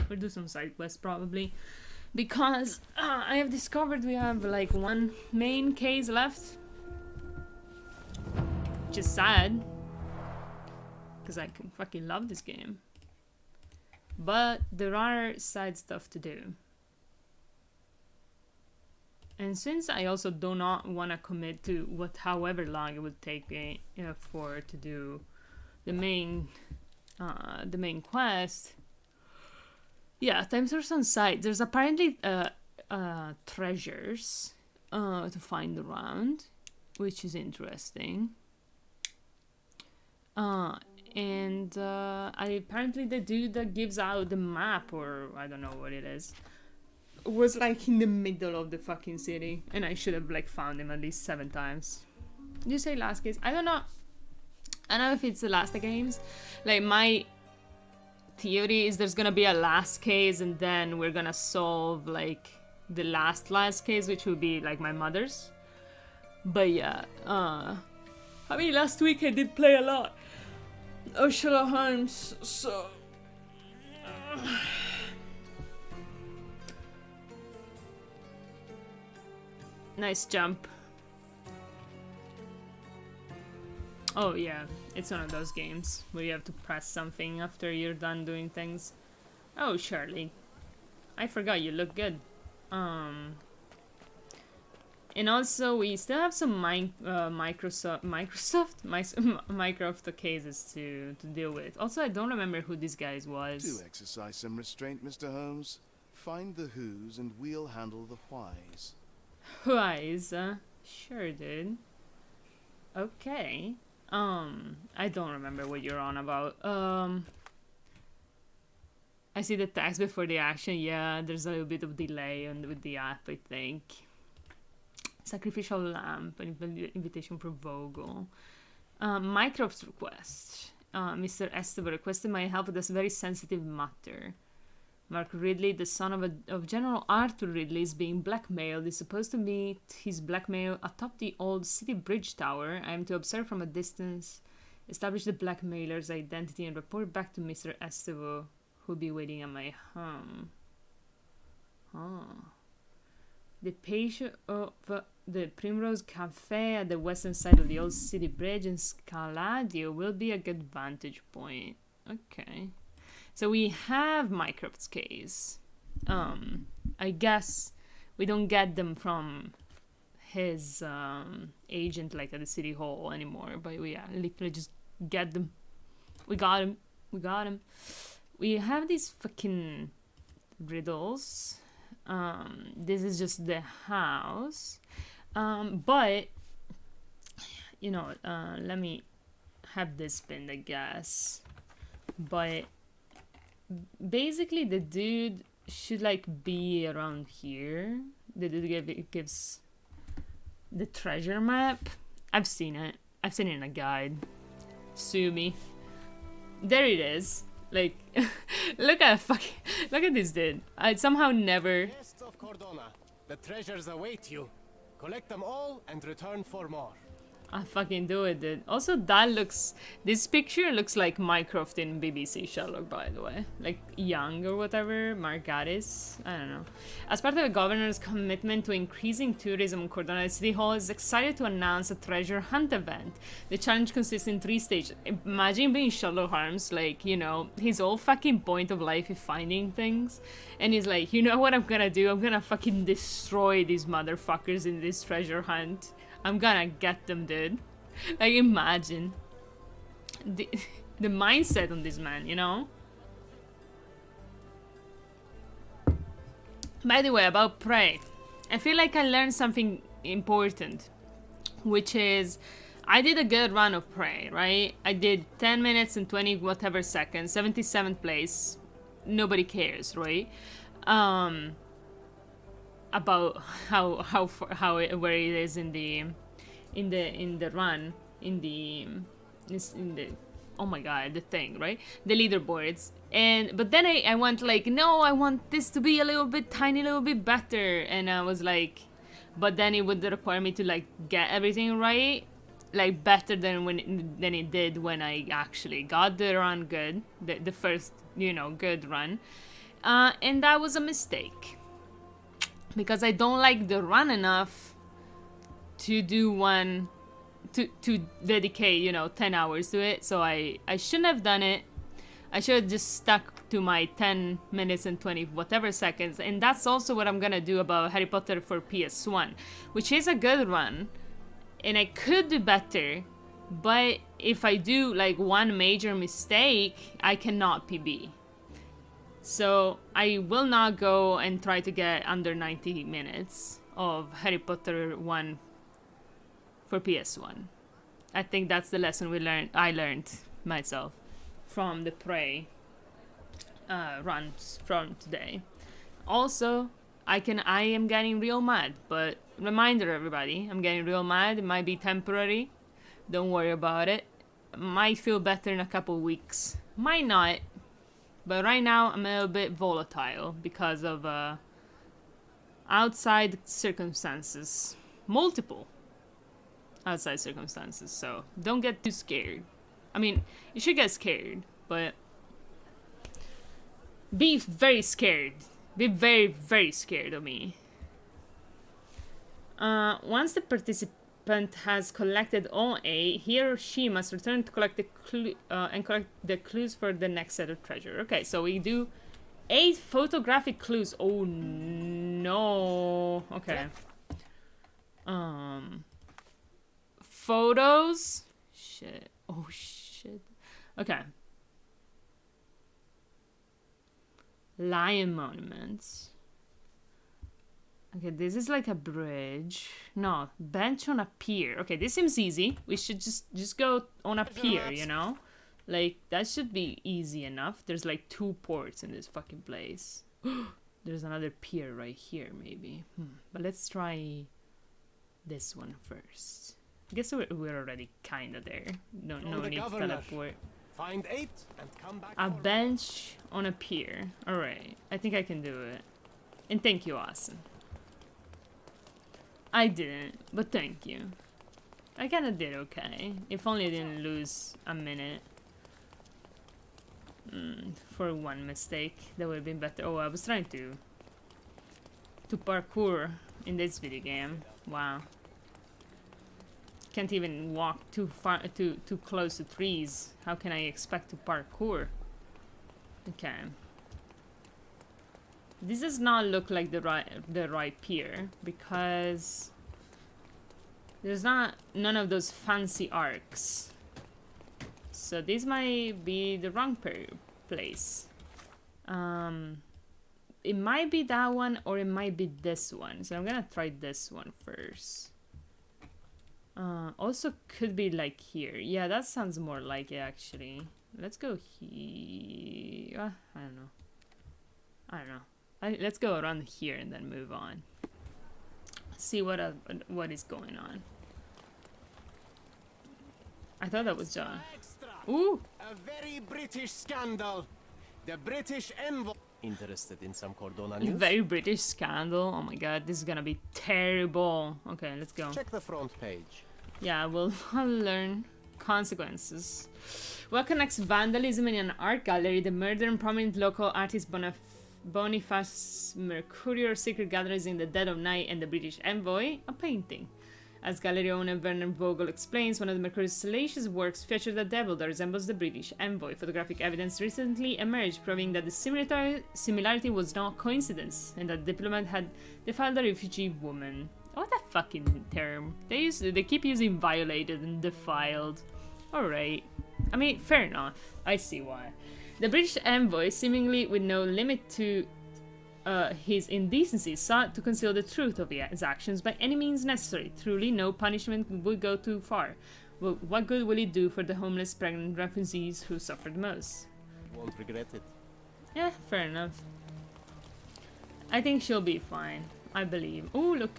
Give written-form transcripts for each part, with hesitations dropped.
We'll do some side quests probably. Because I have discovered we have like one main case left. Which is sad. Because I fucking love this game. But there are side stuff to do. And since I also do not want to commit to however long it would take me to do the main quest, yeah, time source on site. There's apparently treasures to find around, which is interesting. And apparently the dude that gives out the map, or I don't know what it is, was like in the middle of the fucking city, and I should have like found him at least 7 times. Did you say last case? I don't know. I don't know if it's the last games. Like, my theory is there's gonna be a last case, and then we're gonna solve like the last case, which will be like my mother's. But yeah, I mean, last week I did play a lot of Sherlock Holmes, so nice jump. Oh yeah, it's one of those games where you have to press something after you're done doing things. Oh, Shirley, I forgot you look good. And also we still have some MYCROFT cases to deal with. Also, I don't remember who this guy was. Do exercise some restraint, Mr. Holmes. Find the who's and we'll handle the why's. Why's? Sure, dude. Okay. I don't remember what you're on about. I see the text before the action. Yeah, there's a little bit of delay with the app, I think. Sacrificial lamp, an invitation for Vogel. MYCROFT's request. Mr. Esteban requested my help with this very sensitive matter. Mark Ridley, the son of General Arthur Ridley, is being blackmailed. He's supposed to meet his blackmail atop the old city bridge tower. I am to observe from a distance, establish the blackmailer's identity, and report back to Mr. Estevo, who'll be waiting at my home. The patient of the Primrose Cafe at the western side of the old city bridge in Scaladio will be a good vantage point. Okay. So we have MYCROFT's case. I guess we don't get them from his agent like at the city hall anymore, but we literally just get them. We got him. We have these fucking riddles. This is just the house. But you know, let me have this pinned, I guess. But basically the dude should like be around here. The dude gives the treasure map. I've seen it in a guide. Sue me. There it is. Like, look at this dude. I somehow never. Guests of Cordona, the treasures await you. Collect them all and return for more. I fucking do it, dude. Also, this picture looks like MYCROFT in BBC Sherlock, by the way. Like, young or whatever, Margaris, I don't know. As part of the governor's commitment to increasing tourism in Cordona, City Hall is excited to announce a treasure hunt event. The challenge consists in 3 stages. Imagine being Sherlock Holmes, like, you know, his whole fucking point of life is finding things. And he's like, you know what I'm gonna do? I'm gonna fucking destroy these motherfuckers in this treasure hunt. I'm gonna get them, dude. Like, imagine the mindset on this man, you know? By the way, about Prey, I feel like I learned something important, which is I did a good run of Prey, right? I did 10 minutes and 20 whatever seconds, 77th place. Nobody cares, right? About where it is in the run, in the oh my god, the thing, right? The leaderboards. But then I went like, no, I want this to be a little bit better, and I was like, but then it would require me to like get everything right, like better than it did when I actually got the run good, the first, you know, good run. And that was a mistake. Because I don't like the run enough to do one, to dedicate, you know, 10 hours to it. So I shouldn't have done it. I should have just stuck to my 10 minutes and 20 whatever seconds. And that's also what I'm gonna do about Harry Potter for PS1, which is a good run. And I could do better, but if I do like one major mistake, I cannot PB. So I will not go and try to get under 90 minutes of Harry Potter 1 for PS1. I think that's the lesson I learned myself from the Prey runs from today. Also, I am getting real mad, but reminder everybody, I'm getting real mad. It might be temporary. Don't worry about it. Might feel better in a couple weeks. Might not. But right now I'm a little bit volatile because of outside circumstances. Multiple outside circumstances. So don't get too scared. I mean, you should get scared, but be very scared. Be very, very scared of me. Once the participant has collected all A, he or she must return to collect the and collect the clues for the next set of treasure. Okay, so we do 8 photographic clues. Oh no. Okay. Photos. Shit. Oh shit. Okay. Lion monuments. Okay, this is like a bridge. No, bench on a pier. Okay, this seems easy. We should just go on a pier, you know? Like, that should be easy enough. There's like 2 ports in this fucking place. There's another pier right here, maybe. But let's try this one first. I guess we're already kinda there. No need to teleport. Find 8 and come back. A bench on a pier. Alright, I think I can do it. And thank you, Austin. I didn't, but thank you. I kinda did okay. If only I didn't lose a minute. For one mistake. That would have been better. Oh, I was trying to parkour in this video game. Wow. Can't even walk too close to trees. How can I expect to parkour? Okay. This does not look like the right pier because there's none of those fancy arcs. So this might be the wrong place. It might be that one or it might be this one. So I'm gonna try this one first. Also could be like here. Yeah, that sounds more like it actually. Let's go here. I don't know. Let's go around here and then move on. See what is going on. I thought that was John. Ooh! A very British scandal. The British envoy. Interested in some Cordona news? Very British scandal. Oh my god, this is gonna be terrible. Okay, let's go. Check the front page. Yeah, I'll learn consequences. What connects vandalism in an art gallery, the murder and prominent local artist Boniface Mercurial secret gatherers in the dead of night and the British envoy? A painting. As gallery owner Vernon Vogel explains, one of the Mercurial's salacious works features a devil that resembles the British envoy. Photographic evidence recently emerged proving that the similarity was not coincidence and that the diplomat had defiled a refugee woman. What a fucking term. They keep using violated and defiled. Alright. I mean, fair enough. I see why. The British envoy, seemingly with no limit to his indecency, sought to conceal the truth of his actions by any means necessary. Truly, no punishment would go too far. Well, what good will it do for the homeless pregnant refugees who suffered most? Won't regret it. Yeah, fair enough. I think she'll be fine. I believe. Oh, look.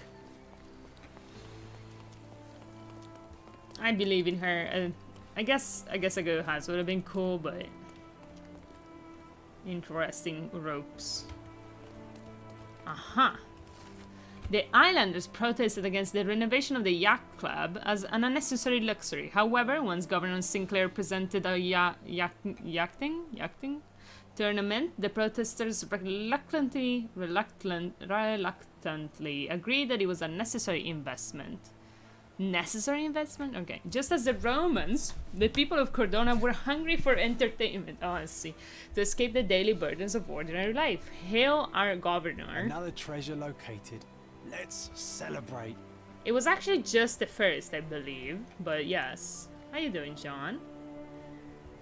I believe in her. I guess a go has would have been cool, but interesting ropes. Aha. The islanders protested against the renovation of the yacht club as an unnecessary luxury. However, once Governor Sinclair presented a yachting tournament, the protesters reluctantly agreed that it was a necessary investment. Necessary investment? Okay. Just as the Romans, the people of Cordona were hungry for entertainment, honestly, to escape the daily burdens of ordinary life. Hail our governor. Another treasure located. Let's celebrate. It was actually just the first, I believe, but yes. How you doing, John?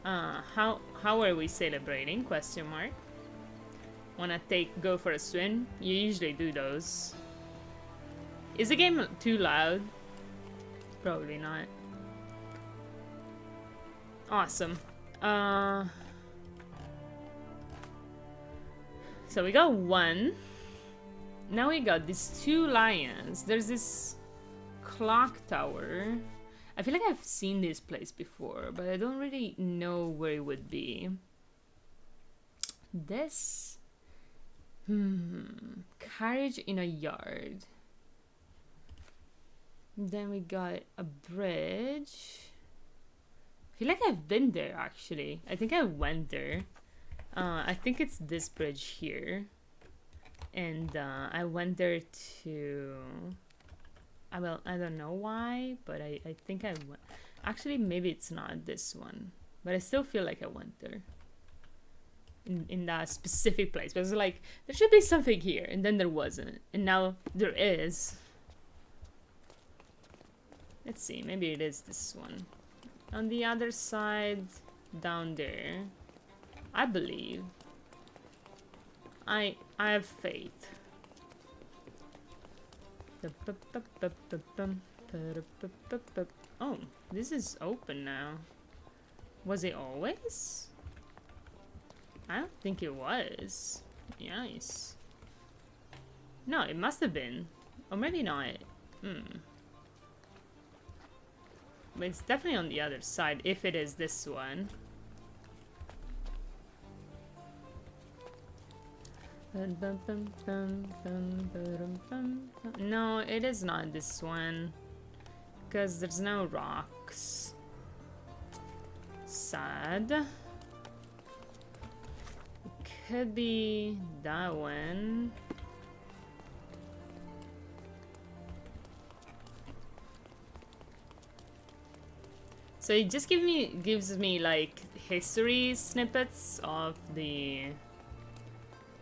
How are we celebrating? Question mark. Wanna go for a swim? You usually do those. Is the game too loud? Probably not. Awesome. So we got one. Now we got these 2 lions. There's this clock tower. I feel like I've seen this place before, but I don't really know where it would be. This... Carriage in a yard. Then we got a bridge. I feel like I've been there, actually. I think I went there. I think it's this bridge here. And I went there to... I don't know why, but I think I went. Actually, maybe it's not this one, but I still feel like I went there. In that specific place, because like there should be something here, and then there wasn't, and now there is. Let's see, maybe it is this one. On the other side, down there, I believe. I have faith. Oh, this is open now. Was it always? I don't think it was. Nice. No, it must have been. Or maybe not. But it's definitely on the other side, if it is this one. No, it is not this one. Because there's no rocks. Sad. It could be that one. So it just gives me like history snippets of the...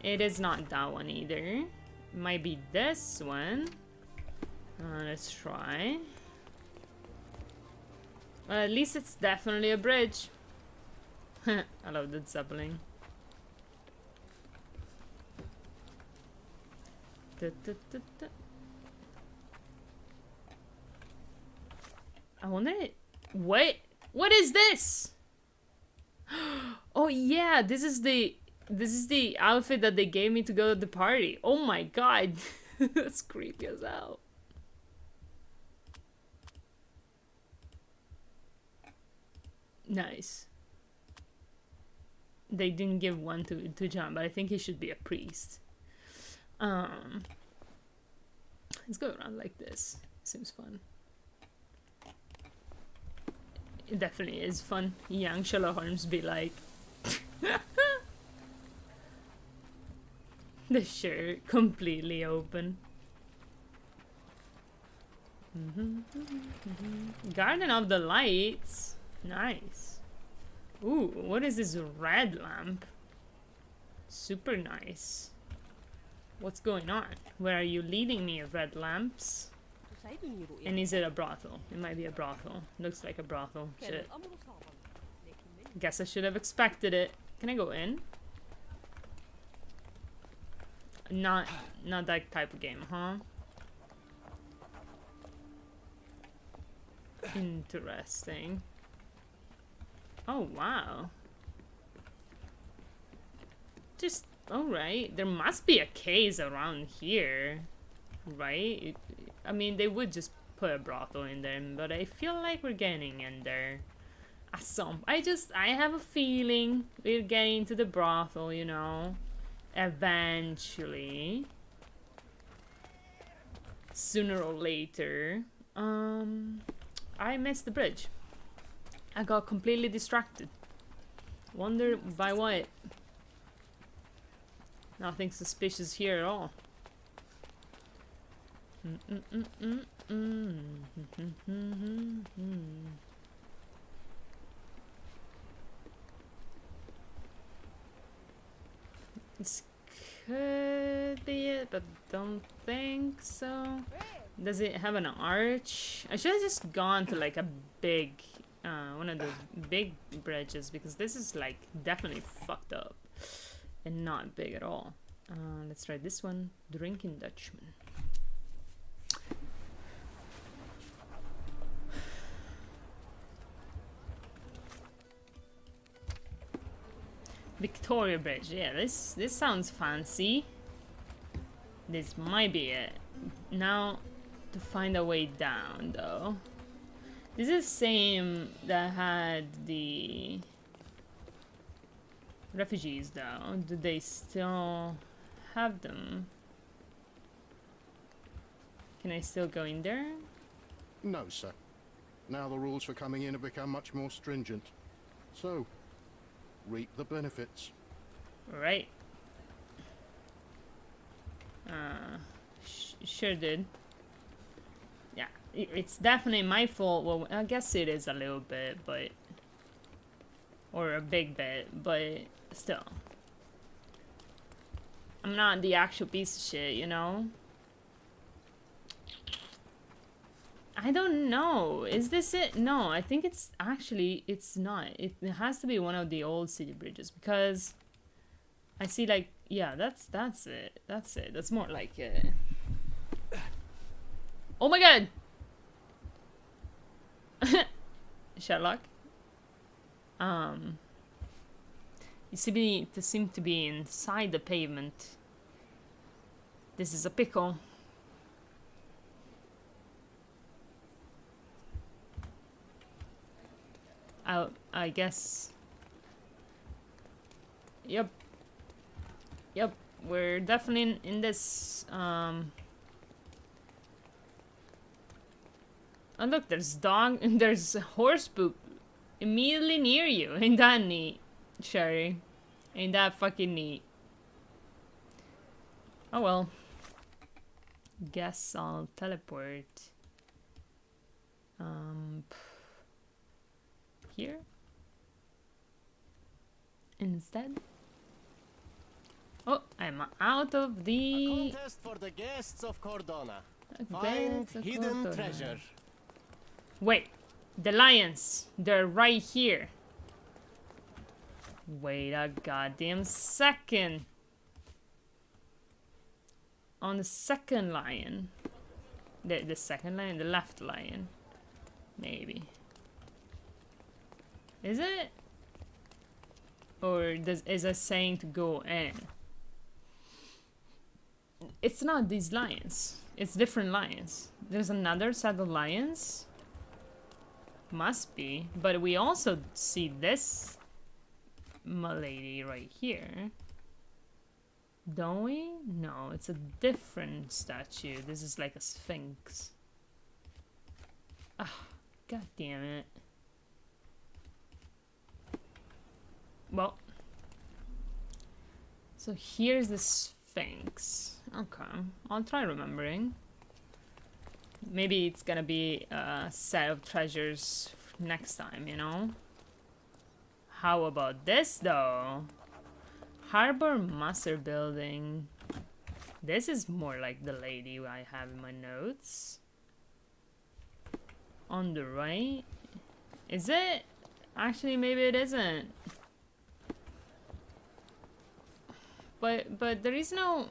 It is not that one either. It might be this one. Let's try. Well, at least it's definitely a bridge. I love that sapling. I wonder... Wait, what is this? Oh yeah, this is the outfit that they gave me to go to the party. Oh my god. That's creepy as hell. Nice. They didn't give one to John, but I think he should be a priest. Let's go around like this. Seems fun. It definitely is fun. Young Sherlock Holmes be like... The shirt completely open. Garden of the Lights. Nice. Ooh, what is this red lamp? Super nice. What's going on? Where are you leading me, red lamps? And is it a brothel? It might be a brothel. Looks like a brothel. Shit. Guess I should have expected it. Can I go in? Not that type of game, huh? Interesting. Oh, wow. Just, alright. There must be a case around here. Right? I mean, they would just put a brothel in there, but I feel like we're getting in there. I have a feeling we're getting to the brothel, you know. Eventually. Sooner or later. I missed the bridge. I got completely distracted. Wonder by what? Nothing suspicious here at all. This could be it, but don't think so. Does it have an arch? I should have just gone to like a big, one of those big bridges, because this is like definitely fucked up and not big at all. Let's try this one. Drinking Dutchman. Victoria Bridge. Yeah, this sounds fancy. This might be it. Now to find a way down though. This is the same that had the refugees though. Do they still have them? Can I still go in there? No, sir. Now the rules for coming in have become much more stringent. So, reap the benefits. Right. Sure did. Yeah, it's definitely my fault. Well, I guess it is a little bit, but... or a big bit, but still. I'm not the actual piece of shit, you know? I don't know. Is this it? No, I think it's actually, it's not. It has to be one of the old city bridges, because I see like, yeah, that's it. That's it. That's more like it. Oh my god! Sherlock. You seem to be inside the pavement. This is a pickle. I guess. Yep. Yep. We're definitely in this. Oh look, there's dog. There's horse poop immediately near you. Ain't that neat, Sherry? Ain't that fucking neat? Oh well. Guess I'll teleport. Here instead. Oh, I'm out of the contest for the guests of Cordona. Find hidden treasure. Wait, the lions, they're right here. Wait a goddamn second. On the second lion, the second lion, the left lion, maybe. Is it? Or is it saying to go in? It's not these lions. It's different lions. There's another set of lions. Must be. But we also see this milady right here. Don't we? No, it's a different statue. This is like a sphinx. Ah, god damn it. Well, so here's the Sphinx. Okay, I'll try remembering. Maybe it's gonna be a set of treasures next time, you know? How about this though? Harbor Master Building. This is more like the lady I have in my notes. On the right. Is it? Actually, maybe it isn't. But there is no...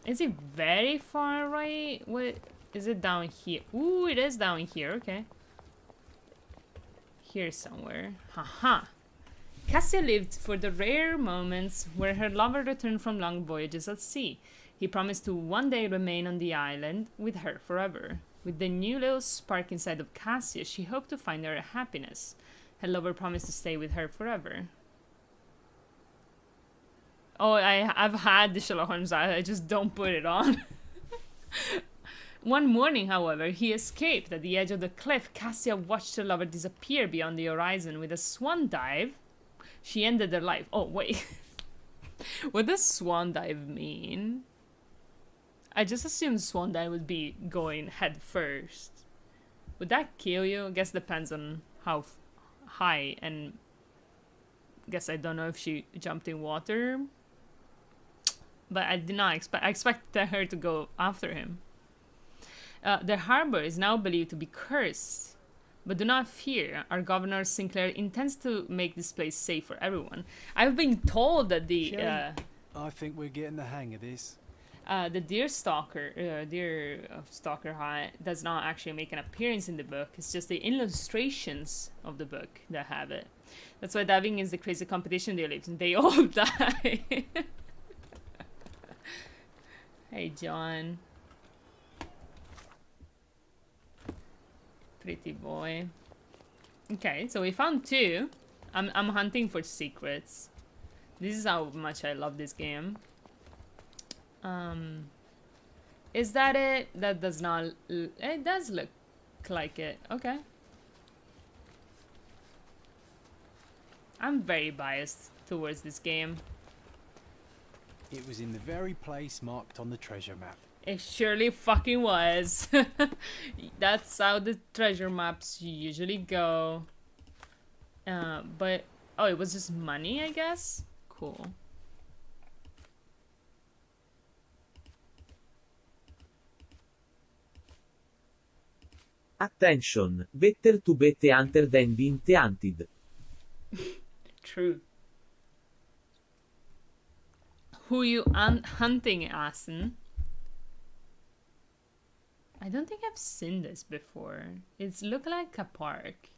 Is it very far right? What is it down here? Ooh, it is down here. Okay. Here somewhere. Haha. Cassia lived for the rare moments where her lover returned from long voyages at sea. He promised to one day remain on the island with her forever. With the new little spark inside of Cassia, she hoped to find her happiness. Her lover promised to stay with her forever. Oh, I've had the Sherlock Holmes. I just don't put it on. One morning, however, he escaped at the edge of the cliff. Cassia watched her lover disappear beyond the horizon with a swan dive. She ended her life. Oh, wait. What does swan dive mean? I just assumed swan dive would be going head first. Would that kill you? I guess depends on how high, and guess I don't know if she jumped in water. But I did not expect. I expected her to go after him. The harbor is now believed to be cursed. But do not fear, our governor Sinclair intends to make this place safe for everyone. I've been told that the I think we're getting the hang of this. the deer stalker does not actually make an appearance in the book. It's just the illustrations of the book that have it. That's why diving is the crazy competition they live in. They all die. Hey, John. Pretty boy. Okay, so we found 2. I'm hunting for secrets. This is how much I love this game. Is that it? That does not... It does look like it. Okay. I'm very biased towards this game. It was in the very place marked on the treasure map. It surely fucking was. That's how the treasure maps usually go. But... Oh, it was just money, I guess? Cool. Attention, better to bet a hunter than being hunted. True. Who you hunting, Asen? I don't think I've seen this before. It's look like a park.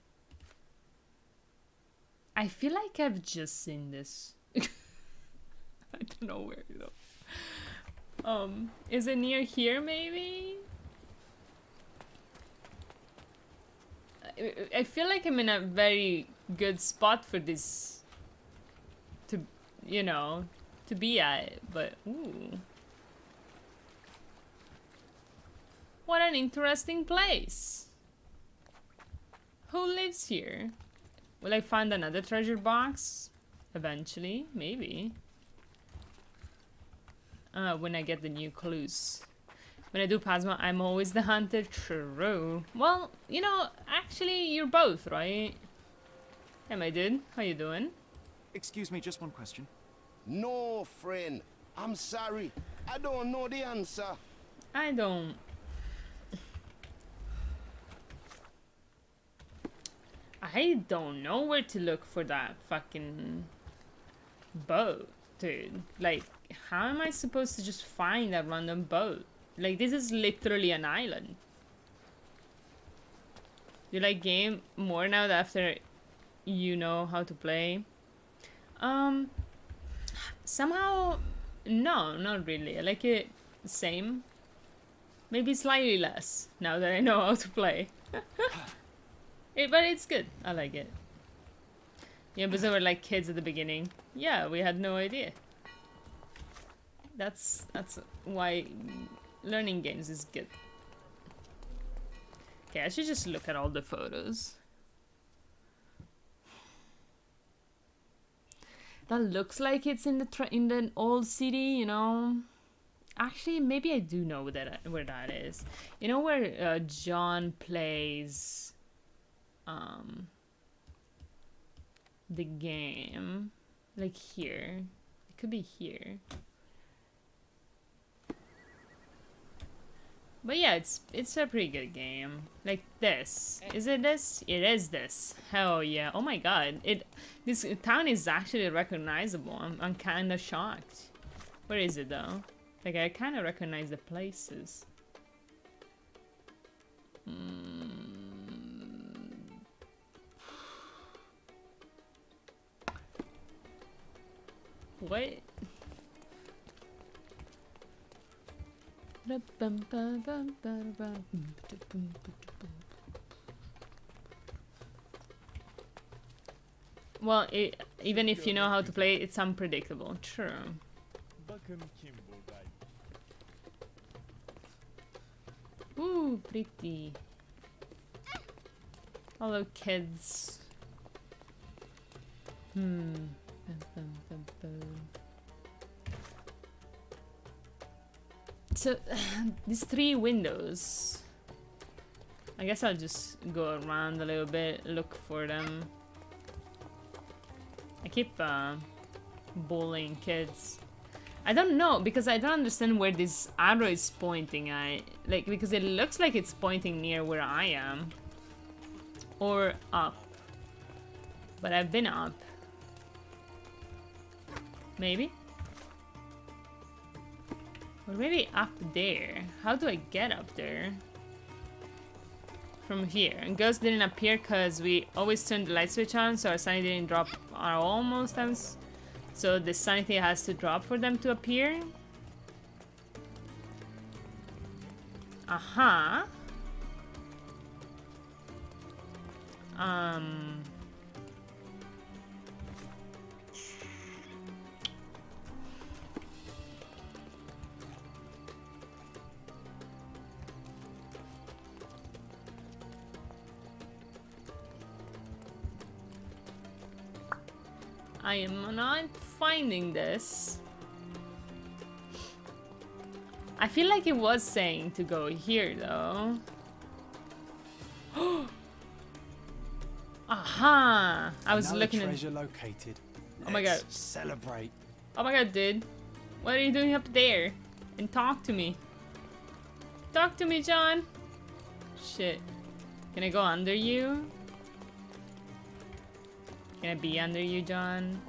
I feel like I've just seen this. I don't know where though. Is it near here maybe? I feel like I'm in a very good spot for this to, you know, to be at, but ooh. What an interesting place. Who lives here? Will I find another treasure box? Eventually, maybe. When I get the new clues. When I do Phasma, I'm always the hunter. True. Well, you know, actually, you're both, right? Hey, my dude. How you doing? Excuse me, just one question. No, friend. I'm sorry. I don't know the answer. I don't... I don't know where to look for that fucking boat, dude. Like, how am I supposed to just find that random boat? Like, this is literally an island. You like game more now after you know how to play? Somehow, no, not really. I like it the same. Maybe slightly less now that I know how to play. But it's good. I like it. Yeah, because they were like kids at the beginning. Yeah, we had no idea. That's why learning games is good. Okay, I should just look at all the photos. That looks like it's in the old city, you know. Actually, maybe I do know where that is. You know where John plays the game, like here. It could be here. But yeah, it's a pretty good game. Like this. Is it this? It is this. Hell yeah. Oh my god. This town is actually recognizable. I'm kinda shocked. Where is it though? Like I kinda recognize the places. What? Well, even if you know how to play, it's unpredictable. True. Ooh, pretty. Hello, kids. Bum, bum, bum, bum. So, these 3 windows. I guess I'll just go around a little bit, look for them. I keep bullying kids. I don't know, because I don't understand where this arrow is pointing at. Like, because it looks like it's pointing near where I am. Or up. But I've been up. Maybe? Or maybe up there. How do I get up there? From here. And ghosts didn't appear because we always turned the light switch on, so our sanity didn't drop at all most times. So the sanity has to drop for them to appear. Aha. I am not finding this. I feel like it was saying to go here though. Aha! I was looking at treasure located. Oh my god. Celebrate. Oh my god, dude. What are you doing up there? And talk to me. Talk to me, John. Shit. Can I go under you? Can I be under you, John?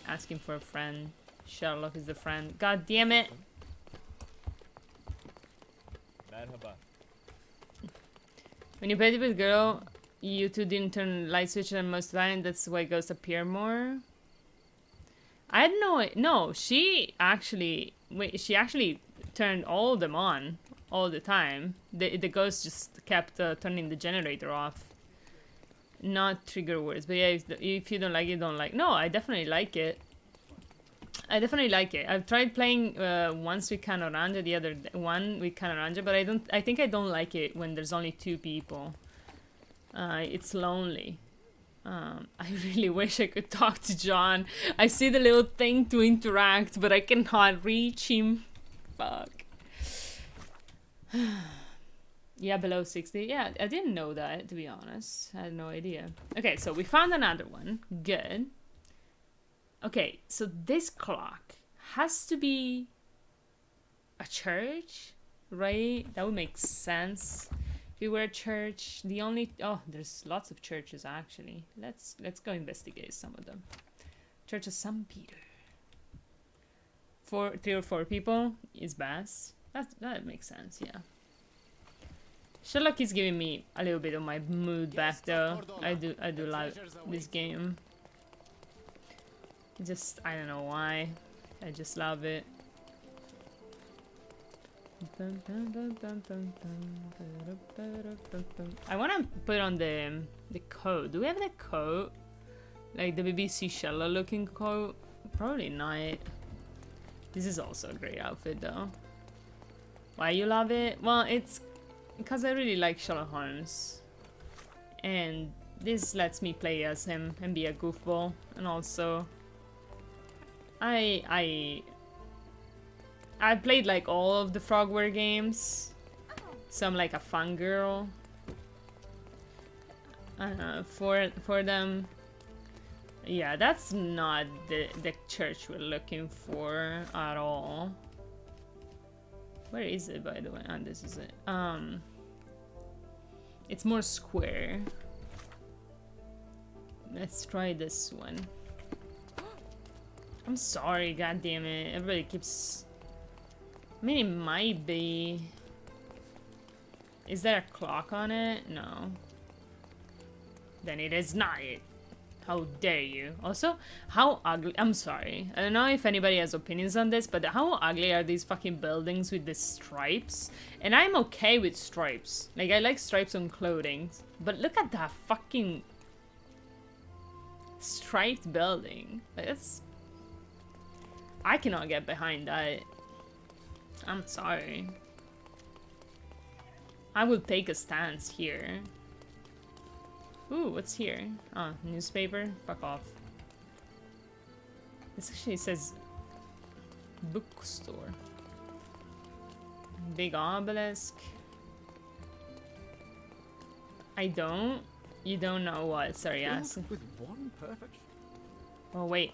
Asking for a friend. Sherlock is the friend. God damn it! When you played with a girl, you two didn't turn light switch on most of the time. That's why ghosts appear more. I had no. She actually turned all of them on all the time. The ghost just kept turning the generator off. Not trigger words, but yeah, if you don't like it, don't like. No, I definitely like it. I definitely like it. I've tried playing once with Canoranja, the other one with Canoranja, but I think I don't like it when there's only 2 people. It's lonely. I really wish I could talk to John. I see the little thing to interact, but I cannot reach him. Fuck. Yeah, below 60. Yeah, I didn't know that, to be honest. I had no idea. Okay, so we found another one. Good. Okay, so this clock has to be a church, right? That would make sense. If we were a church, the only... Oh, there's lots of churches, actually. Let's go investigate some of them. Church of St. Peter. 3 or 4 people is best. That makes sense, yeah. Sherlock is giving me a little bit of my mood back though. I do love this game. Just, I don't know why. I just love it. I wanna put on the coat. Do we have the coat? Like the BBC Sherlock looking coat? Probably not. This is also a great outfit though. Why you love it? Well, it's because I really like Sherlock Holmes, and this lets me play as him and be a goofball. And also, I played like all of the Frogware games, so I'm like a fangirl for them. Yeah, that's not the church we're looking for at all. Where is it, by the way? Oh, this is it. It's more square. Let's try this one. I'm sorry, god damn it. Everybody keeps... I mean, it might be... Is there a clock on it? No. Then it is not it. How dare you? Also, how ugly... I'm sorry. I don't know if anybody has opinions on this, but how ugly are these fucking buildings with the stripes? And I'm okay with stripes. Like, I like stripes on clothing. But look at that fucking... striped building. Like, that's... I cannot get behind that. I'm sorry. I will take a stance here. Ooh, what's here? Oh, newspaper? Fuck off. This actually says bookstore. Big obelisk. I don't. You don't know what? Sorry, yes. With one perfect. Oh, wait.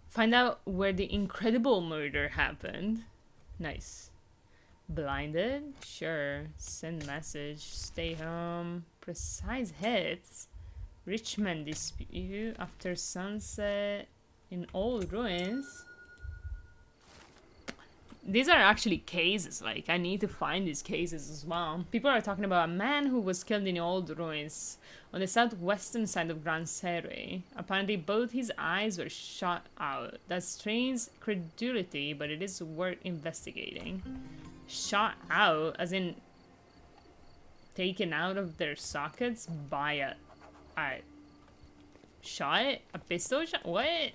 Find out where the incredible murder happened. Nice. Blinded? Sure. Send message. Stay home. Precise hits. Richmond dispute after sunset in old ruins. These are actually cases, like, I need to find these cases as well. People are talking about a man who was killed in old ruins on the southwestern side of Gran Serre. Apparently both his eyes were shot out. That strains credulity, but it is worth investigating. Shot out, as in taken out of their sockets by a shot? A pistol shot? What?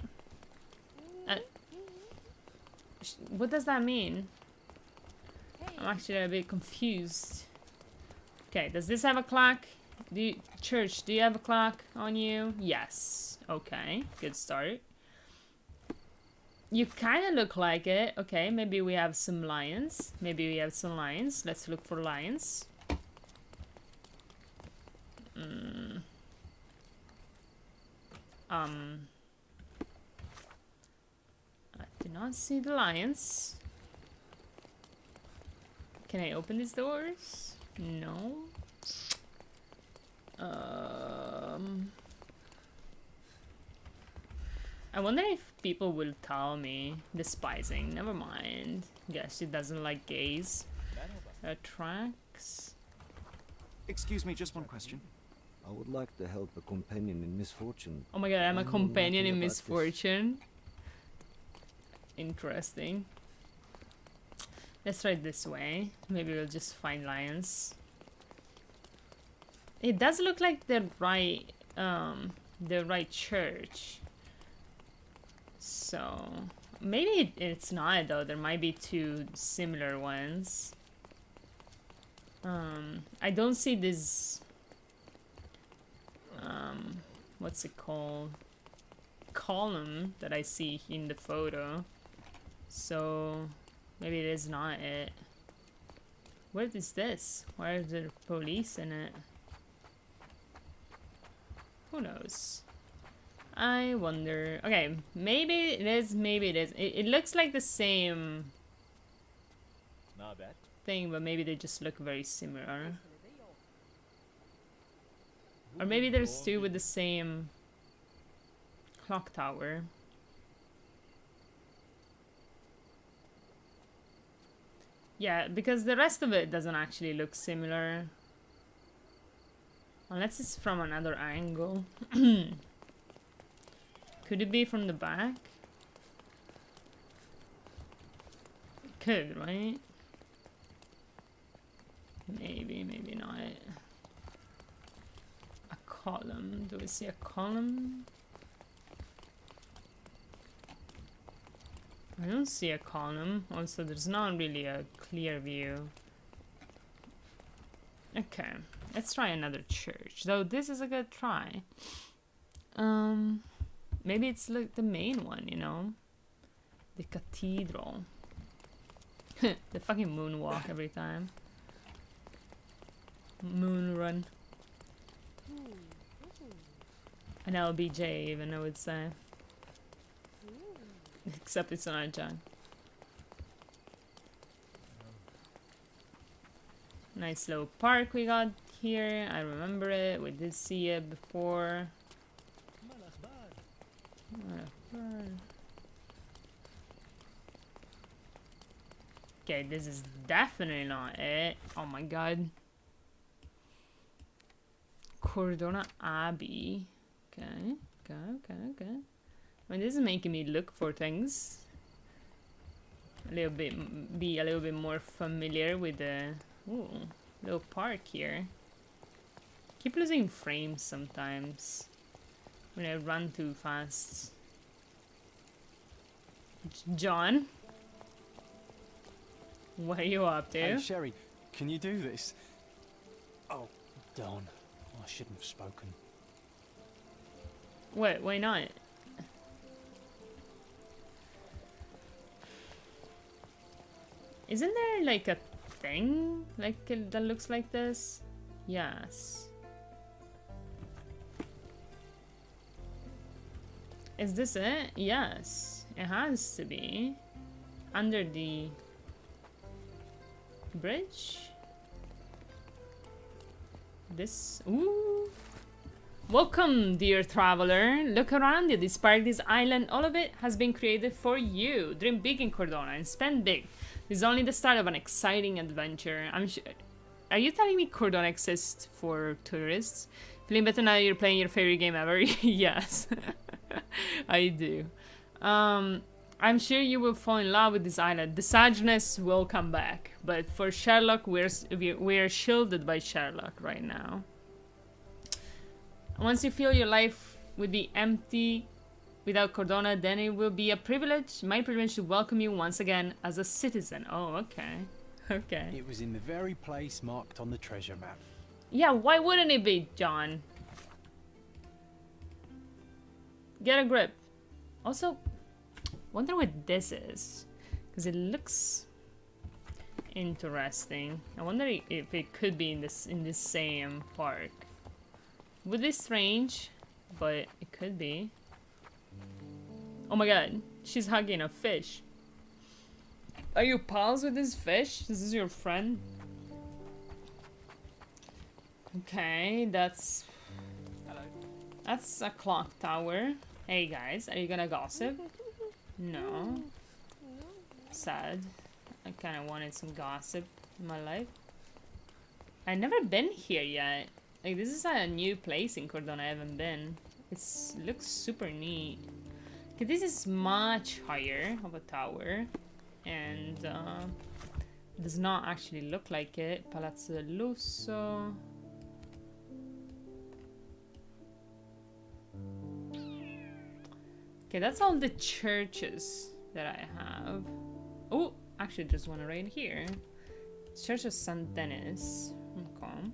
What does that mean? I'm actually a bit confused. Okay, does this have a clock? Church, do you have a clock on you? Yes. Okay, good start. You kind of look like it. Okay, maybe we have some lions. Maybe we have some lions. Let's look for lions. I do not see the lions. Can I open these doors? No. I wonder if people will tell me. Despising. Never mind. Guess she doesn't like gays. Tracks. Excuse me, just one question. I would like to help a companion in misfortune. Oh my god, I'm a I know companion in nothing about this. misfortune. Interesting. Let's try it this way. Maybe we'll just find lions. It does look like the right church. So maybe it's not though. There might be two similar ones. I don't see this. What's it called? Column that I see in the photo. So maybe it is not it. What is this? Why are there police in it? Who knows? I wonder. Okay, maybe it is, maybe it is. It looks like the same Not bad. thing, but maybe they just look very similar. Or maybe there's two with the same clock tower. Yeah, because the rest of it doesn't actually look similar. Unless it's from another angle. Could it be from the back? It could, right? Maybe, maybe not. A column. Do we see a column? I don't see a column. Also, there's not really a clear view. Okay, let's try another church. Though this is a good try. Maybe it's like the main one, you know? The cathedral. The fucking moonwalk every time. Moon run. An LBJ even, I would say. Except it's not a junk. Nice little park we got here. I remember it. We did see it before. Okay, this is definitely not it. Oh my god. Cordona Abbey. Okay, okay. I mean, this is making me look for things. Be a little bit more familiar with the little park here. Keep losing frames sometimes when I run too fast. John? What are you up to? Hey, Sherry, can you do this? Oh, darn. I shouldn't have spoken. Wait, why not? Isn't there like a thing like that looks like this? Yes. Is this it? Yes, it has to be. Under the bridge? This? Ooh. Welcome, dear traveler. Look around you. Despite this island, all of it has been created for you. Dream big in Cordona and spend big. This is only the start of an exciting adventure. I'm sure. Are you telling me Cordona exists for tourists? Feeling better now that you're playing your favorite game ever? Yes, I do. I'm sure you will fall in love with this island. The sadness will come back, but for Sherlock, we're shielded by Sherlock right now. Once you feel your life would be empty without Cordona, then it will be a privilege, my privilege, to welcome you once again as a citizen. Oh, okay. Okay. It was in the very place marked on the treasure map. Yeah, why wouldn't it be, John? Get a grip. Also, wonder what this is, because it looks interesting. I wonder if it could be in this same park. Would be strange, but it could be. Oh my god, she's hugging a fish. Are you pals with this fish? This is your friend? Okay, that's a clock tower. Hey guys, are you gonna gossip? No. Sad. I kind of wanted some gossip in my life. I've never been here yet. Like, this is a new place in Cordona I haven't been. It looks super neat. Okay, this is much higher of a tower. And does not actually look like it. Palazzo del Lusso. Okay, that's all the churches that I have. Oh, actually there's one right here. Church of San Denis. Okay.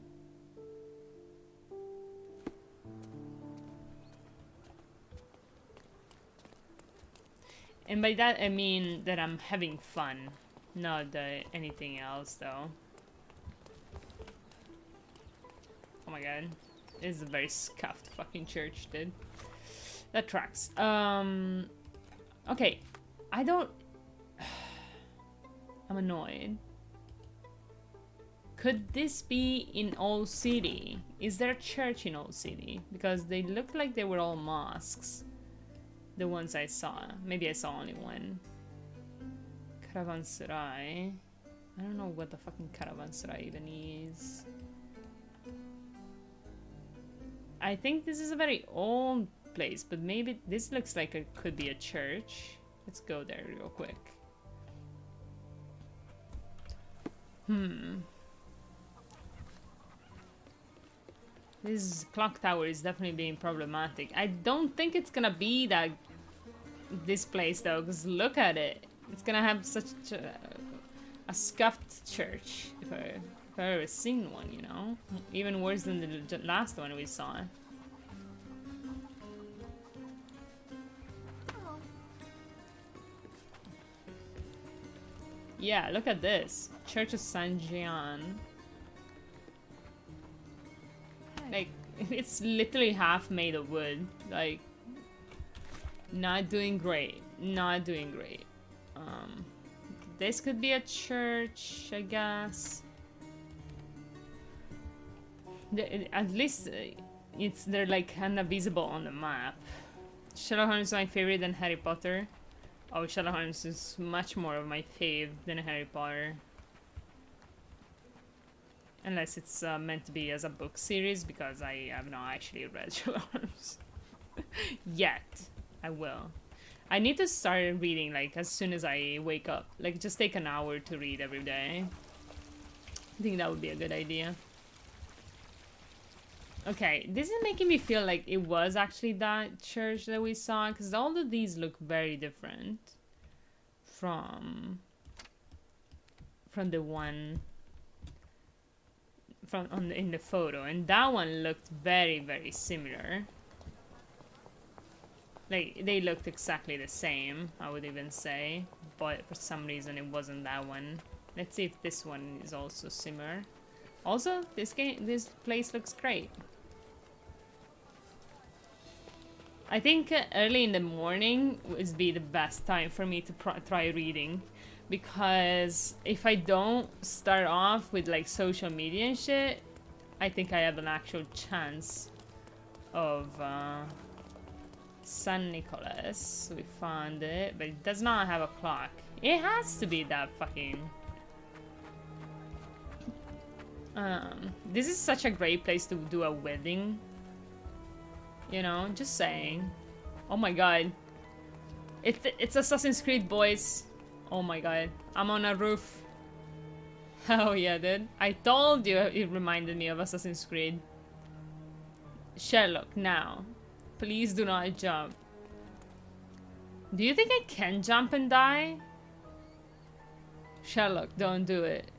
And by that I mean that I'm having fun, not anything else though. Oh my god, this is a very scuffed fucking church, dude. That tracks. Okay, I don't... I'm annoyed. Could this be in Old City? Is there a church in Old City? Because they looked like they were all mosques. The ones I saw. Maybe I saw only one. Caravanserai. I don't know what the fucking Caravanserai even is. I think this is a very old place, but maybe this looks like it could be a church. Let's go there real quick. This clock tower is definitely being problematic. I don't think it's gonna be that this place though, because look at it. It's gonna have such a scuffed church if I've ever seen one, you know? Even worse than the last one we saw. Yeah, look at this. Church of San Gian. Like, it's literally half made of wood. Like, not doing great. Not doing great. This could be a church, I guess. At least they're like kinda visible on the map. Sherlock Holmes is my favorite than Harry Potter. Oh, Sherlock Holmes is much more of my fave than Harry Potter. Unless it's meant to be as a book series, because I have not actually read Sherlock Holmes. Yet. I will. I need to start reading like as soon as I wake up. Like just take an hour to read every day. I think that would be a good idea. Okay, this is making me feel like it was actually that church that we saw, because all of these look very different from from the one in the photo, and that one looked very, very similar. Like, they looked exactly the same, I would even say, but for some reason it wasn't that one. Let's see if this one is also similar. Also, this place looks great. I think early in the morning would be the best time for me to try reading, because if I don't start off with like social media and shit, I think I have an actual chance of San Nicolas. We found it, but it does not have a clock. It has to be that fucking... this is such a great place to do a wedding. You know, just saying. Oh my god. It's Assassin's Creed, boys. Oh my god. I'm on a roof. Hell yeah, dude. I told you it reminded me of Assassin's Creed. Sherlock, now. Please do not jump. Do you think I can jump and die? Sherlock, don't do it.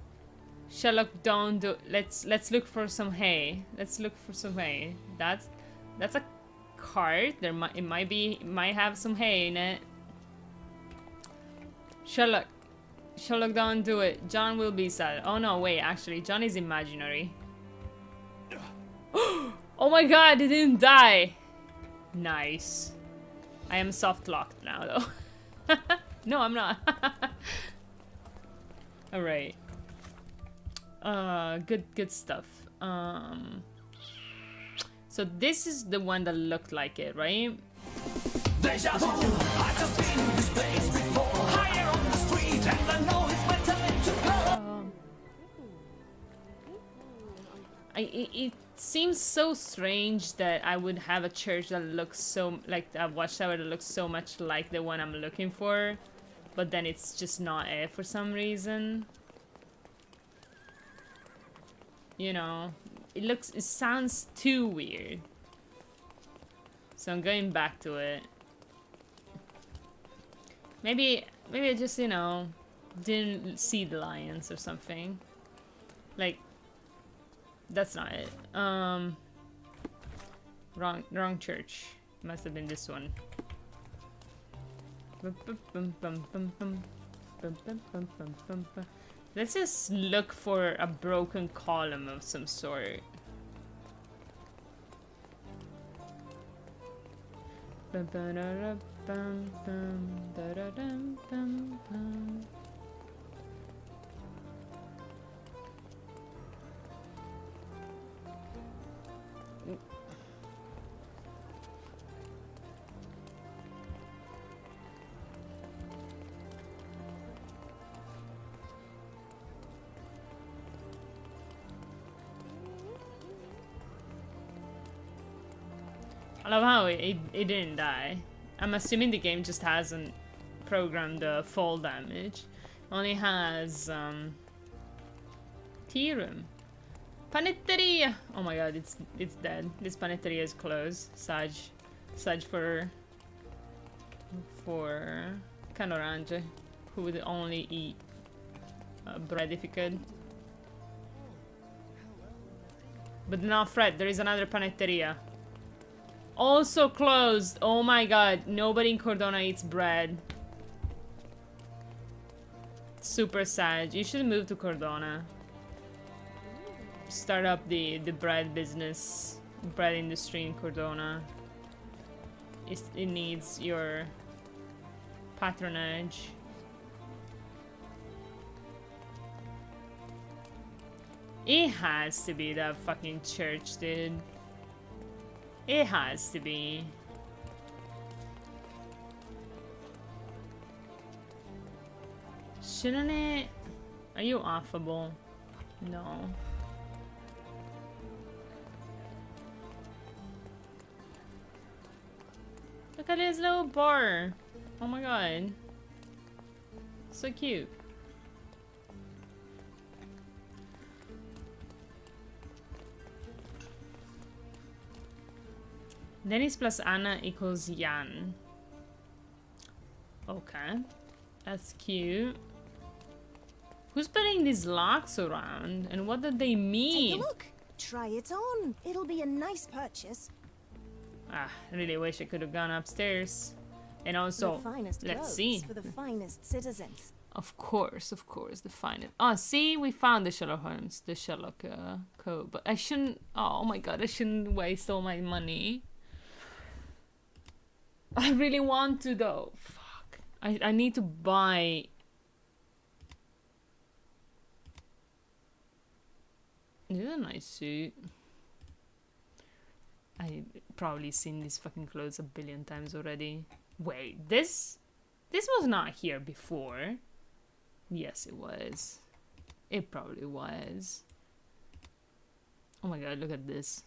Sherlock, don't do it. Let's look for some hay. Let's look for some hay. That's a cart. It might have some hay in it. Sherlock, don't do it. John will be sad. Oh no, wait, actually, John is imaginary. Oh my god, he didn't die. Nice. I am soft locked now, though. No, I'm not. All right. Good stuff. So this is the one that looked like it, right? Deja vu. I've just been in this place before. Higher on the street, and I know it's my time to go. It seems so strange that I would have a church that looks so like a watchtower that looks so much like the one I'm looking for, but then it's just not it for some reason. You know, it sounds too weird. So I'm going back to it. Maybe I just, you know, didn't see the lions or something. Like, that's not it. Wrong church. Must have been this one. Let's just look for a broken column of some sort. I love how it didn't die. I'm assuming the game just hasn't programmed the fall damage. Only has tea room. Panetteria! Oh my god, it's dead. This panetteria is closed. Sage for Canorange, who would only eat bread if he could. But not fret, there is another panetteria. Also closed. Oh my god, nobody in Cordona eats bread. Super sad. You should move to Cordona. Start up the bread business, bread industry in Cordona. It needs your patronage. It has to be that fucking church, dude. It has to be. Shouldn't it? Are you affable? No. Look at his little bar. Oh my god. So cute. Denis plus Anna equals Jan. Okay. That's cute. Who's putting these locks around, and what do they mean? Take a look. Try it on. It'll be a nice purchase. Ah, I really wish I could have gone upstairs. And also, The finest let's clothes see. for the finest citizens. Of course, the finest. Oh, see, we found the Sherlock Holmes, the Sherlock code. But I shouldn't. Oh my god, I shouldn't waste all my money. I really want to though. Fuck. I need to buy. This is a nice suit. I've probably seen these fucking clothes a billion times already. Wait, this was not here before. Yes, it was. It probably was. Oh my god, look at this.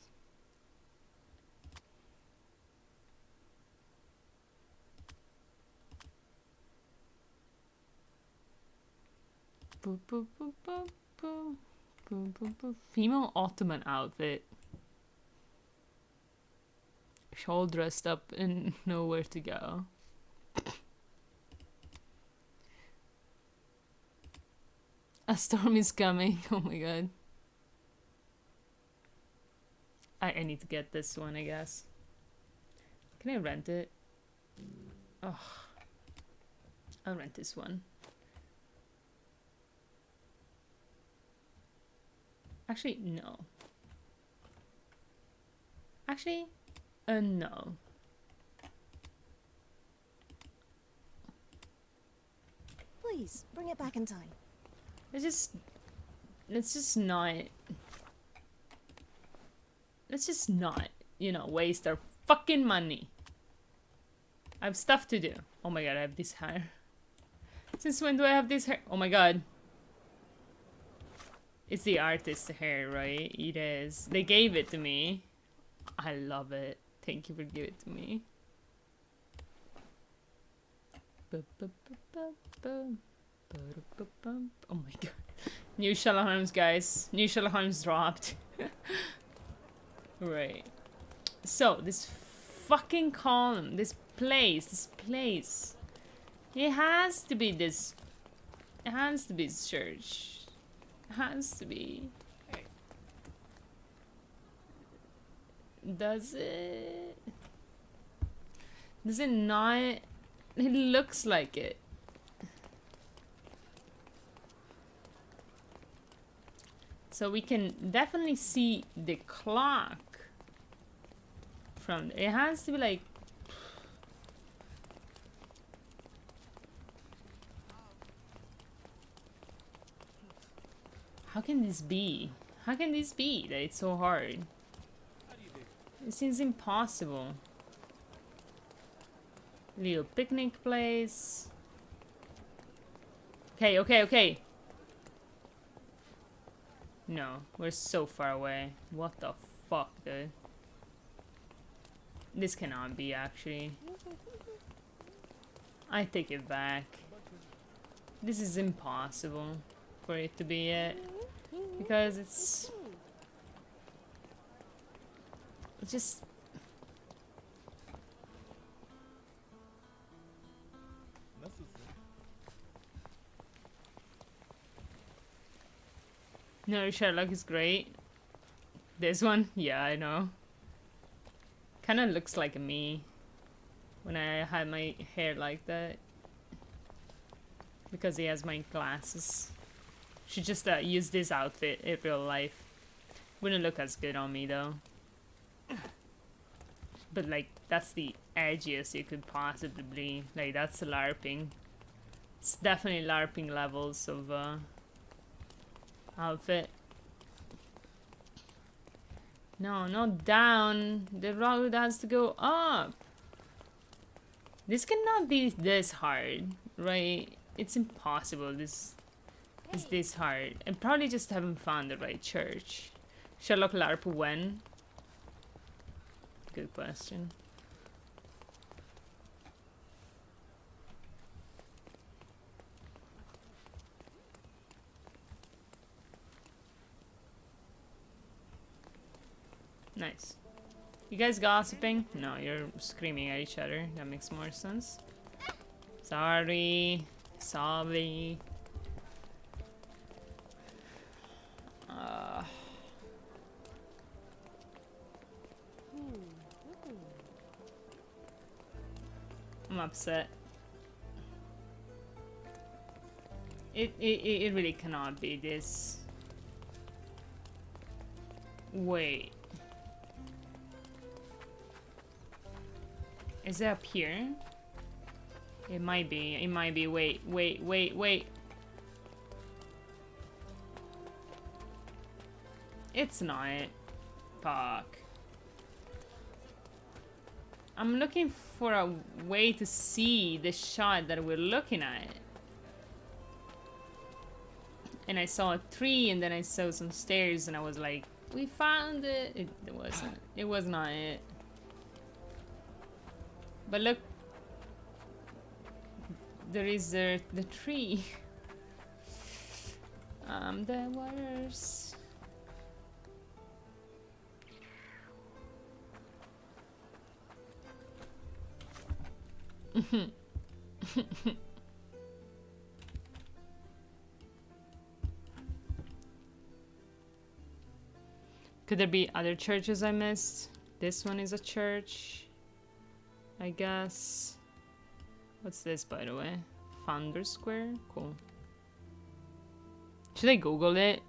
Boop, boop, boop, boop, boop. Boop, boop, boop. Female Ottoman outfit. She's all dressed up and nowhere to go. A storm is coming. Oh my god. I need to get this one, I guess. Can I rent it? Oh, I'll rent this one. Actually, no. Actually, no. Please, bring it back in time. Let's just not, you know, waste our fucking money. I have stuff to do. Oh my god, I have this hair. Since when do I have this hair? Oh my god. It's the artist's hair, right? It is. They gave it to me. I love it. Thank you for giving it to me. Oh my god. New Sherlock Holmes, guys. New Sherlock Holmes dropped. Right. So, this fucking column, this place. It has to be this. It has to be this church. It has to be. Does it? Does it not? It looks like it. So we can definitely see the clock from. It has to be like. How can this be? How can this be that it's so hard? It seems impossible. Little picnic place. Okay. No, we're so far away. What the fuck, dude? This cannot be, actually. I take it back. This is impossible for it to be it. Because it's just... No, Sherlock is great. This one? Yeah, I know. Kinda looks like me when I had my hair like that. Because he has my glasses. Should just use this outfit in real life. Wouldn't look as good on me though. But like, that's the edgiest you could possibly be. Like, that's LARPing. It's definitely LARPing levels of outfit. No, not down. The road has to go up. This cannot be this hard, right? It's impossible. This is this hard. I probably just haven't found the right church. Sherlock LARP when? Good question. Nice. You guys gossiping? No, you're screaming at each other. That makes more sense. Sorry. I'm upset. It really cannot be this. Wait. Is it up here? It might be. It might be. Wait. It's not. Fuck. I'm looking for a way to see the shot that we're looking at. And I saw a tree, and then I saw some stairs, and I was like, we found it. It wasn't. It was not it. But look. There is the tree. I'm the worst. Could there be other churches I missed? This one is a church, I guess. What's this, by the way? Founder Square? Cool. Should I Google it?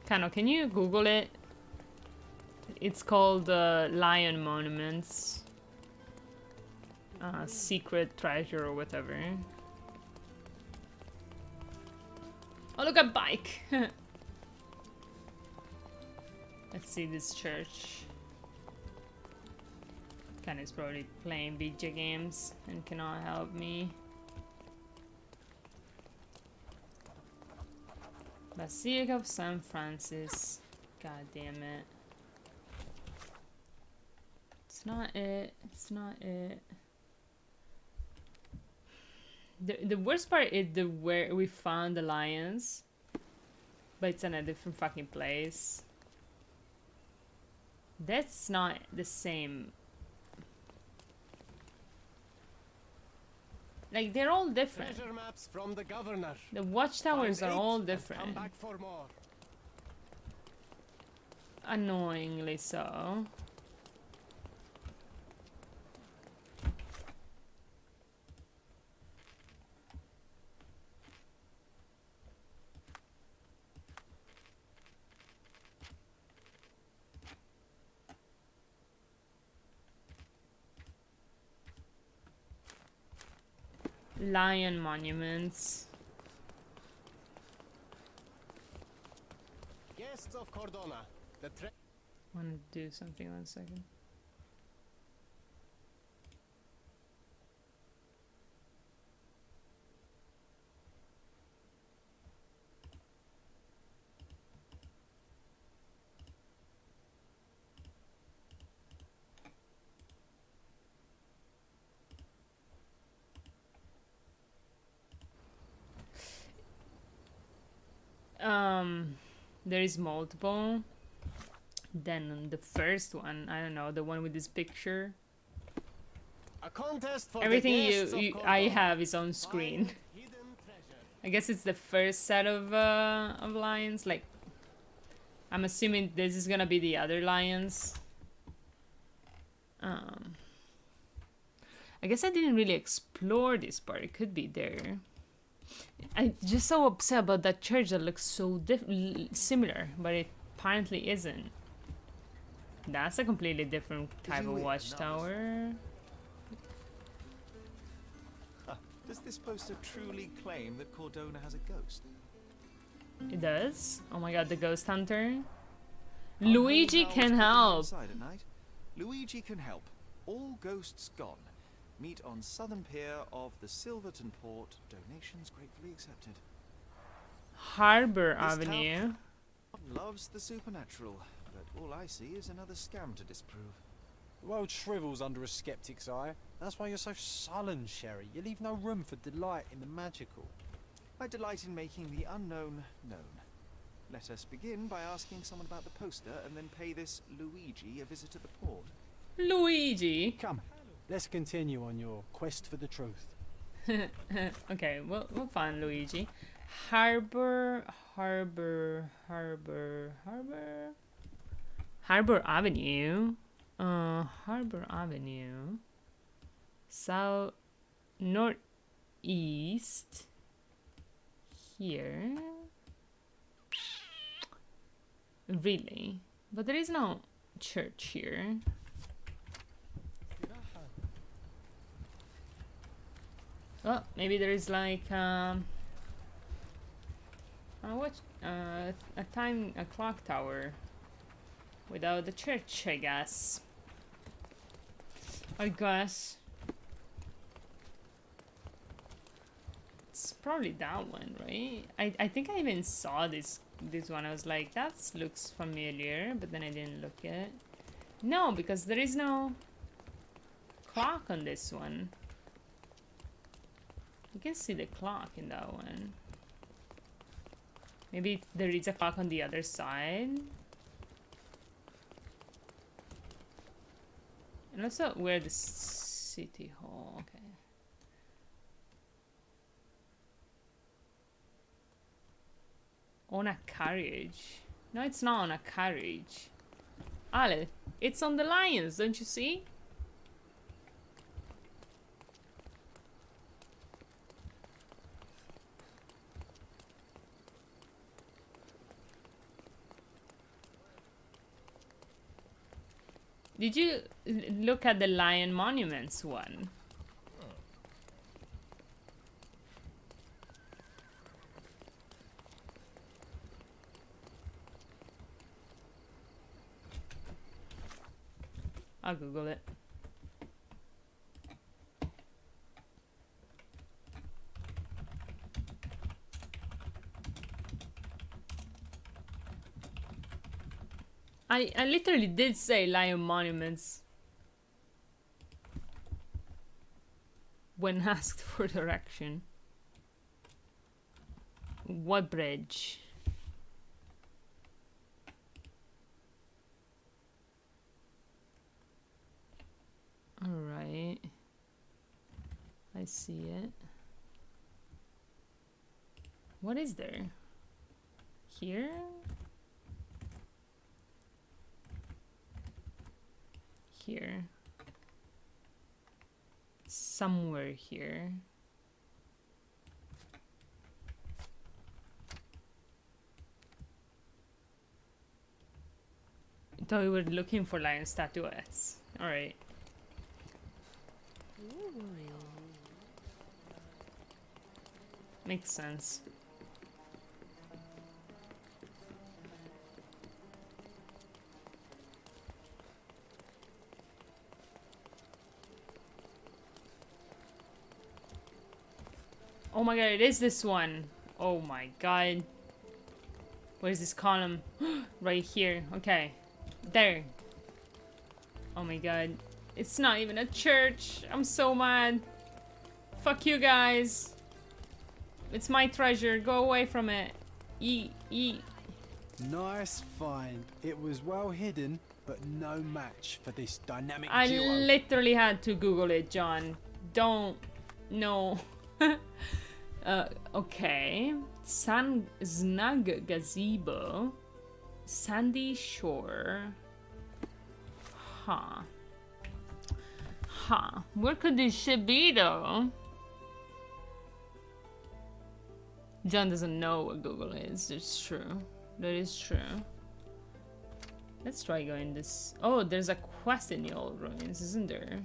Kano, can you Google it? It's called Lion Monuments. Secret treasure or whatever. Oh, look, a bike! Let's see this church. Ken is probably playing video games and cannot help me. Basilica of San Francis. God damn it. It's not it. It's not it. The worst part is where we found the lions, but it's in a different fucking place. That's not the same. Like, they're all different. Treasure maps from the governor. The watchtowers are all different. Come back for more. Annoyingly so. Lion monuments. Guests of Cordona. The Want to do something 1 second. There is multiple. Then the first one, I don't know, the one with this picture. A contest for Everything the guests of I Cordona. have is on screen. Find hidden treasure. I guess it's the first set of lions. Like, I'm assuming this is gonna be the other lions. I guess I didn't really explore this part. It could be there. I'm just so upset about that church that looks so similar, but it apparently isn't. That's a completely different type of watchtower. Does this poster truly claim that Cordona has a ghost? It does? Oh my god, the ghost hunter. Unholy Luigi howls can keeping you help. inside at night. Luigi can help. All ghosts gone. Meet on southern pier of the Silverton port. Donations gratefully accepted. Harbor This Avenue. Loves the supernatural, but all I see is another scam to disprove. The world shrivels under a skeptic's eye. That's why you're so sullen, Sherry. You leave no room for delight in the magical. I delight in making the unknown known. Let us begin by asking someone about the poster and then pay this Luigi a visit at the port. Luigi. Come, let's continue on your quest for the truth. Okay, we'll find Luigi. Harbor Avenue. Harbor Avenue. South northeast. Here. Really? But there is no church here. Oh, maybe there is like a clock tower without the church, I guess. It's probably that one, right? I think I even saw this one. I was like, that looks familiar, but then I didn't look at it. No, because there is no clock on this one. You can see the clock in that one. Maybe there is a clock on the other side. And also where the city hall. Okay. On a carriage. No, it's not on a carriage. Ale, it's on the lions, don't you see? Did you look at the lion monuments one? I'll Google it. I literally did say lion monuments when asked for direction. What bridge? Alright. I see it. What is there? Here? Here. Somewhere here. I thought we were looking for lion statuettes. Alright. Makes sense. Oh my god, it is this one. Oh my god. Where's this column? Right here. Okay. There. Oh my god. It's not even a church. I'm so mad. Fuck you guys. It's my treasure. Go away from it. Eat. Nice find. It was well hidden, but no match for this dynamic I duo. literally had to Google it, John. Don't. No. Okay. Snug gazebo. Sandy shore. Huh. Where could this shit be, though? John doesn't know what Google is. It's true. That is true. Let's try going this. Oh, there's a quest in the old ruins, isn't there?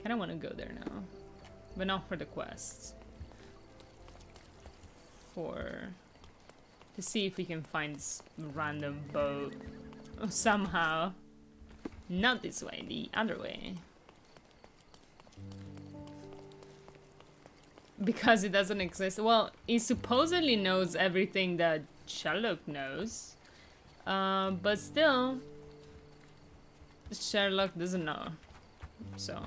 Kinda wanna go there now. But not for the quest. To see if we can find this random boat. Somehow. Not this way, the other way. Because it doesn't exist. Well, he supposedly knows everything that Sherlock knows. But still, Sherlock doesn't know. So.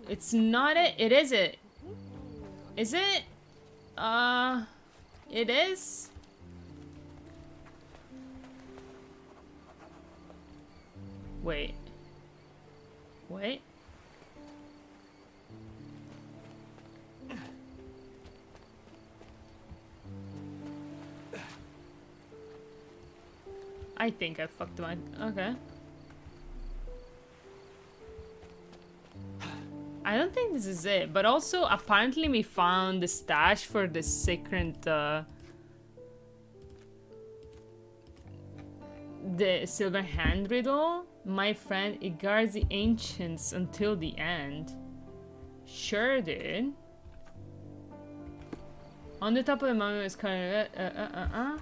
It's not it. It is it. Is it? It is? Wait. I think I fucked my... Okay. I don't think this is it, but also apparently we found the stash for the secret, the silver hand riddle. My friend, it guards the ancients until the end. Sure, dude. On the top of the mountain is kind of...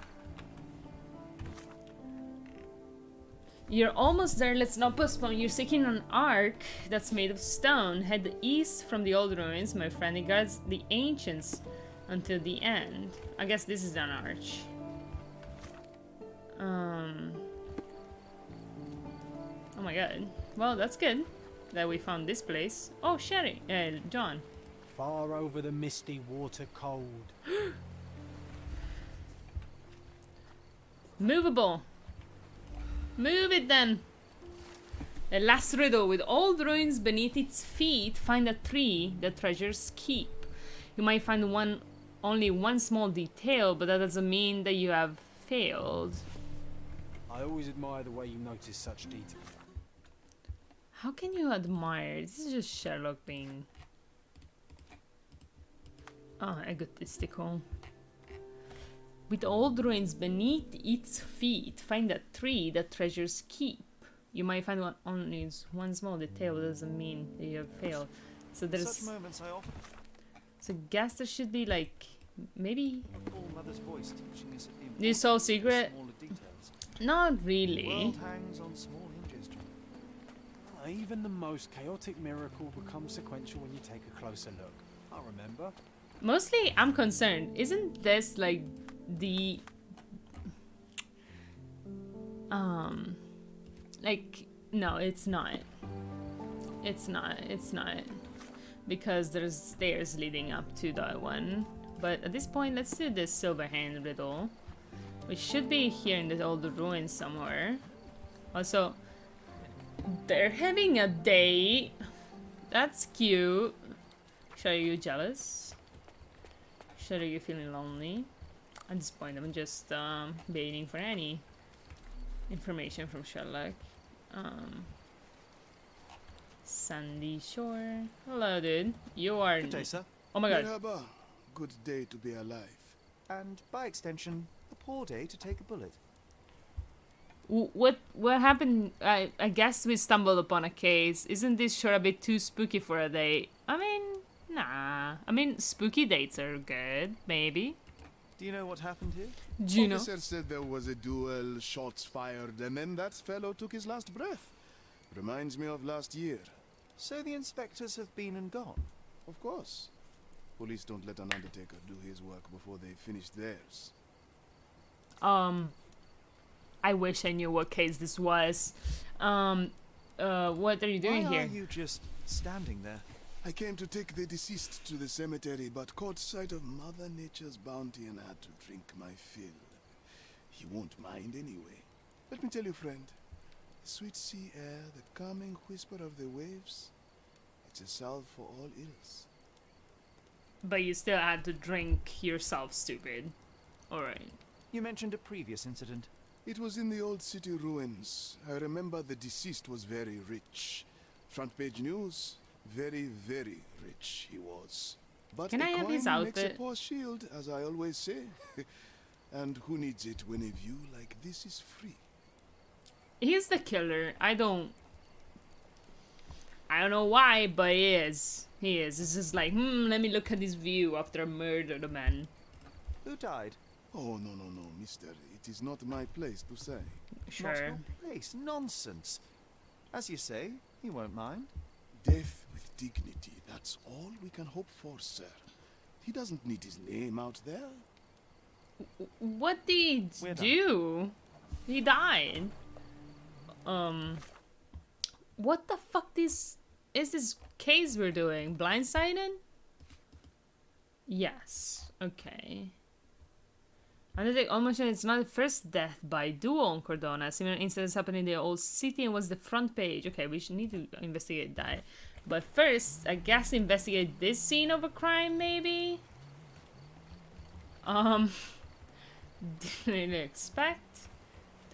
You're almost there, let's not postpone. You're seeking an ark that's made of stone. Head east from the old ruins. My friend, it guards the ancients until the end. I guess this is an arch. Oh my god. Well, that's good that we found this place. Oh, Sherry. John. Far over the misty water cold. Movable. Move it then. The last riddle. With old ruins beneath its feet, find a tree that treasures keep. You might find only one small detail, but that doesn't mean that you have failed. I always admire the way you notice such detail. How can you admire? This is just Sherlock being... egotistical. With old ruins beneath its feet, find a tree that treasures keep. You might find only one small detail, but doesn't mean that you have failed. So there's... Such moments I often... So I guess there should be like... Maybe... Recall Mother's voice teaching us the This whole secret? smaller details. Not The really. world hangs on small hinges, John. Even the most chaotic miracle becomes sequential when you take a closer look. I remember. Mostly, I'm concerned. Isn't this like the... Like, no, it's not. It's not. Because there's stairs leading up to that one. But at this point, let's do this silver hand riddle. We should be here in the old ruins somewhere. Also, they're having a date. That's cute. Are you jealous? Are you feeling lonely? At this point, I'm just waiting for any information from Sherlock. Sandy Shore. Hello, dude. You are... Good day, sir. Oh my god. Merhaba. Good day to be alive. And by extension, a poor day to take a bullet. What happened? I guess we stumbled upon a case. Isn't this sure a bit too spooky for a date? I mean, nah. I mean, spooky dates are good, maybe. Do you know what happened here? Do you know? Officer said there was a duel, shots fired, and then that fellow took his last breath. Reminds me of last year. So the inspectors have been and gone? Of course. Police don't let an undertaker do his work before they finish theirs. I wish I knew what case this was. What are you doing Why here? are you just standing there? I came to take the deceased to the cemetery, but caught sight of Mother Nature's bounty and had to drink my fill. He won't mind anyway. Let me tell you, friend. The sweet sea air, the calming whisper of the waves, it's a salve for all ills. But you still had to drink yourself, stupid. Alright. You mentioned a previous incident. It was in the old city ruins. I remember the deceased was very rich. Front page news, very, very rich he was. But Can I have his coin makes a outfit? poor shield, as I always say. And who needs it when a view like this is free? He's the killer. I don't know why, but he is. He is. It's just like, let me look at this view after I murdered a man. Who died? Oh, no, mister. It is not my place to say. Not Sure. your place. Nonsense. As you say, he won't mind. Death with dignity, that's all we can hope for, sir. He doesn't need his name out there. What did he do? He died. What the fuck is this case we're doing? Blindsided? Yes. Okay. Undertake almost it's not the first death by duel on Cordona. Similar incidents happened in the old city and was the front page. Okay, we should need to investigate that. But first, I guess investigate this scene of a crime, maybe? Didn't expect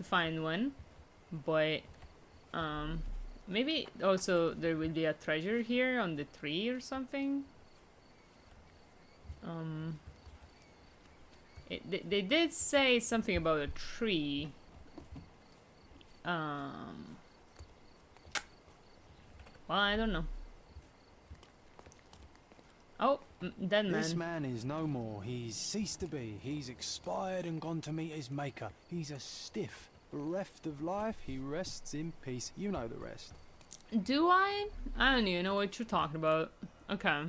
to find one, but maybe also there will be a treasure here on the tree or something. They did say something about a tree. Well, I don't know. Oh, dead man. This man is no more. He's ceased to be. He's expired and gone to meet his maker. He's a stiff. Bereft of life, he rests in peace. You know the rest. Do I? I don't even know what you're talking about. Okay.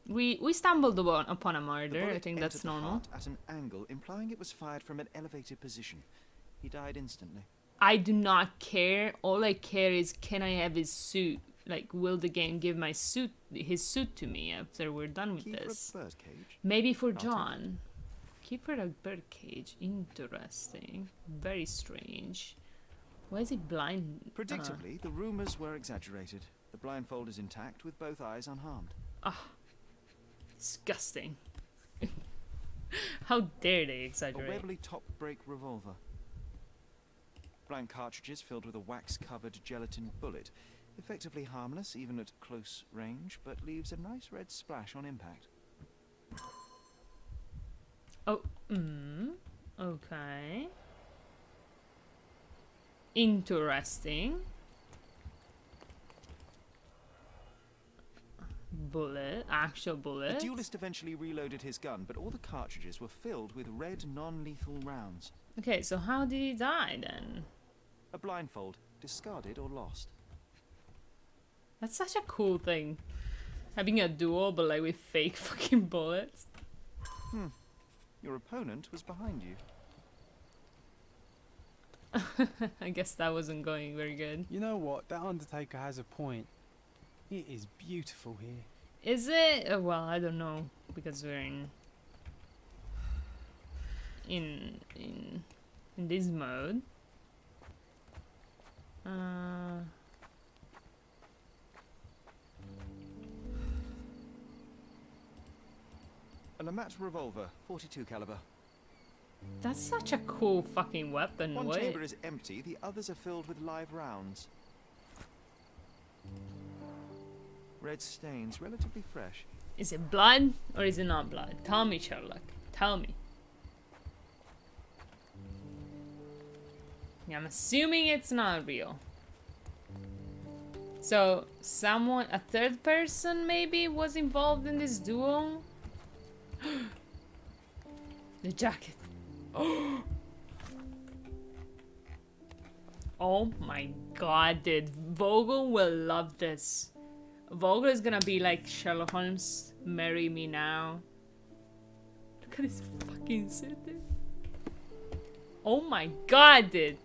We stumbled upon a murder. I think that's normal. At an angle, implying it was fired from an elevated position. He died instantly. I do not care. All I care is, can I have his suit? Like, will the game give my suit, his suit to me after we're done with this? For a birdcage. Maybe for John. Keep for a birdcage. Interesting. Very strange. Why is he blind? Predictably, the rumors were exaggerated. The blindfold is intact with both eyes unharmed. Ah. Disgusting. How dare they exaggerate? A Webley top-break revolver. Blank cartridges filled with a wax-covered gelatin bullet. Effectively harmless even at close range, but leaves a nice red splash on impact. Oh, okay. Interesting. Bullet, actual bullet. The duelist eventually reloaded his gun, but all the cartridges were filled with red non-lethal rounds. Okay, so how did he die then? A blindfold, discarded or lost. That's such a cool thing. Having a duel, but like with fake fucking bullets. Your opponent was behind you. I guess that wasn't going very good. You know what? That Undertaker has a point. It is beautiful here. Is it? Well, I don't know, because we're in this mode. An immersive revolver, 42 caliber. That's such a cool fucking weapon. One what? chamber is empty, the others are filled with live rounds. Red stains, relatively fresh. Is it blood or is it not blood? Tell me, Sherlock. Tell me. Yeah, I'm assuming it's not real. So, someone, a third person maybe, was involved in this duel? The jacket. Oh my god, dude. Vogel will love this. Vogel is gonna be like Sherlock Holmes, marry me now. Look at this fucking suit, dude. Oh my god, dude.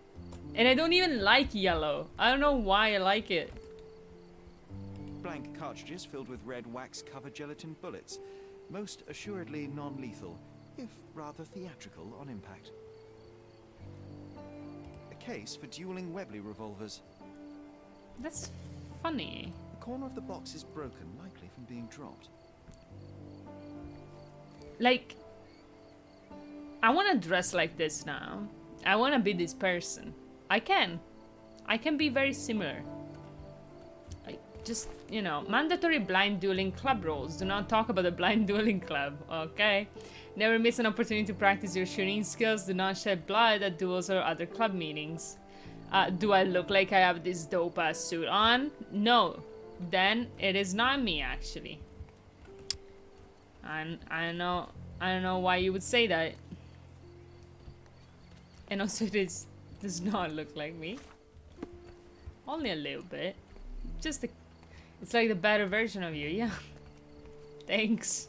And I don't even like yellow. I don't know why I like it. Blank cartridges filled with red wax-covered gelatin bullets. Most assuredly non-lethal, if rather theatrical on impact. A case for dueling Webley revolvers. That's funny. The corner of the box is broken, likely from being dropped. Like, I want to dress like this now. I want to be this person. I can be very similar. Just, you know, mandatory blind dueling club rules. Do not talk about the blind dueling club, okay? Never miss an opportunity to practice your shooting skills. Do not shed blood at duels or other club meetings. Do I look like I have this dope ass suit on? No. Then it is not me, actually. And I don't know why you would say that. And also does not look like me. Only a little bit. Just a, it's like the better version of you, yeah. Thanks.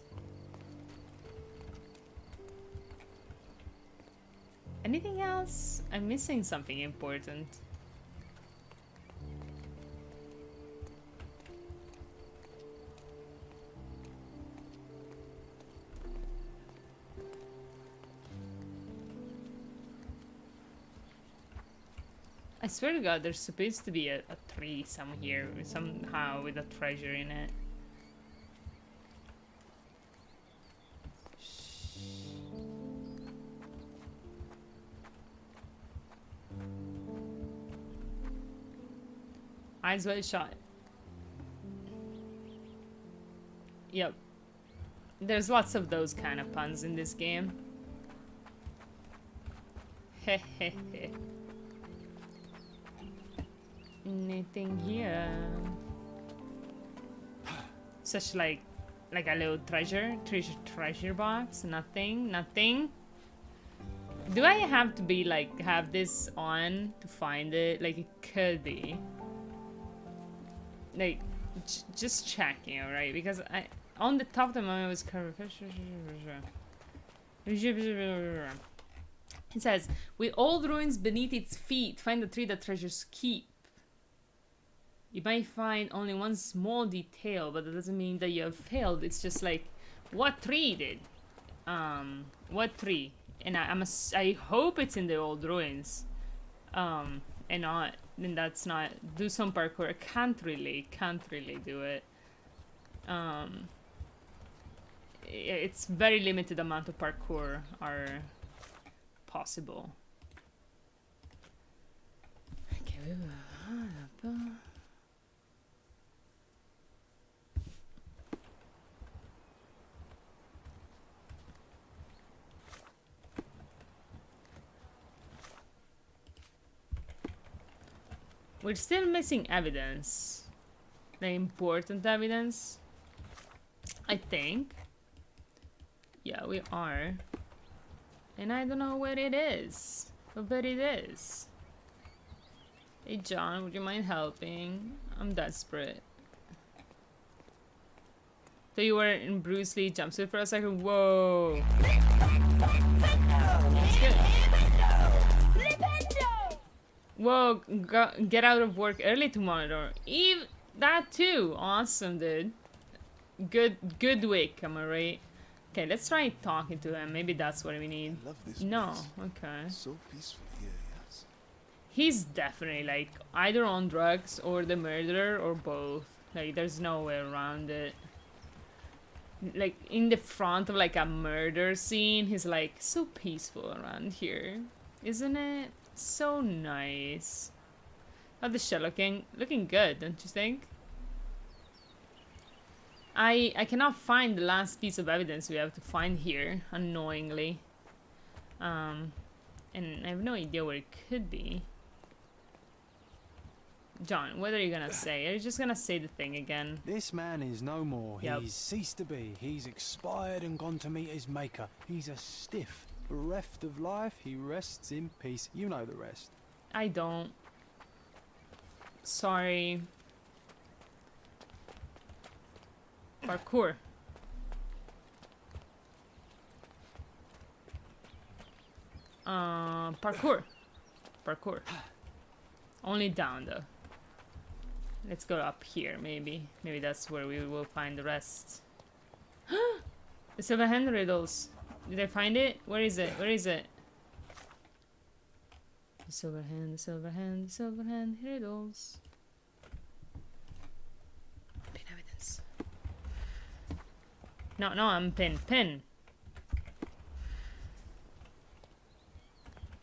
Anything else? I'm missing something important. I swear to God, there's supposed to be a tree somewhere, somehow with a treasure in it. Eyes wide shut. Yep. There's lots of those kind of puns in this game. Hehehe. Anything here? Such like a little treasure box. Nothing. Do I have to be like have this on to find it? Like it could be. Like just checking, alright? Because I on the top of the moment was covered. It says, with old ruins beneath its feet, find the tree that treasures keep. You might find only one small detail, but that doesn't mean that you have failed. It's just like, what tree did? What tree? And I hope it's in the old ruins. And not, then that's not, do some parkour. Can't really do it. It's very limited amount of parkour are possible. Okay, we're still missing evidence. The important evidence, I think. Yeah, we are. And I don't know where it is. But it is. Hey John, would you mind helping? I'm desperate. So you were in Bruce Lee jumpsuit for a second? Whoa. That's good. Whoa, get out of work early tomorrow. Eve, that too. Awesome, dude. Good week, am I right? Okay, let's try talking to him. Maybe that's what we need. I love this no, place. okay. So peaceful here, yes. He's definitely like either on drugs or the murderer or both. Like there's no way around it. Like in the front of like a murder scene, he's like so peaceful around here, isn't it? So nice. Oh, the shell looking good, don't you think? I cannot find the last piece of evidence we have to find here, annoyingly. And I have no idea where it could be. John, what are you gonna say? Are you just gonna say the thing again? This man is no more. Yep. He's ceased to be. He's expired and gone to meet his maker. He's a stiff. Bereft of life, he rests in peace. You know the rest. I don't. Sorry. Parkour. Parkour. Only down though. Let's go up here, maybe. Maybe that's where we will find the rest. The silver hand riddles. Did I find it? Where is it? Where is it? The silver hand, the silver hand, the silver hand riddles. Pin evidence. No, I'm pin.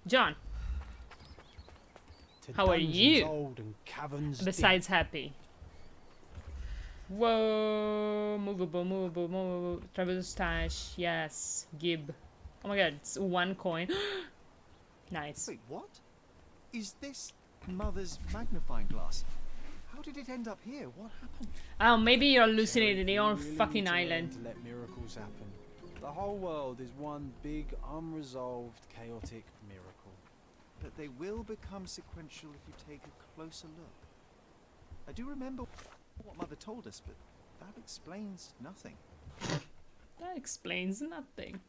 John. How are you? Old and caverns Besides happy. Whoa, movable. Travel stash, yes. Gib. Oh my god, it's 1 coin. Nice. Wait, what? Is this Mother's magnifying glass? How did it end up here? What happened? Oh, maybe you're hallucinating your really fucking need to learn island. to let miracles happen. The whole world is one big, unresolved, chaotic miracle. But they will become sequential if you take a closer look. I do remember what Mother told us, but that explains nothing. That explains nothing.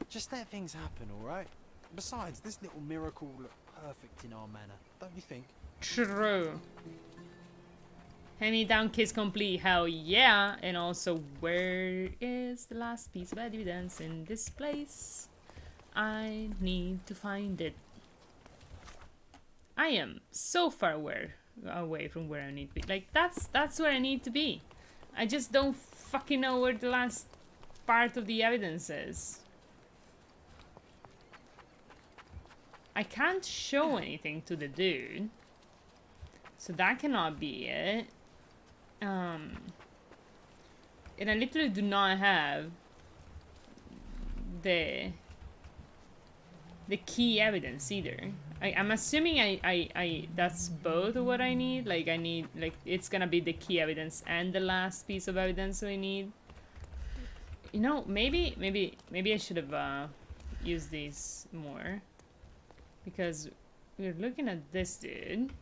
Just let things happen, alright? Besides, this little miracle will look perfect in our manner, don't you think? True. Hand-me-down kiss complete, hell yeah. And also, where is the last piece of evidence in this place? I need to find it. I am so far away from where I need to be. Like, that's where I need to be. I just don't fucking know where the last part of the evidence is. I can't show anything to the dude. So that cannot be it. And I literally do not have the key evidence either. I'm assuming I that's both what I need. Like I need, like, it's gonna be the key evidence and the last piece of evidence we need. You know, maybe I should have used these more, because we're looking at this dude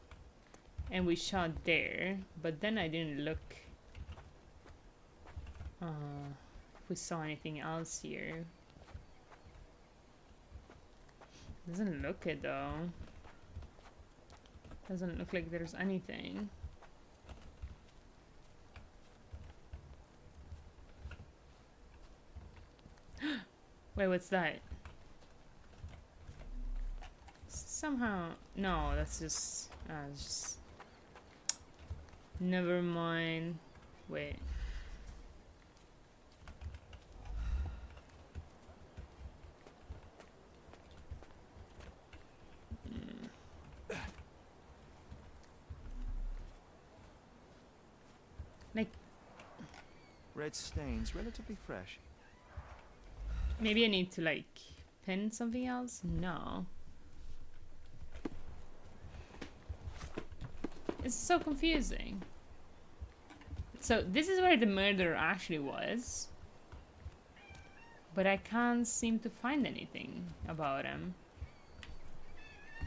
and we shot there, but then I didn't look if we saw anything else here. Doesn't look it though. Doesn't look like there's anything. Wait, what's that? Somehow, no, that's just, it's just. Never mind. Wait. Like, Red stains, relatively fresh. maybe I need to like pin something else? No. It's so confusing. So this is where the murder actually was, but I can't seem to find anything about him.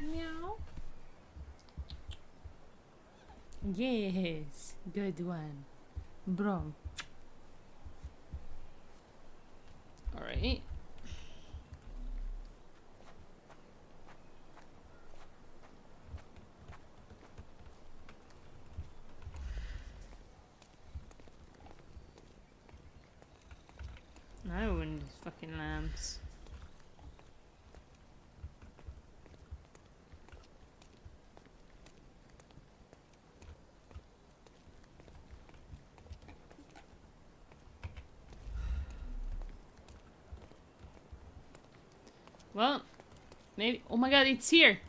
Meow. Yes, good one, bro. All right. I ruined these fucking lamps. Well, maybe. Oh my god, it's here!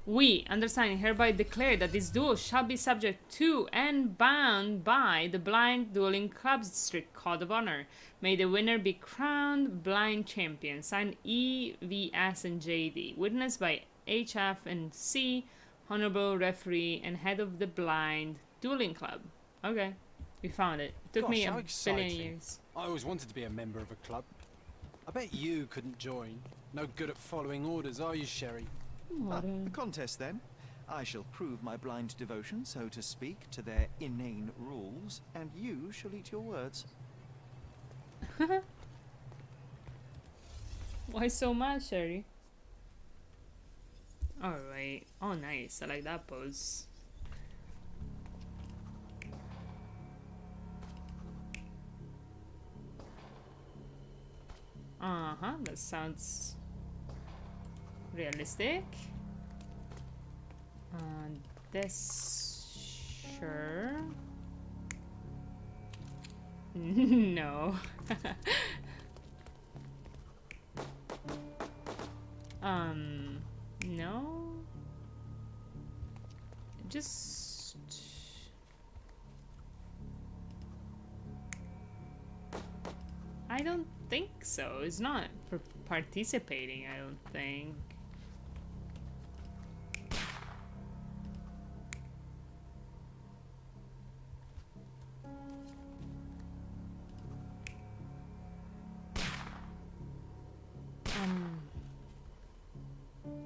We, undersigned, hereby declare that this duel shall be subject to and bound by the Blind Dueling Club's strict code of honor. May the winner be crowned Blind Champion. Signed E, V, S, and JD. Witnessed by HF and C, Honorable Referee and Head of the Blind Dueling Club. Okay, we found it. It took me a billion years. I always wanted to be a member of a club. I bet you couldn't join. No good at following orders, are you, Sherry? The contest, then. I shall prove my blind devotion, so to speak, to their inane rules, and you shall eat your words. Why so much, Sherry? Alright. Oh, nice. I like that pose. Uh-huh. That sounds realistic. This... Sure. No. No. Just... I don't think so. It's not participating, I don't think.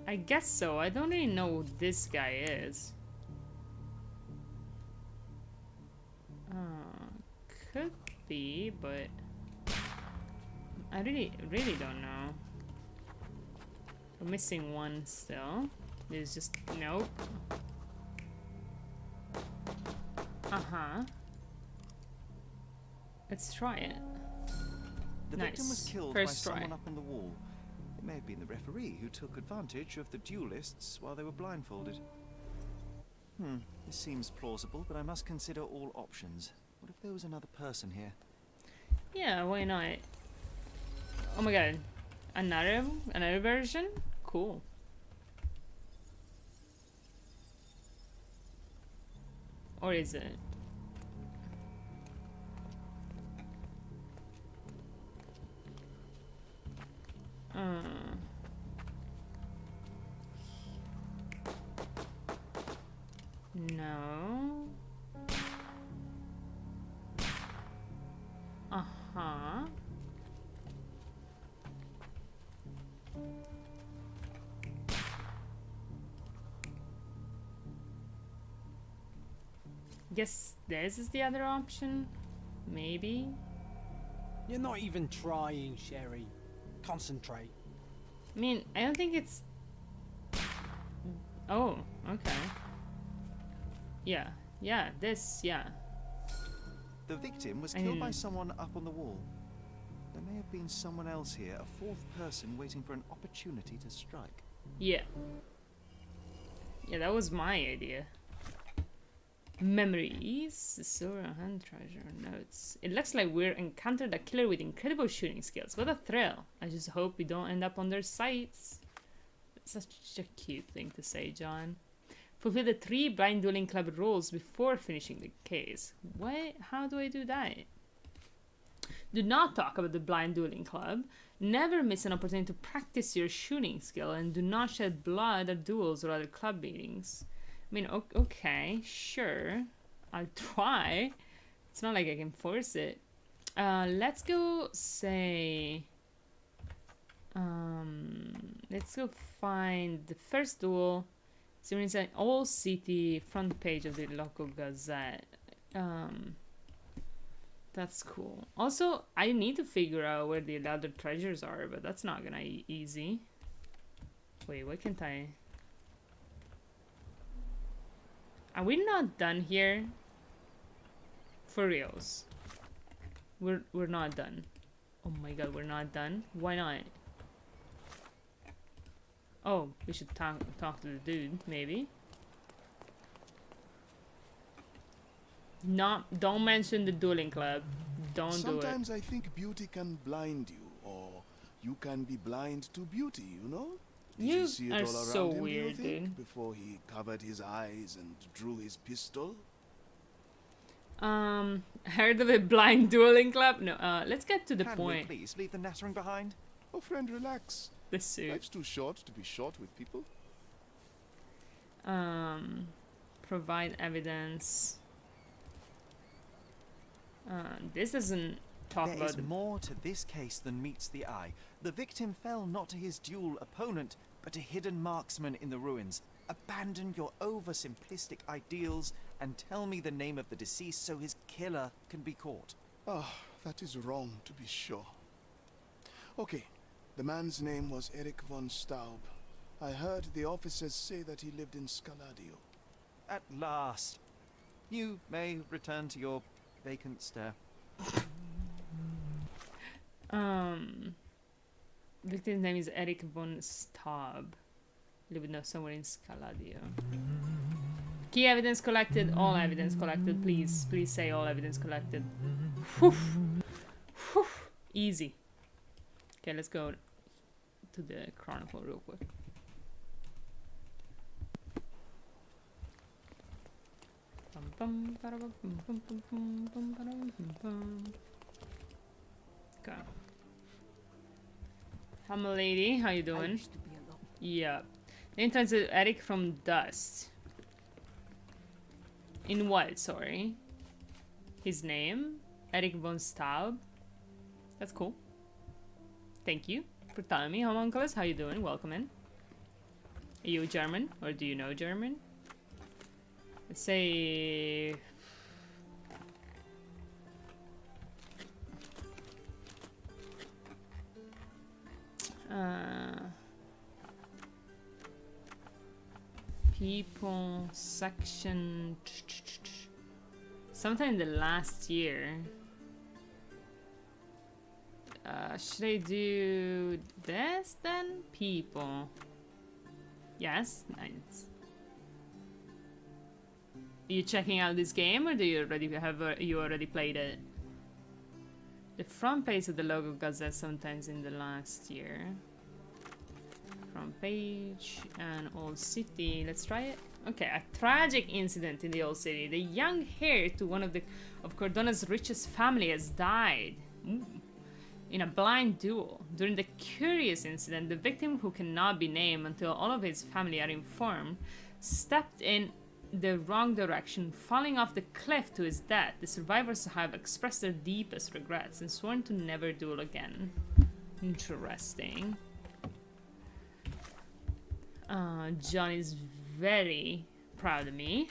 I guess so. I don't really know who this guy is. Could be, but I really don't know. We're missing one still. There's just nope. Let's try it. The Nice. victim was killed First by try. someone up on the wall. It may have been the referee who took advantage of the duelists while they were blindfolded. This seems plausible, but I must consider all options. What if there was another person here? Yeah, why not? Oh my god. Another version? Cool. Or is it? No. Uh-huh. Guess this is the other option? Maybe? You're not even trying, Sherry. Concentrate. I mean, I don't think it's... Oh, okay. Yeah, this, yeah. The victim was killed by someone up on the wall. There may have been someone else here, a fourth person waiting for an opportunity to strike. Yeah. Yeah, that was my idea. Memories, Sora hand treasure, notes. It looks like we're encountered a killer with incredible shooting skills. What a thrill. I just hope we don't end up on their sights. It's such a cute thing to say, John. Fulfill the 3 blind dueling club rules before finishing the case. What? How do I do that? Do not talk about the blind dueling club. Never miss an opportunity to practice your shooting skill, and do not shed blood at duels or other club meetings. I mean, okay, sure. I'll try. It's not like I can force it. Let's go say... let's go find the first duel. So it's an all city front page of the local gazette. That's cool. Also, I need to figure out where the other treasures are, but that's not gonna be easy. Wait, why can't I? Are we not done here? For reals. We're not done. Oh my god, we're not done? Why not? Oh, we should talk to the dude, maybe. Don't mention the dueling club. Don't do it. Sometimes I think beauty can blind you, or you can be blind to beauty, you know? Did you see it are all so around him, weird, do you think, dude. before he covered his eyes and drew his pistol? Heard of a blind dueling club? No, let's get to the Can point. we please leave the nattering behind? Oh, friend, relax. The suit. Life's too short to be short with people. Provide evidence. This doesn't talk There about is more to this case than meets the eye. The victim fell not to his duel opponent, but a hidden marksman in the ruins. Abandon your oversimplistic ideals and tell me the name of the deceased so his killer can be caught. Ah, that is wrong, to be sure. Okay, the man's name was Eric von Staub. I heard the officers say that he lived in Scaladio. At last. You may return to your vacant stare. Victim's name is Eric von Staub. Living somewhere in Scaladio. Key evidence collected. All evidence collected. Please say all evidence collected. Whew. Whew. Easy. Okay, let's go to the chronicle real quick. Okay. I'm a lady. How you doing? Yeah. The entrance is Eric from Dust. In what? Sorry. His name? Eric von Staub. That's cool. Thank you for telling me, homunculus. How you doing? Welcome in. Are you German? Or do you know German? Let's say... people section sometime in the last year. Should I do this then? People. Yes, nice. Are you checking out this game, or do you already you already played it? The front page of the logo gazette sometimes in the last year. front page. And Old City. Let's try it. Okay, a tragic incident in the Old City. The young heir to one of Cordona's richest family has died. Ooh. In a blind duel. During the curious incident, the victim, who cannot be named until all of his family are informed, stepped in the wrong direction, falling off the cliff to his death. The survivors have expressed their deepest regrets and sworn to never duel again. Interesting. John is very proud of me.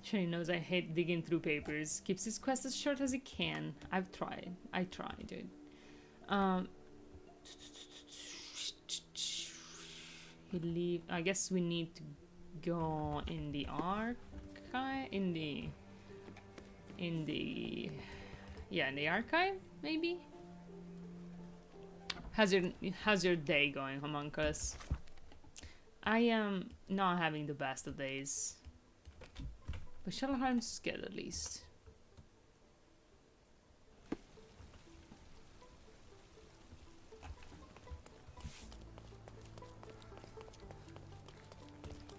Sure, he knows I hate digging through papers. Keeps his quest as short as he can. I've tried. I tried, dude. He leave. I guess we need to go in the archive. In the archive, maybe. How's your day going, homunculus? I am not having the best of days. But Sherlock Holmes is good, at least.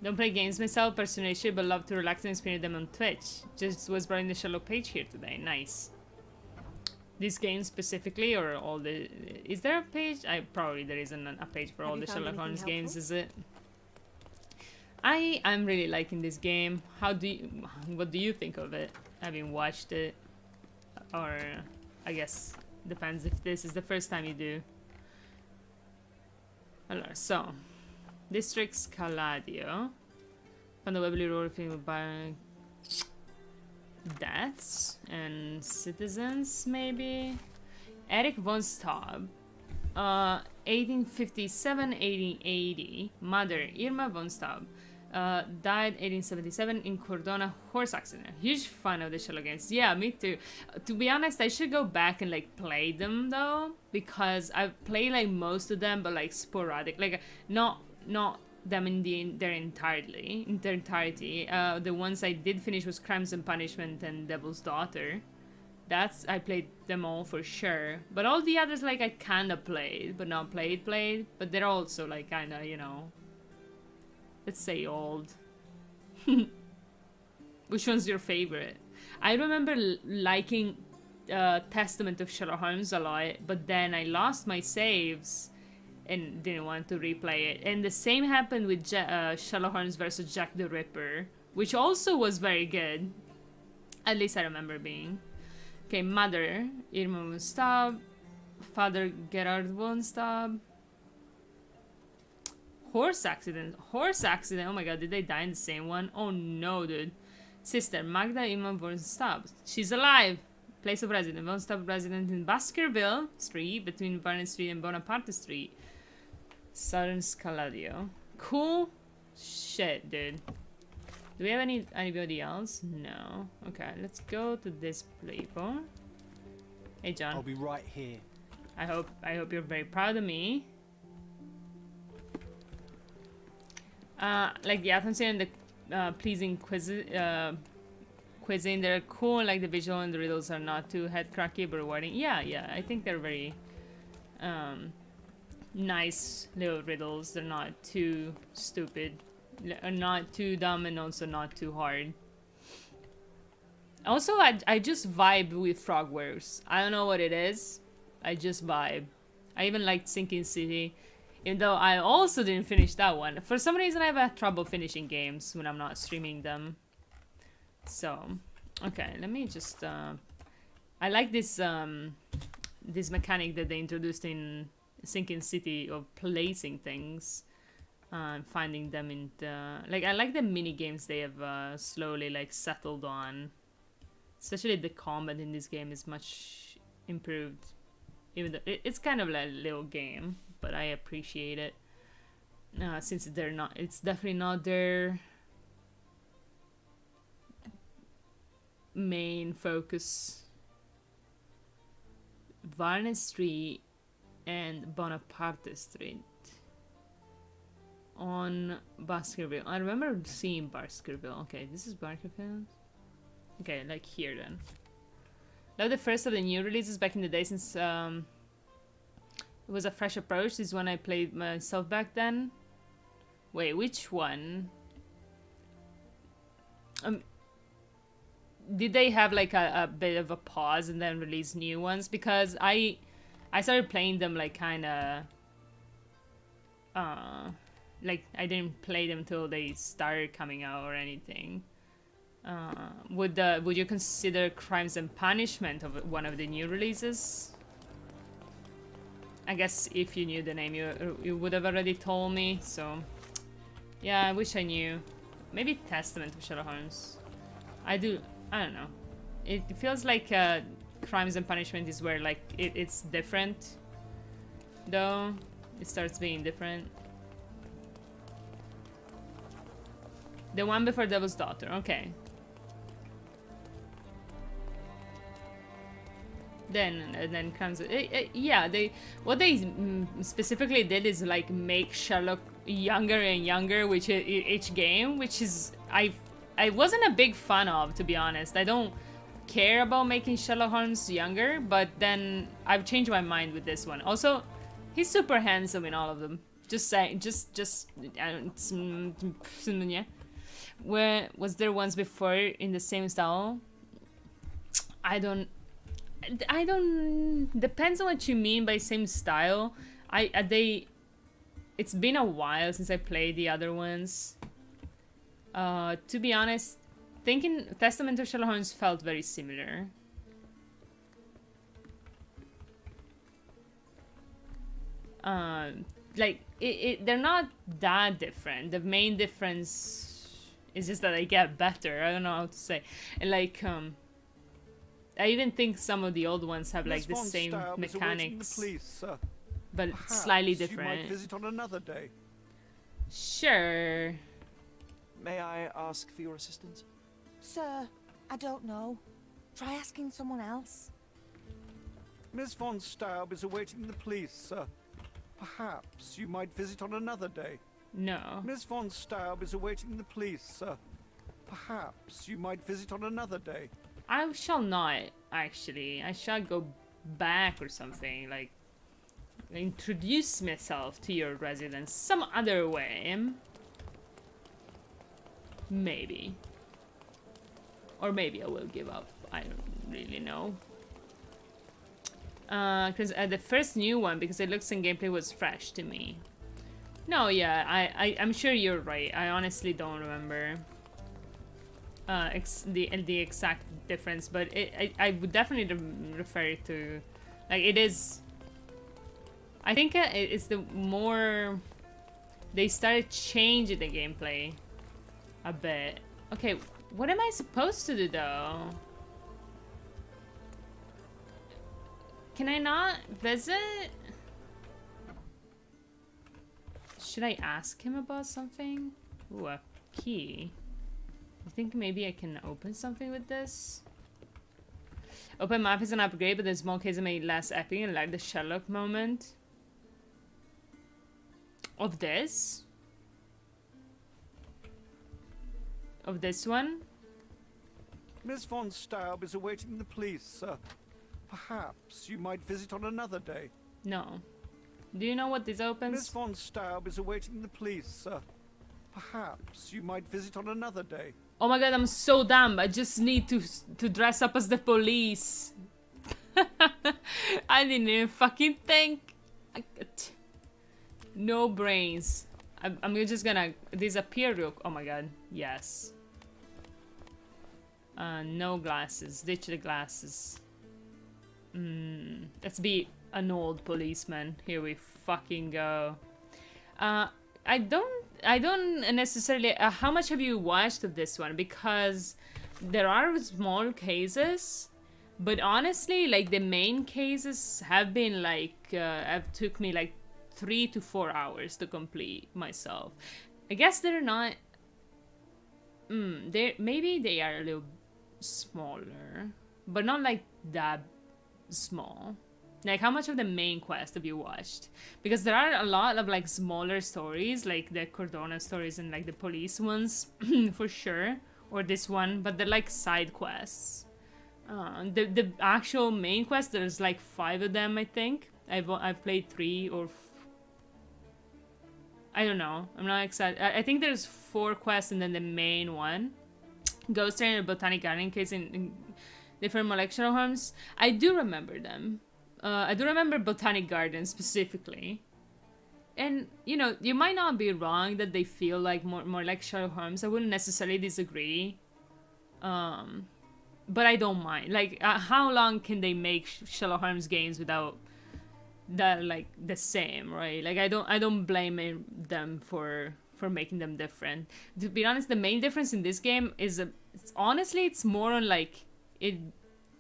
Don't play games myself, personally, but love to relax and experience them on Twitch. Just was browsing the Sherlock page here today. Nice. This game specifically, or all the... Is there a page? Probably there isn't a page for all the Sherlock Holmes games, is it? I'm really liking this game. What do you think of it? Having watched it, or I guess depends if this is the first time you do. Allora, so District Scaladio. Found the Webley role film by deaths and citizens, maybe. Eric von Staub. 1857-1880. Mother Irma von Staub. Died 1877 in Cordona horse accident. Huge fan of the Sherlock games. Yeah, me too. To be honest, I should go back and like play them though, because I've played like most of them, but like sporadic, like not them in their entirety. The ones I did finish was Crimes and Punishment and Devil's Daughter. I played them all for sure. But all the others like I kinda played, but not played. But they're also like kinda, you know, let's say old. Which one's your favorite? I remember liking Testament of Sherlock Holmes a lot, but then I lost my saves and didn't want to replay it. And the same happened with Sherlock Holmes versus Jack the Ripper, which also was very good. At least I remember being. Okay, Mother Irma von Staub. Father Gerard von Staub. Horse accident. Oh my god, did they die in the same one? Oh no, dude. Sister Magda Irma von Staub. She's alive. Place of residence. Von Staub resident in Baskerville Street, between Varney Street and Bonaparte Street. Southern Scaladio. Cool shit, dude. Do we have anybody else? No. Okay, let's go to this playboard. Hey, John. I'll be right here. I hope you're very proud of me. Like the atmosphere and the pleasing quizzing, they're cool. Like the visual and the riddles are not too head cracky but rewarding. Yeah, I think they're very nice little riddles. They're not too stupid, not too dumb, and also not too hard. Also, I just vibe with Frogwares. I don't know what it is. I just vibe. I even liked Sinking City. Even though I also didn't finish that one. For some reason, I have trouble finishing games when I'm not streaming them. So, okay, let me just... I like this this mechanic that they introduced in Sinking City of placing things. Finding them in the... Like, I like the mini games they have slowly, like, settled on. Especially the combat in this game is much improved. Even though it's kind of like a little game. But I appreciate it. Since they're not... It's definitely not their main focus. Varney Street and Bonaparte Street. On Baskerville. I remember seeing Baskerville. Okay, this is Baskerville. Okay, like here then. Love the first of the new releases back in the day since... It was a fresh approach. This one I played myself back then. Wait, which one? Did they have like a bit of a pause and then release new ones? Because I started playing them like kind of like I didn't play them till they started coming out or anything. Would you consider Crimes and Punishment of one of the new releases? I guess if you knew the name, you would have already told me. So yeah, I wish I knew. Maybe Testament of Sherlock Holmes. I don't know. It feels like Crimes and Punishment is where like it's different. Though it starts being different. The one before Devil's Daughter. Okay. Then comes yeah, what they specifically did is like make Sherlock younger and younger which each game, which is I wasn't a big fan of, to be honest. I don't care about making Sherlock Holmes younger, but then I've changed my mind with this one. Also, he's super handsome in all of them. Just saying, yeah. Where was there ones before in the same style? I don't depends on what you mean by same style. It's been a while since I played the other ones. To be honest, thinking Testament of Sherlock Holmes felt very similar. Like they're not that different. The main difference is just that they get better. I don't know how to say. And like I even think some of the old ones have like the same mechanics, but slightly different. You might visit on another day. Sure. May I ask for your assistance? Sir, I don't know. Try asking someone else. Miss von Staub is awaiting the police, sir. Perhaps you might visit on another day. No. Miss von Staub is awaiting the police, sir. Perhaps you might visit on another day. I shall not, actually. I shall go back or something, like introduce myself to your residence some other way. Maybe. Or maybe I will give up. I don't really know. Because the first new one, because it looks and gameplay was fresh to me. No, yeah, I'm sure you're right. I honestly don't remember the exact difference, but I would definitely refer it to, like, it is. I think it's the more they started changing the gameplay a bit. Okay, what am I supposed to do though? Can I not visit? Should I ask him about something? Ooh, a key. I think maybe I can open something with this. Open map is an upgrade, but the small cases made less epic and like the Sherlock moment. Of this? Of this one? Miss von Staub is awaiting the police, sir. Perhaps you might visit on another day. No. Do you know what this opens? Miss von Staub is awaiting the police, sir. Perhaps you might visit on another day. Oh my god, I'm so dumb. I just need to dress up as the police. I didn't even fucking think. No brains. I'm just gonna disappear real. Oh my god. Yes. No glasses. Ditch the glasses. Let's be an old policeman. Here we fucking go. I don't necessarily. How much have you watched of this one? Because there are small cases, but honestly, like the main cases have been like have took me like 3 to 4 hours to complete myself. I guess they're not. Maybe they are a little smaller, but not like that small. Like, how much of the main quest have you watched? Because there are a lot of like smaller stories, like the Cordona stories and like the police ones, for sure, or this one, but they're like side quests. The actual main quest, there's like 5 of them, I think. I've played 3 or I don't know. I'm not excited. I think there's 4 quests and then the main one. Ghost Train and Botanic Garden case in different molecular homes. I do remember them. I do remember Botanic Garden specifically. And, you know, you might not be wrong that they feel like more like Sherlock Holmes. I wouldn't necessarily disagree. But I don't mind. Like, how long can they make Sherlock Holmes games without that, like, the same, right? Like, I don't blame them for making them different. To be honest, the main difference in this game is, honestly, it's more on, like,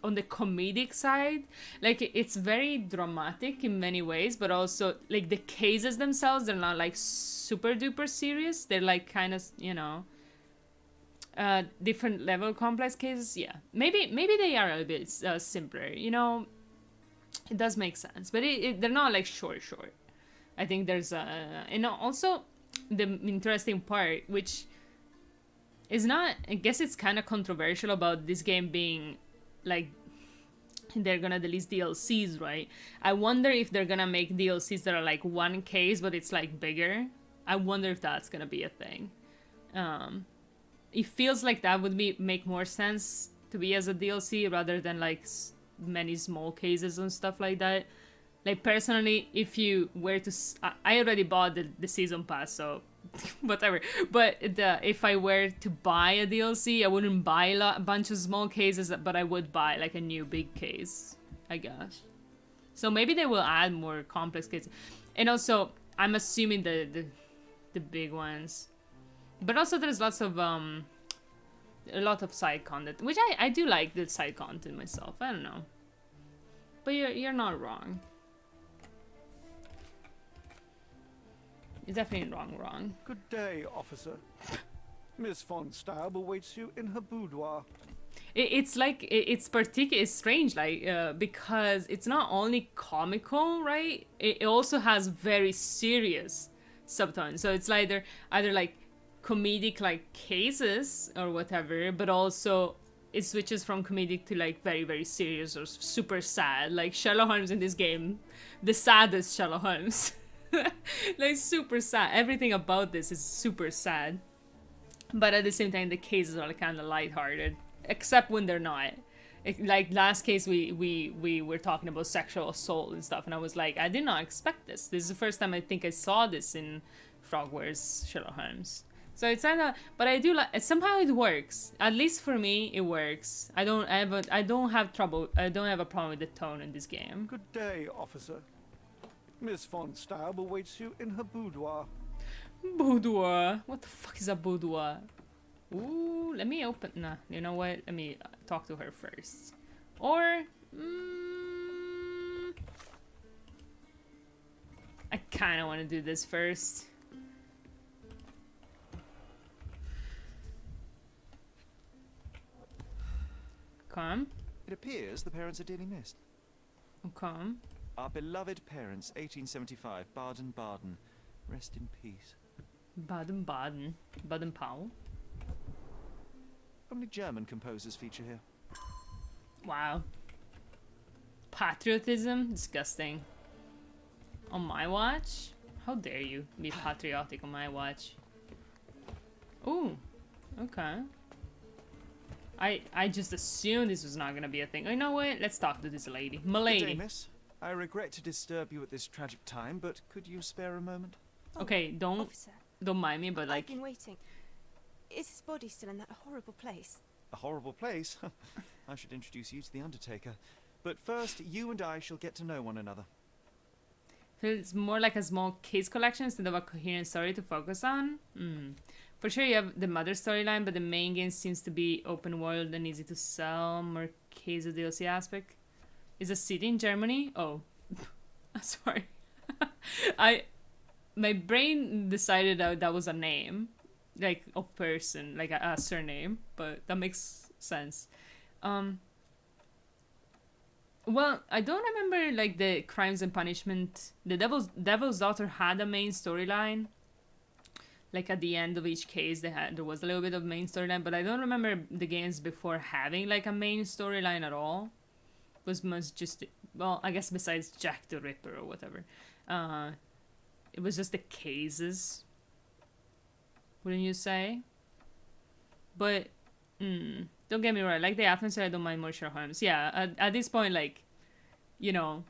on the comedic side. Like, it's very dramatic in many ways, but also, like, the cases themselves, they're not, like, super duper serious. They're, like, kind of, you know, different level complex cases. Yeah, maybe they are a bit simpler, you know. It does make sense, but they're not, like, short. I think there's and also the interesting part, which is not, I guess it's kind of controversial about this game being, like, they're gonna release DLCs, right? I wonder if they're gonna make DLCs that are, like, one case, but it's, like, bigger. I wonder if that's gonna be a thing. It feels like that would make more sense to be as a DLC rather than, like, many small cases and stuff like that. Like, personally, if you were to... I already bought the season pass, so whatever. But if I were to buy a DLC, I wouldn't buy a bunch of small cases, but I would buy, like, a new big case, I guess. So maybe they will add more complex cases. And also, I'm assuming the big ones. But also there's lots of... a lot of side content, which I do like the side content myself. I don't know. But you're not wrong. You're definitely wrong. Good day, officer. Miss von Staub awaits you in her boudoir. It's like, it's strange, like, because it's not only comical, right? It also has very serious subtones. So it's either like comedic, like, cases or whatever, but also it switches from comedic to, like, very, very serious or super sad. Like Sherlock Holmes in this game, the saddest Sherlock Holmes. Like, super sad. Everything about this is super sad. But at the same time, the cases are, like, kind of lighthearted. Except when they're not. Like, last case, we were talking about sexual assault and stuff, and I was like, I did not expect this. This is the first time I think I saw this in Frogware's Sherlock Holmes. So it's kind of, but I do like, somehow it works. At least for me, it works. I don't have a problem with the tone in this game. Good day, officer. Miss von Staub awaits you in her boudoir. Boudoir? What the fuck is a boudoir? Ooh, let me open. Nah, you know what? Let me talk to her first. Or, I kind of want to do this first. Come. It appears the parents are dearly missed. Come. Our beloved parents, 1875, Baden-Baden. Rest in peace. Baden-Baden. Baden-Powell. Only German composers feature here. Wow. Patriotism? Disgusting. On my watch? How dare you be patriotic on my watch? Ooh. Okay. I just assumed this was not gonna be a thing. You know what? Let's talk to this lady. Milady. Good day, miss. I regret to disturb you at this tragic time, but could you spare a moment? Okay, don't mind me, but, like... I've been waiting. Is his body still in that horrible place? A horrible place? I should introduce you to the Undertaker. But first, you and I shall get to know one another. Feels more like a small case collection instead of a coherent story to focus on. For sure you have the mother storyline, but the main game seems to be open world and easy to sell. More case of DLC aspect. Is a city in Germany? Oh. Sorry. My brain decided that was a name. Like, of person. Like a surname. But that makes sense. Well, I don't remember, like, the Crimes and Punishment. The Devil's Daughter had a main storyline. Like, at the end of each case, there was a little bit of main storyline, but I don't remember the games before having, like, a main storyline at all. was just, well, I guess besides Jack the Ripper or whatever, it was just the cases, wouldn't you say? But don't get me wrong, like the atmosphere, I don't mind more Sherlock Holmes. Yeah, at this point, like, you know,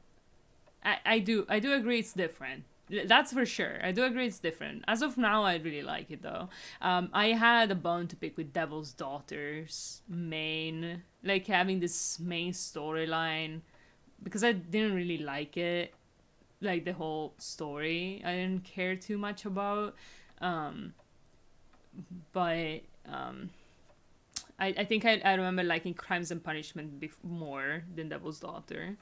I do agree it's different. That's for sure. I do agree it's different. As of now, I really like it though. I had a bone to pick with Devil's Daughter's main, like having this main storyline, because I didn't really like it, like the whole story. I didn't care too much about, but I think I remember liking Crimes and Punishment more than Devil's Daughter,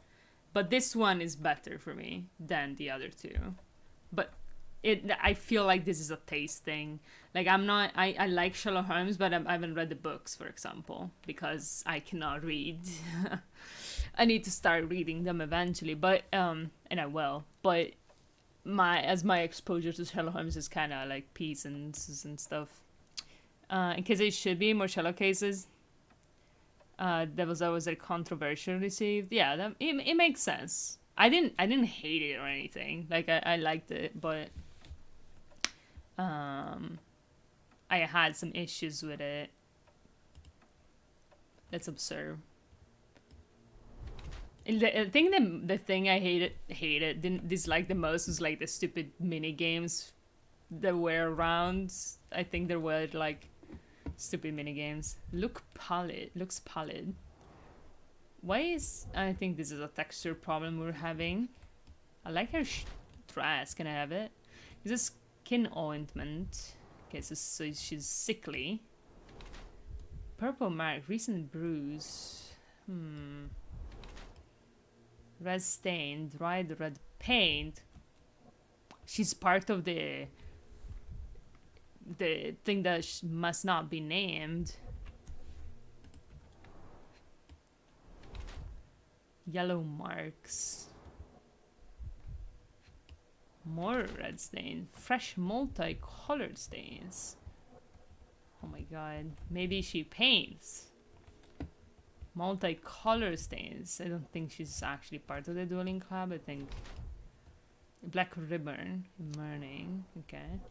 but this one is better for me than the other two. But I feel like this is a taste thing. Like I like Sherlock Holmes, but I haven't read the books, for example, because I cannot read. I need to start reading them eventually, but and I will. But my exposure to Sherlock Holmes is kind of like peasants and stuff. In case it should be more Sherlock cases. That was always a controversial received. Yeah, it makes sense. I didn't hate it or anything. Like I liked it, but I had some issues with it. Let's observe. I think the thing I didn't dislike the most was like the stupid mini games that were around. I think there were like stupid mini games. Looks pallid. Why is... I think this is a texture problem we're having. I like her dress. Can I have it? It's a skin ointment. Okay, so she's sickly. Purple mark. Recent bruise. Red stain. Dried red paint. She's part of the thing that must not be named. Yellow marks. More red stain. Fresh multicolored stains. Oh my god. Maybe she paints. Multicolored stains. I don't think she's actually part of the Dueling Club. I think... Black ribbon. Morning. Okay.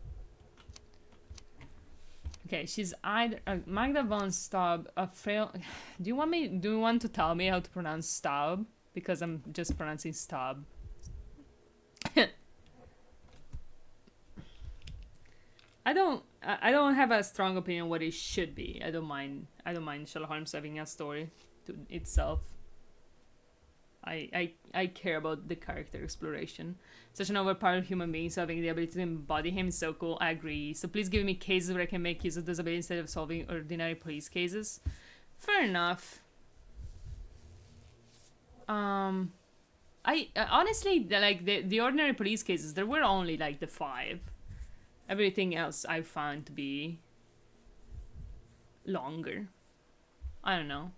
Okay, she's either Magda von Staub, a frail. Do you want to tell me how to pronounce Staub? Because I'm just pronouncing Staub. I don't have a strong opinion what it should be. I don't mind Sherlock Holmes having a story to itself. I care about the character exploration. Such an overpowered human being, so having the ability to embody him is so cool. I agree. So please give me cases where I can make use of this ability instead of solving ordinary police cases. Fair enough. I honestly, like the ordinary police cases, there were only like the 5. Everything else I found to be longer. I don't know.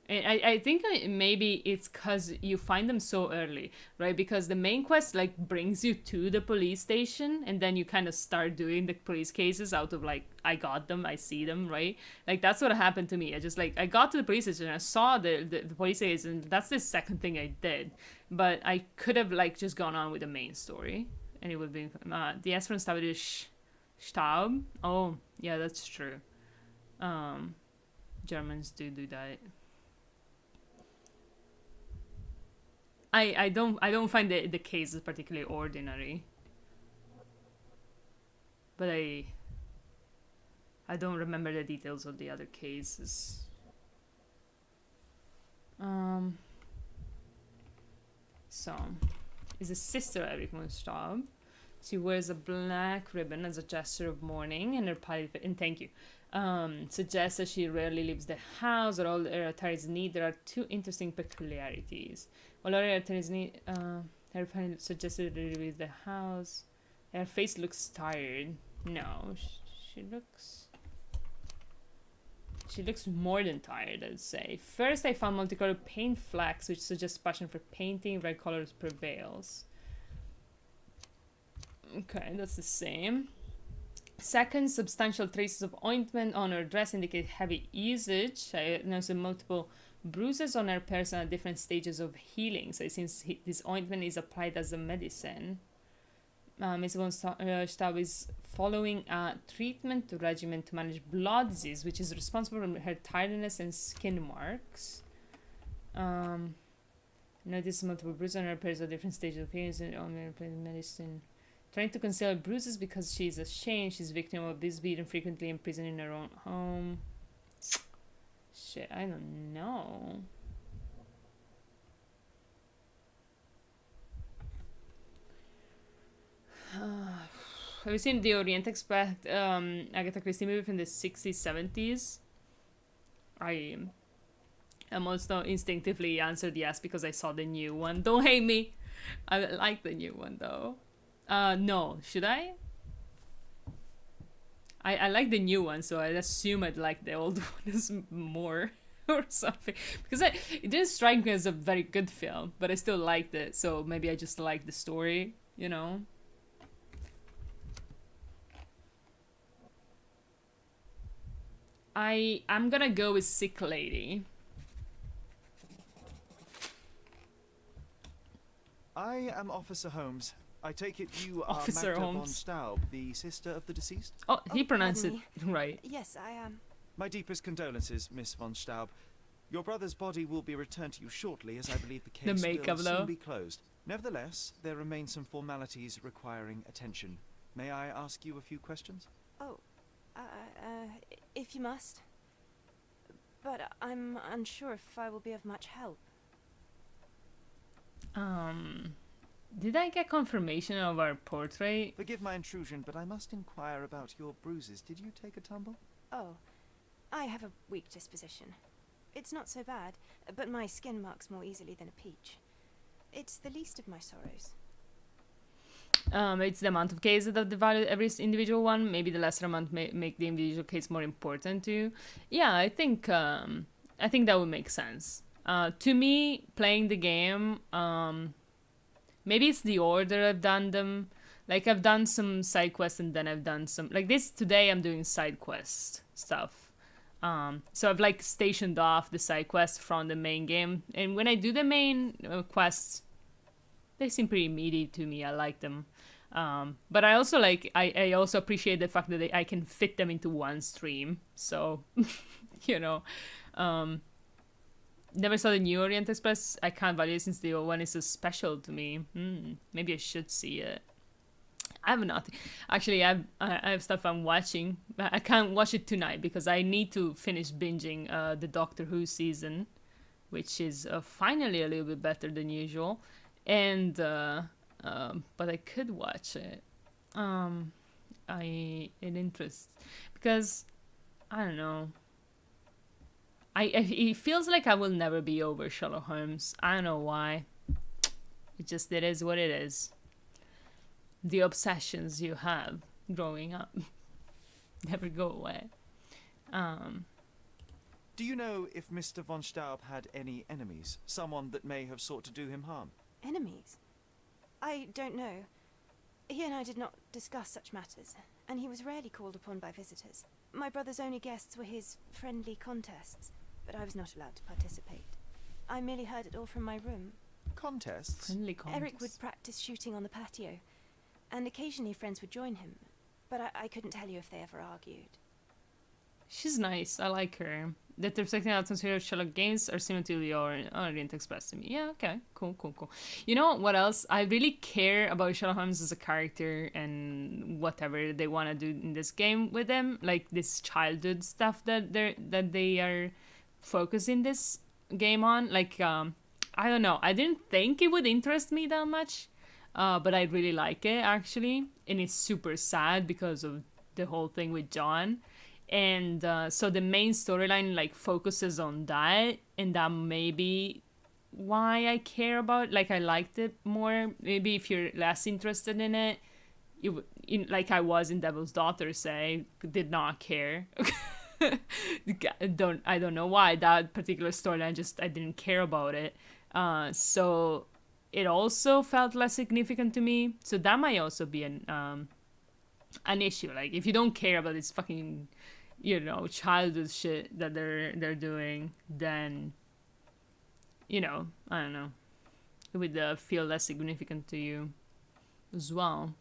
I think maybe it's because you find them so early, right? Because the main quest like brings you to the police station, and then you kind of start doing the police cases out of like, I got them, I see them, right? Like that's what happened to me. I got to the police station, I saw the police case, and that's the second thing I did. But I could have like just gone on with the main story, and it would be the S from Staub is Staub. Oh yeah, that's true. Germans do that. I don't find the cases particularly ordinary, but I don't remember the details of the other cases. So is a sister of Eric von Staub. She wears a black ribbon as a gesture of mourning, and her pilot, and thank you, suggests that she rarely leaves the house or all her attorneys need. There are 2 interesting peculiarities. While her attorneys need, her pilot suggested that she leaves the house. Her face looks tired. No, she looks more than tired, I'd say. First, I found multicolored paint flecks, which suggests passion for painting. Red colors prevails. Okay, that's the same. Second, substantial traces of ointment on her dress indicate heavy usage. I noticed multiple Bruises on her person at different stages of healing. So it seems this ointment is applied as a medicine. Ms. von Staub is following a treatment regimen to manage blood disease, which is responsible for her tiredness and skin marks. Notice multiple bruises on her person at different stages of healing and medicine. Trying to conceal bruises because she's ashamed. She's victim of abuse, beaten frequently, imprisoned in her own home. Shit, I don't know. Have you seen the Orient Express Agatha Christie movie from the 60s, 70s? I almost instinctively answered yes because I saw the new one. Don't hate me. I like the new one though. No, should I? I like the new one, so I assume I'd like the old one more or something. Because it didn't strike me as a very good film, but I still liked it, so maybe I just like the story, you know? I'm gonna go with Sick Lady. I am Officer Holmes. I take it you are Officer Magda von Holmes. Staub, the sister of the deceased? Oh, he pronounced it pardon me. right. Yes, I am. My deepest condolences, Miss von Staub. Your brother's body will be returned to you shortly, as I believe the case makeup, will though. soon be closed. Nevertheless, there remain some formalities requiring attention. May I ask you a few questions? Oh, if you must. But I'm unsure if I will be of much help. Did I get confirmation of our portrait? Forgive my intrusion, but I must inquire about your bruises. Did you take a tumble? Oh, I have a weak disposition. It's not so bad, but my skin marks more easily than a peach. It's the least of my sorrows. It's the amount of cases that divide every individual one. Maybe the lesser amount may make the individual case more important to you. Yeah, I think that would make sense. To me, playing the game, maybe it's the order I've done them. Like, I've done some side quests and then I've done some... Like, today I'm doing side quest stuff. So I've, like, stationed off the side quests from the main game. And when I do the main quests, they seem pretty meaty to me. I like them. But I also, like... I also appreciate the fact that I can fit them into one stream. So, you know... Never saw the new Orient Express. I can't value it since the old one is so special to me. Maybe I should see it. I have nothing. Actually, I have stuff I'm watching. I can't watch it tonight because I need to finish binging the Doctor Who season, which is finally a little bit better than usual. And but I could watch it. It interests because I don't know. It feels like I will never be over Sherlock Holmes. I don't know why. It is what it is. The obsessions you have growing up never go away. Do you know if Mr. von Staub had any enemies? Someone that may have sought to do him harm? Enemies? I don't know. He and I did not discuss such matters, and he was rarely called upon by visitors. My brother's only guests were his friendly contests, but I was not allowed to participate. I merely heard it all from my room. Contests? Friendly contests. Eric would practice shooting on the patio, and occasionally friends would join him, but I couldn't tell you if they ever argued. She's nice. I like her. The reflecting atmosphere of Sherlock games are similar to the Orient Express to me. Yeah, okay. Cool. You know what else? I really care about Sherlock Holmes as a character and whatever they want to do in this game with him. Like this childhood stuff that they are focusing this game on. Like, I don't know. I didn't think it would interest me that much. But I really like it, actually. And it's super sad because of the whole thing with John. And so the main storyline like focuses on that, and that may be why I care about it. Like, I liked it more. Maybe if you're less interested in it, like I was in Devil's Daughter, say, did not care. I don't know why. That particular storyline, I didn't care about it. So it also felt less significant to me. So that might also be an issue. Like, if you don't care about this fucking, childish shit that they're doing, then you know, I don't know, it would feel less significant to you as well.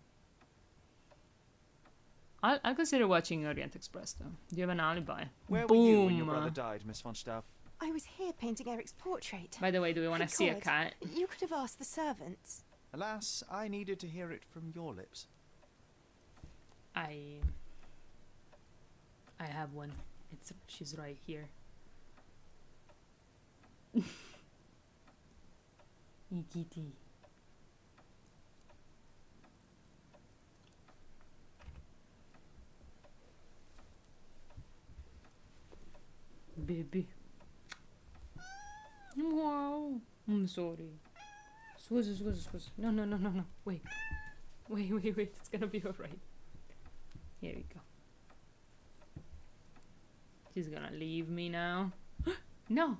I'll consider watching Orient Express though. Do you have an alibi? Where Boom. were you when your brother died, Miss von Staub? I was here painting Eric's portrait. By the way, do we want My to see a God, cat? You could have asked the servants. Alas, I needed to hear it from your lips. I have one. She's right here. Kitty. Baby. Wow. I'm sorry. Scusa. No. Wait. It's gonna be alright. Here we go. She's gonna leave me now. No!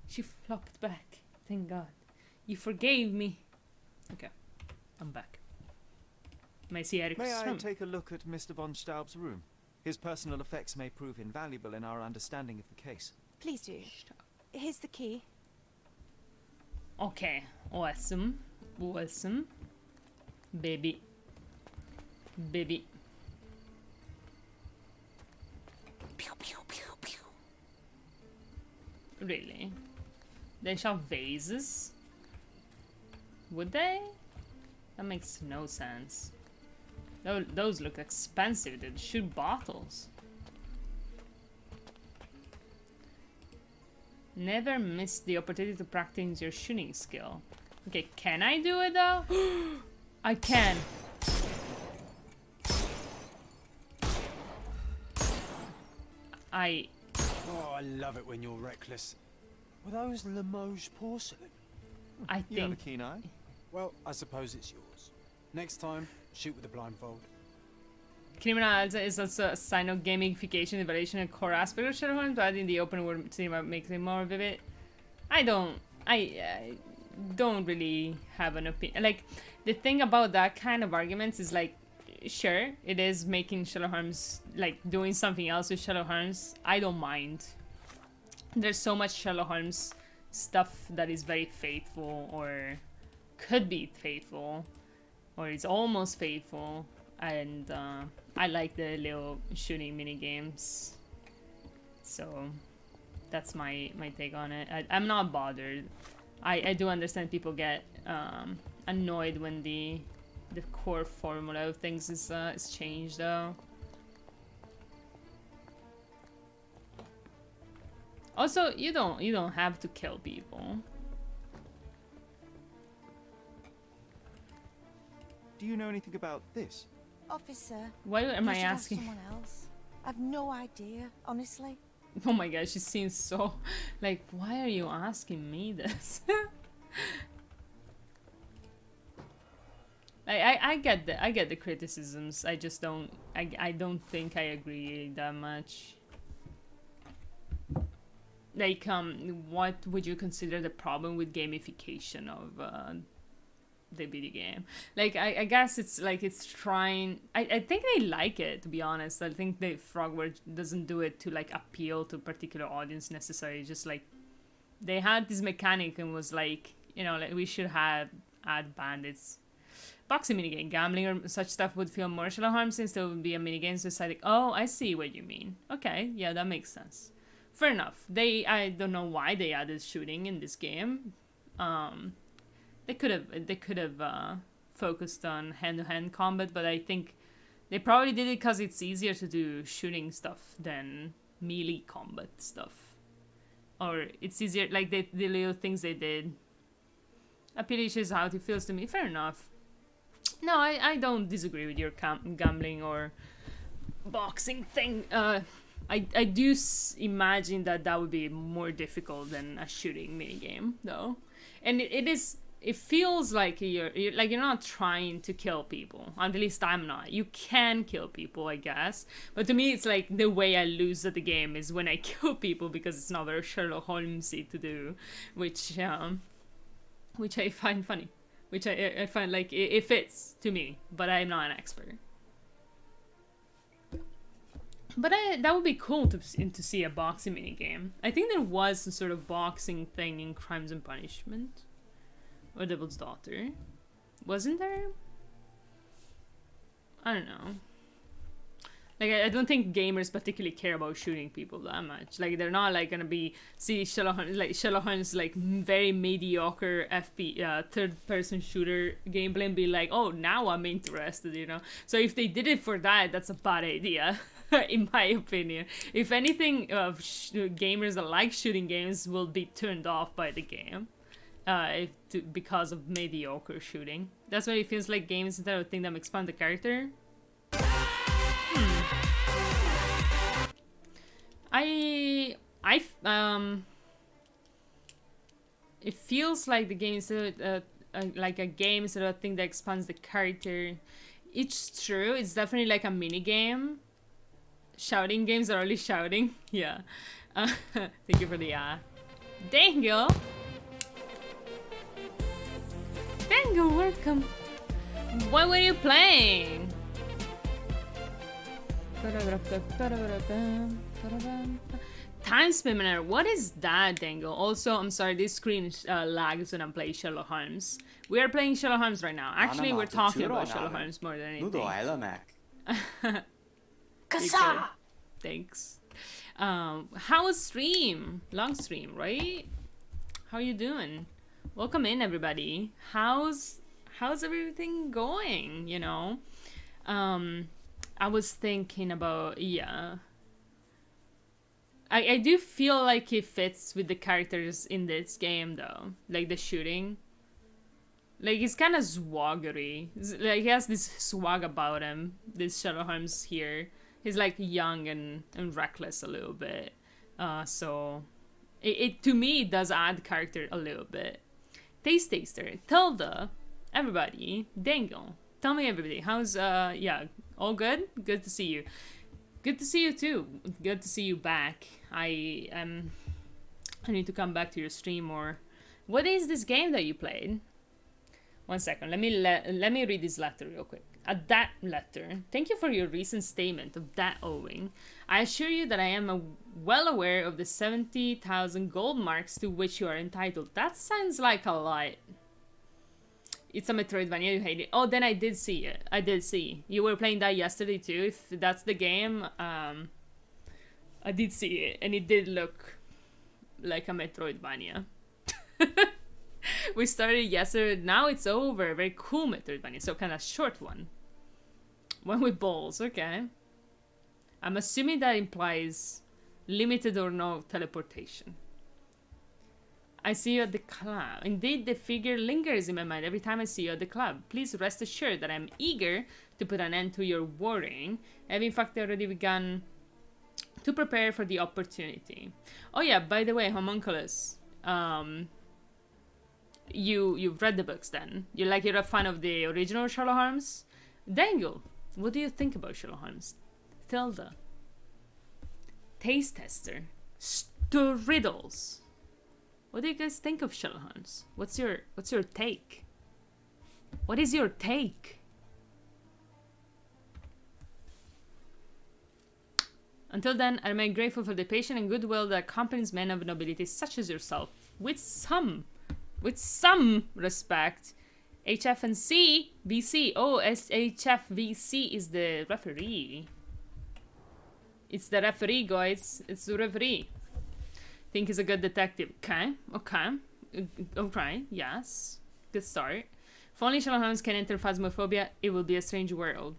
She flopped back. Thank God. You forgave me. Okay. I'm back. May I see Eric's May I room? take a look at Mr. von Staub's room? His personal effects may prove invaluable in our understanding of the case. Please do. Here's the key. Okay. Awesome. Baby. Really? They shall vases? Would they? That makes no sense. Those look expensive. They shoot bottles. Never miss the opportunity to practice your shooting skill. Okay, can I do it though? I can. Oh, I love it when you're reckless. Were those Limoges porcelain? I You have a think keen eye. Well, I suppose it's yours. Next time, shoot with a blindfold. Criminal is also a sign of gamification, evaluation, and core aspect of Sherlock Holmes, but in the open world cinema makes it more vivid. I don't really have an opinion. Like, the thing about that kind of arguments is like, sure, it is making Sherlock Holmes, like, doing something else with Sherlock Holmes. I don't mind. There's so much Sherlock Holmes stuff that is very faithful, or could be faithful, or is almost faithful, and I like the little shooting mini games. So that's my take on it. I'm not bothered. I do understand people get annoyed when the core formula of things is changed though. Also, you don't have to kill people. Do you know anything about this? Officer. Why am I you should ask asking? someone else. I've no idea, honestly. Oh my god, she seems so like, why are you asking me this? I get the criticisms. I just don't I don't think I agree that much. Like, what would you consider the problem with gamification of the video game? Like, I guess it's like it's trying. I think they like it, to be honest. I think the Frogware doesn't do it to like appeal to a particular audience necessarily. Just like they had this mechanic and was like, you know, like we should add bandits. Boxing minigame, gambling or such stuff would feel more Sherlock Holmes since there would be a minigame. So it's like, oh, I see what you mean. Okay, yeah, that makes sense. Fair enough. I don't know why they added shooting in this game. They could have focused on hand-to-hand combat, but I think they probably did it because it's easier to do shooting stuff than melee combat stuff, or it's easier. Like the little things they did. Appeals is how it feels to me. Fair enough. No, I don't disagree with your gambling or boxing thing. I do imagine that would be more difficult than a shooting minigame, though. And it feels like you're not trying to kill people. At least I'm not. You can kill people, I guess. But to me, it's like the way I lose at the game is when I kill people because it's not very Sherlock Holmesy to do, which I find funny. Which I find like it fits to me, but I'm not an expert. But that would be cool to see a boxing minigame. I think there was some sort of boxing thing in Crimes and Punishment. Or Devil's Daughter. Wasn't there? I don't know. Like, I don't think gamers particularly care about shooting people that much. Like, they're not, like, gonna see Sherlock Holmes, like, very mediocre third-person shooter gameplay and be like, oh, now I'm interested, you know? So if they did it for that, that's a bad idea, in my opinion. If anything, gamers that like shooting games will be turned off by the game. Because of mediocre shooting. That's why it feels like games instead of thing that expand the character. It feels like the game is like a game instead of a thing that expands the character. It's true, it's definitely like a mini game. Shouting games are only shouting. Yeah. Thank you for the Dangle. Dangle, welcome. What were you playing? Time Spinner, what is that, Dangle? Also, I'm sorry, this screen lags when I'm playing Sherlock Holmes. We are playing Sherlock Holmes right now. Actually, we're talking about Sherlock Holmes more than anything. Kasa! Thanks. How's stream? Long stream, right? How are you doing? Welcome in, everybody. How's everything going, you know? I was thinking about, yeah. I do feel like it fits with the characters in this game, though. Like, the shooting. Like, he's kind of swaggery. Like, he has this swag about him, this Sherlock Holmes here. He's, like, young and reckless a little bit. So, it to me, it does add character a little bit. Taste Taster, Tilda, everybody, Dangle. Tell me, everybody, how's, yeah, all good? Good to see you. Good to see you, too. Good to see you back. I need to come back to your stream more. What is this game that you played? 1 second, let me read this letter real quick. That letter. Thank you for your recent statement of that owing. I assure you that I am well aware of the 70,000 gold marks to which you are entitled. That sounds like a lot. It's a Metroidvania, you hate it. Oh, then I did see it. I did see. You were playing that yesterday too. If that's the game, I did see it. And it did look like a Metroidvania. We started yesterday, now it's over. Very cool Metroidvania, so kind of short one. One with balls, okay. I'm assuming that implies limited or no teleportation. I see you at the club. Indeed, the figure lingers in my mind every time I see you at the club. Please rest assured that I'm eager to put an end to your worrying. I've in fact already begun to prepare for the opportunity. Oh yeah, by the way, Homunculus, you've read the books then? You're a fan of the original Sherlock Holmes? Dangle, what do you think about Sherlock Holmes? Tilda. Taste Tester. Riddles. What do you guys think of Sherlock Holmes? What's your take? What is your take? Until then, I remain grateful for the patience and goodwill that accompanies men of nobility such as yourself. With some respect. HF&C VC. Oh, HFVC is the referee. It's the referee, guys. It's the referee. Think he's a good detective. Okay, yes. Good start. If only Sherlock Holmes can enter Phasmophobia, it will be a strange world.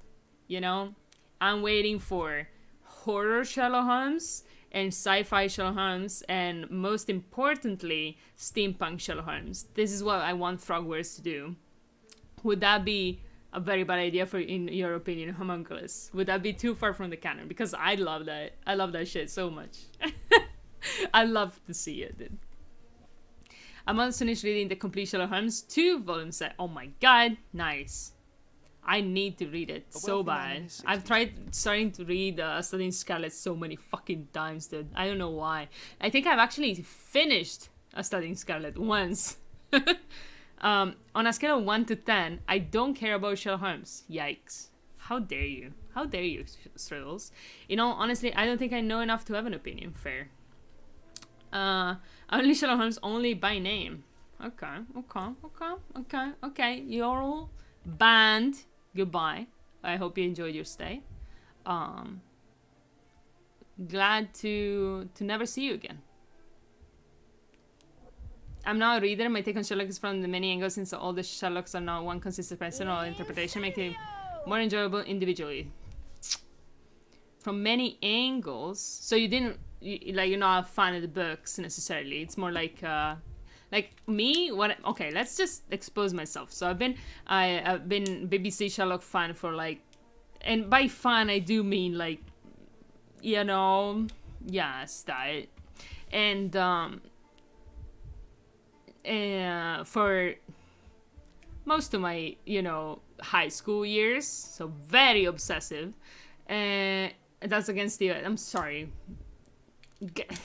You know? I'm waiting for horror Sherlock Holmes and sci-fi Sherlock Holmes and, most importantly, steampunk Sherlock Holmes. This is what I want Frogwares to do. Would that be a very bad idea in your opinion, Homunculus? Would that be too far from the canon? Because I love that. I love that shit so much. I love to see it, dude. I'm almost finished reading the complete Sherlock Holmes 2 volume set. Oh my god, nice. I need to read it so bad. I've tried starting to read Studying Scarlet so many fucking times, dude. I don't know why. I think I've actually finished Studying Scarlet once. On a scale of 1 to 10, I don't care about Sherlock Holmes. Yikes. How dare you? How dare you, Striddles? You know, honestly, I don't think I know enough to have an opinion. Fair. Only Sherlock Holmes, only by name. Okay. You're all banned. Goodbye. I hope you enjoyed your stay. Glad to never see you again. I'm now a reader. My take on Sherlock is from the many angles, since all the Sherlocks are not one consistent personal interpretation, making it more enjoyable individually. From many angles? So you didn't, you're not a fan of the books necessarily. It's more like me. Okay, let's just expose myself. So I've been BBC Sherlock fan for like, and by fan I do mean like, you know, yes, that, and for most of my, you know, high school years, so very obsessive. That's against the, I'm sorry,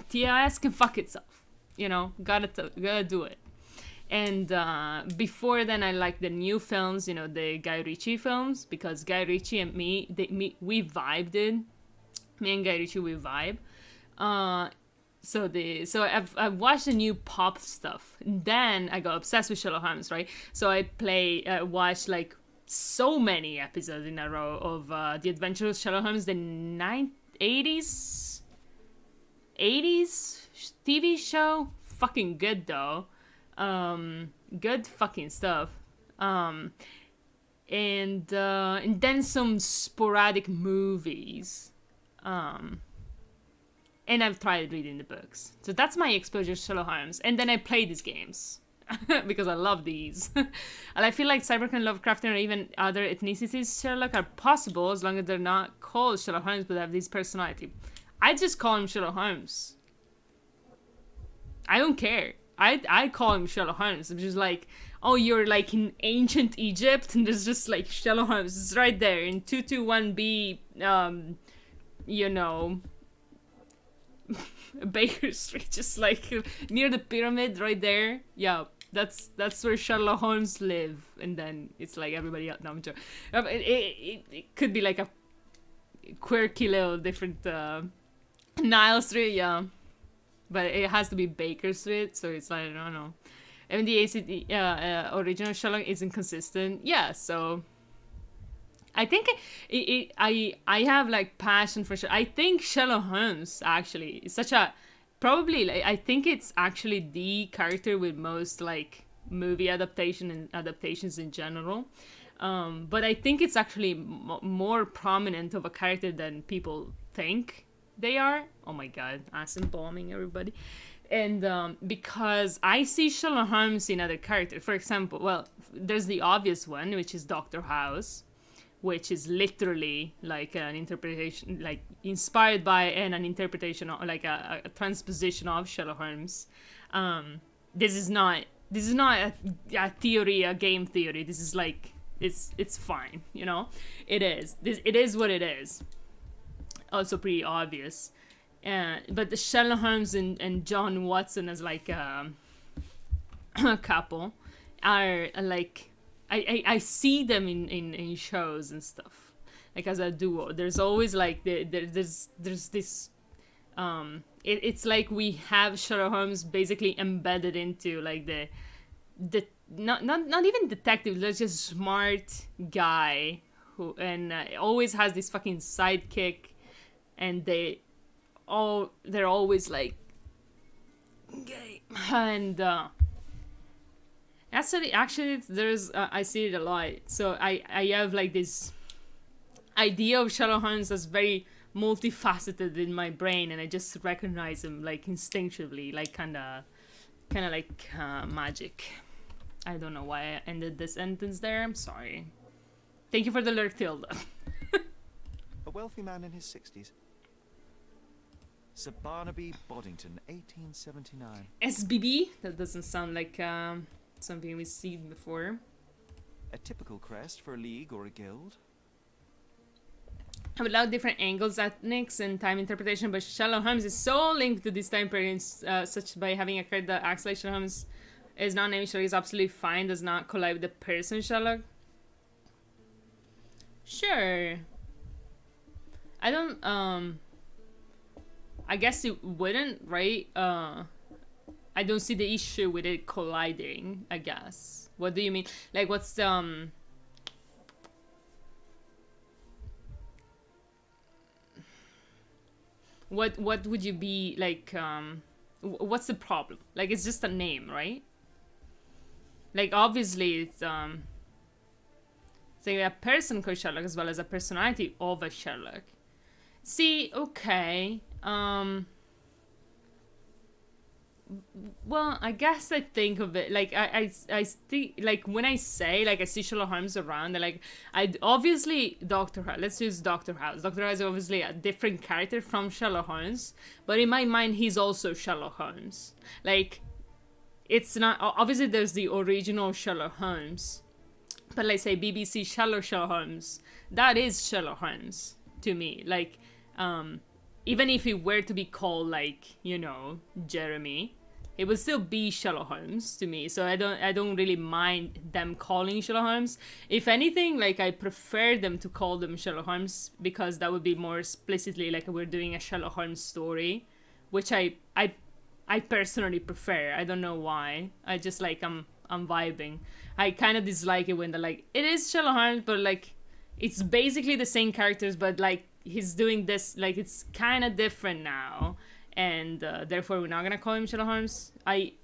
TIS can fuck itself, you know, gotta do it. And before then, I liked the new films, you know, the Guy Ritchie films, because Guy Ritchie and we vibed in. Me and Guy Ritchie, we vibe. So I've watched the new pop stuff. And then I got obsessed with Sherlock Holmes, right? So I watched like so many episodes in a row of The Adventures of Sherlock Holmes, the 80s TV show. Fucking good though. Good fucking stuff. And then some sporadic movies. And I've tried reading the books. So that's my exposure to Sherlock Holmes. And then I play these games. Because I love these. And I feel like Cyberpunk, Lovecraftian, or even other ethnicities Sherlock are possible as long as they're not called Sherlock Holmes but have this personality. I just call him Sherlock Holmes. I don't care. I call him Sherlock Holmes. I'm just like, oh, you're like in ancient Egypt, and there's just like Sherlock Holmes. It's right there in 221B, you know, Baker Street, just like near the pyramid right there. Yeah, that's where Sherlock Holmes live. And then it's like everybody else. No, I'm joking. It could be like a quirky little different Nile Street, yeah. But it has to be Baker Street, so it's like, I don't know. Even the original Sherlock is inconsistent. Yeah, so I think I have like passion for Sherlock. I think Sherlock Holmes actually is such a, probably like, I think it's actually the character with most like movie adaptations in general. But I think it's actually more prominent of a character than people think they are. Oh my god, acid bombing everybody. And because I see Sherlock Holmes in other characters. For example, well, there's the obvious one, which is Dr. House, which is literally like an interpretation, like inspired by and an interpretation of, like a transposition of Sherlock Holmes. This is not a theory, a game theory. This is like, it's fine, you know. It is what it is. Also pretty obvious. But the Sherlock Holmes and John Watson as like a couple are like, I see them in shows and stuff, like as a duo. There's always like there's this it's like we have Sherlock Holmes basically embedded into like the not even detective, there's just smart guy who and always has this fucking sidekick, and they're always like gay. And actually there's I see it a lot. So I have like this idea of Sherlock Holmes as very multifaceted in my brain, and I just recognize him like instinctively, like kind of like magic. I don't know why I ended this sentence there. I'm sorry. Thank you for the lurk, Tilda. A wealthy man in his 60s. Sir Barnaby Boddington, 1879. SBB? That doesn't sound like something we've seen before. A typical crest for a league or a guild. I would love different angles, ethnics, and time interpretation, but Sherlock Holmes is so linked to this time period, such by having a character that acts like Sherlock Holmes is not named Sherlock is absolutely fine, does not collide with the person Sherlock. Sure. I don't, I guess it wouldn't, right? I don't see the issue with it colliding, I guess. What do you mean? Like, what's the, what would you be, like, what's the problem? Like, it's just a name, right? Like, obviously, it's like a person called Sherlock as well as a personality of a Sherlock. See, okay, well, I guess I think of it like I think, like, when I say, like, I see Sherlock Holmes around, and like, I obviously Doctor House. Let's use Doctor House. Doctor House is obviously a different character from Sherlock Holmes, but in my mind, he's also Sherlock Holmes. Like, it's not obviously there's the original Sherlock Holmes, but let's say BBC Sherlock Holmes. That is Sherlock Holmes to me. Like, even if it were to be called, like, you know, Jeremy, it would still be Sherlock Holmes to me. So I don't really mind them calling Sherlock Holmes. If anything, like, I prefer them to call them Sherlock Holmes, because that would be more explicitly like we're doing a Sherlock Holmes story, which I personally prefer. I don't know why. I just, like, I'm vibing. I kind of dislike it when they're like, it is Sherlock Holmes, but like, it's basically the same characters, but like, he's doing this, like, it's kind of different now, and therefore we're not gonna call him Sherlock Holmes. I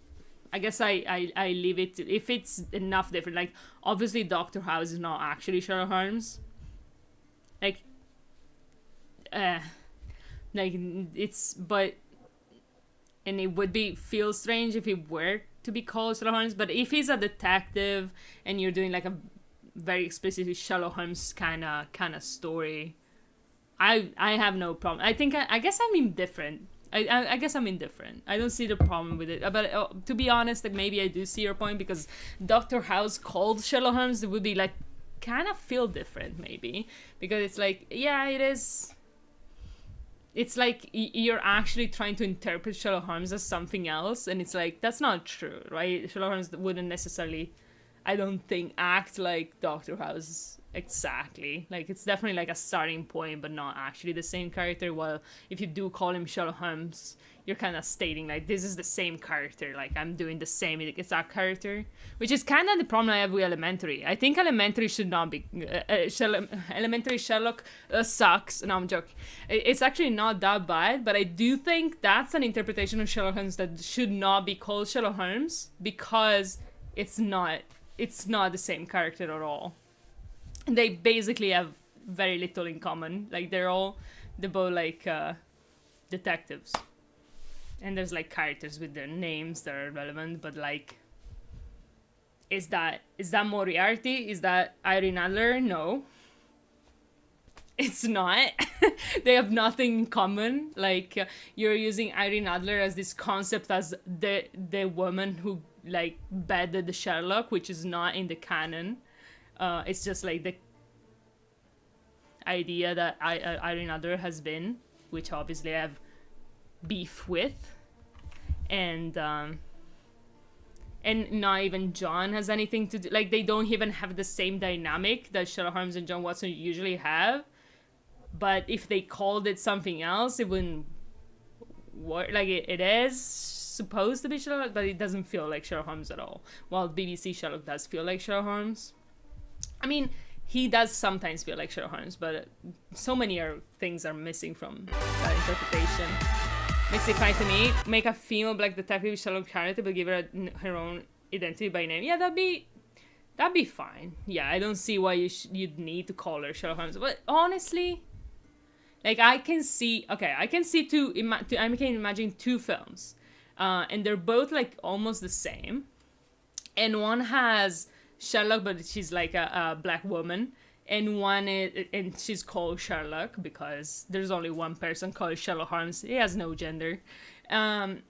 guess I leave it to, if it's enough different. Like, obviously Doctor House is not actually Sherlock Holmes. Like, it's, but, and it would feel strange if it were to be called Sherlock Holmes, but if he's a detective and you're doing like a very explicitly Sherlock Holmes kind of story, I have no problem. I guess I'm indifferent. I guess I'm indifferent. I don't see the problem with it. But to be honest, like, maybe I do see your point, because Dr. House called Sherlock Holmes, it would be like kind of feel different maybe, because it's like, yeah, it is. It's like you're actually trying to interpret Sherlock Holmes as something else, and it's like, that's not true, right? Sherlock Holmes wouldn't necessarily, I don't think, act like Dr. House exactly. Like, it's definitely like a starting point, but not actually the same character. While if you do call him Sherlock Holmes, you're kind of stating like, this is the same character, like, I'm doing the same exact character, which is kind of the problem I have with Elementary. I think Elementary should not be Elementary Sherlock sucks. No, I'm joking. It's actually not that bad, but I do think that's an interpretation of Sherlock Holmes that should not be called Sherlock Holmes, because it's not the same character at all. They basically have very little in common. Like, they're both like detectives, and there's like characters with their names that are relevant, but like, is that Moriarty? Is that Irene Adler? No, it's not. They have nothing in common. Like, you're using Irene Adler as this concept as the woman who like bedded Sherlock, which is not in the canon. It's just like the idea that Irene Adler has been, which obviously I have beef with, and not even John has anything to do. Like, they don't even have the same dynamic that Sherlock Holmes and John Watson usually have. But if they called it something else, it wouldn't work. Like, it is supposed to be Sherlock, but it doesn't feel like Sherlock Holmes at all. While BBC Sherlock does feel like Sherlock Holmes. I mean, he does sometimes feel like Sherlock Holmes, but so many things are missing from that interpretation. Makes it fine to me. Make a female black detective Sherlock character, but give her her own identity by name. Yeah, that'd be fine. Yeah, I don't see why you'd need to call her Sherlock Holmes. But honestly, like, I can imagine two films, and they're both like almost the same, and one has Sherlock, but she's like a black woman, and she's called Sherlock because there's only one person called Sherlock Holmes. He has no gender, and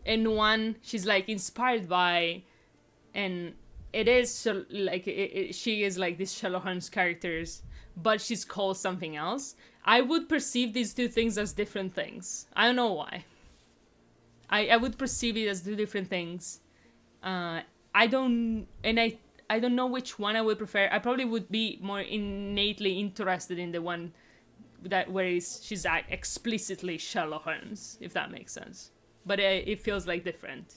one she's like inspired by, and it is like she is like this Sherlock Holmes characters, but she's called something else. I would perceive these two things as different things. I don't know why. I would perceive it as two different things. I don't, and I don't know which one I would prefer. I probably would be more innately interested in the one that where she's explicitly Sherlock Holmes, if that makes sense. But it feels like different.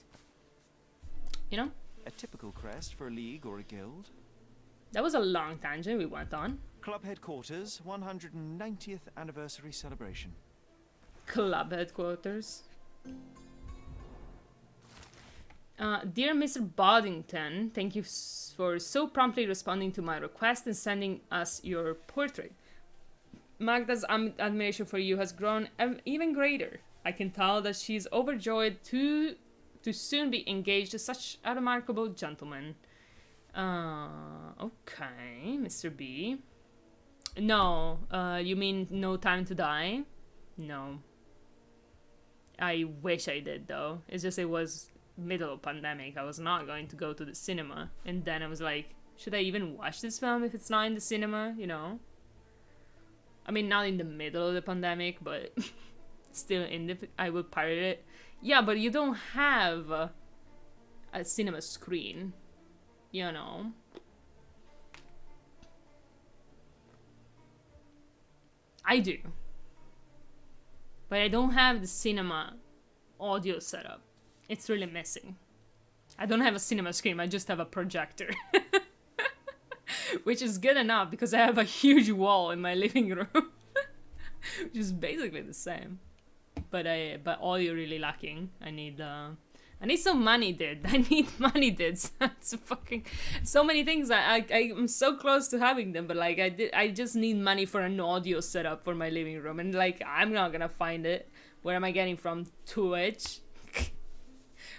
You know? A typical crest for a league or a guild. That was a long tangent we went on. Club headquarters, 190th anniversary celebration. Club headquarters. Dear Mr. Boddington, thank you for so promptly responding to my request and sending us your portrait. Magda's admiration for you has grown even greater. I can tell that she's overjoyed to soon be engaged to such a remarkable gentleman. Okay, Mr. B. No, you mean No Time to Die? No. I wish I did, though. It's just it was middle of pandemic. I was not going to go to the cinema. And then I was like, should I even watch this film if it's not in the cinema, you know? I mean, not in the middle of the pandemic, but still I would pirate it. Yeah, but you don't have a cinema screen, you know? I do. But I don't have the cinema audio setup. It's really missing. I don't have a cinema screen, I just have a projector. Which is good enough because I have a huge wall in my living room. Which is basically the same. But audio really lacking. I need some money, dude. I need money, dude. It's fucking so many things. I'm so close to having them, but like I just need money for an audio setup for my living room, and like I'm not gonna find it. Where am I getting from? Twitch.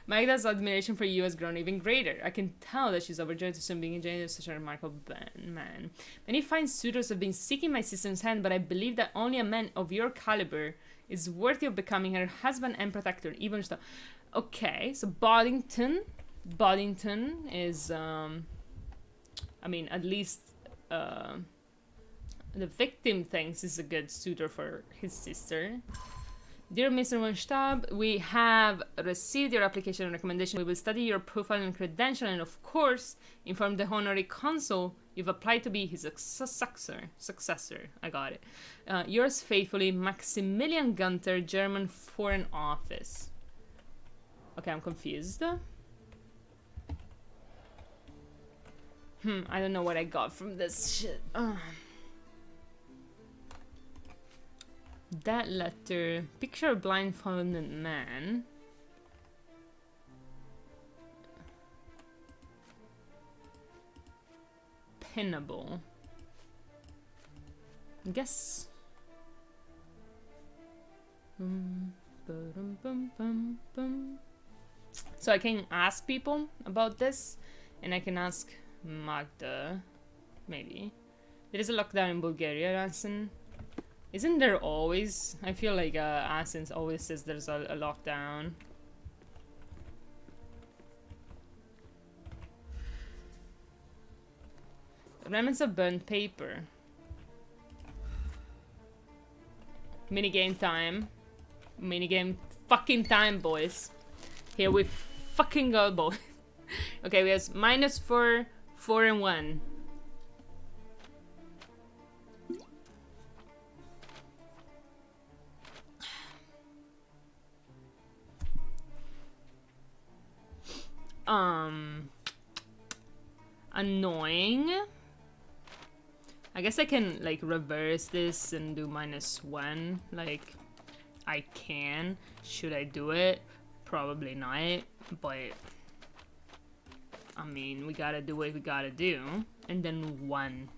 Magda's admiration for you has grown even greater. I can tell that she's overjoyed to soon being engaged with such a remarkable man. Many fine suitors have been seeking my sister's hand, but I believe that only a man of your caliber is worthy of becoming her husband and protector, even so. Okay, so Boddington is, I mean, at least the victim thinks is a good suitor for his sister. Dear Mr. Wenstab, we have received your application and recommendation. We will study your profile and credential and, of course, inform the honorary consul you've applied to be his successor. I got it. Yours faithfully, Maximilian Gunther, German Foreign Office. Okay, I'm confused. I don't know what I got from this shit. That letter. Picture a blindfolded man. Pinnable. I guess. So I can ask people about this, and I can ask Magda, maybe. There is a lockdown in Bulgaria, Ranson. Isn't there always? I feel like Athens always says there's a lockdown. Remnants of burnt paper. Minigame time. Minigame fucking time, boys. Here we fucking go, boys. Okay, we have -4, 4, and 1. Annoying. I guess I can like reverse this and do -1. Like, I can. Should I do it? Probably not. But I mean, we gotta do what we gotta do. And then 1.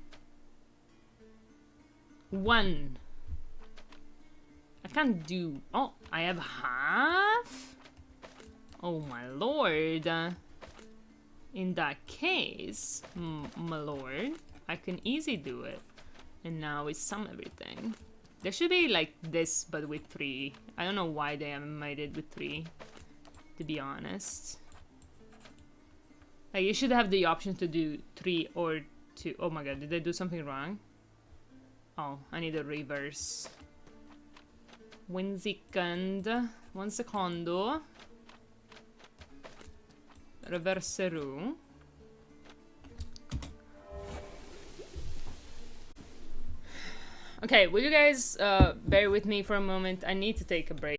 1. I can't do. Oh, I have half. Oh my lord. In that case, my lord, I can easily do it. And now we sum everything. There should be like this, but with 3. I don't know why they haven't made it with 3, to be honest. Like, you should have the option to do 3 or 2. Oh my god, did I do something wrong? Oh, I need a reverse. 1 second. 1 secondo. Reverserò. Okay, will you guys bear with me for a moment? I need to take a break.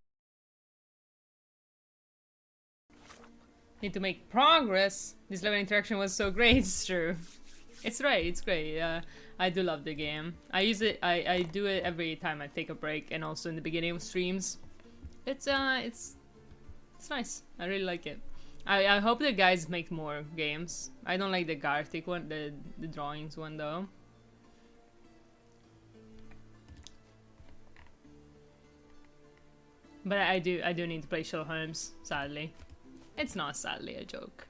Need to make progress. This level interaction was so great. It's true. It's great. It's great. I do love the game. I use it. I do it every time I take a break, and also in the beginning of streams. It's nice. I really like it. I hope the guys make more games. I don't like the Gartic one, the drawings one though. But I do need to play Sherlock Holmes, sadly. It's not sadly a joke.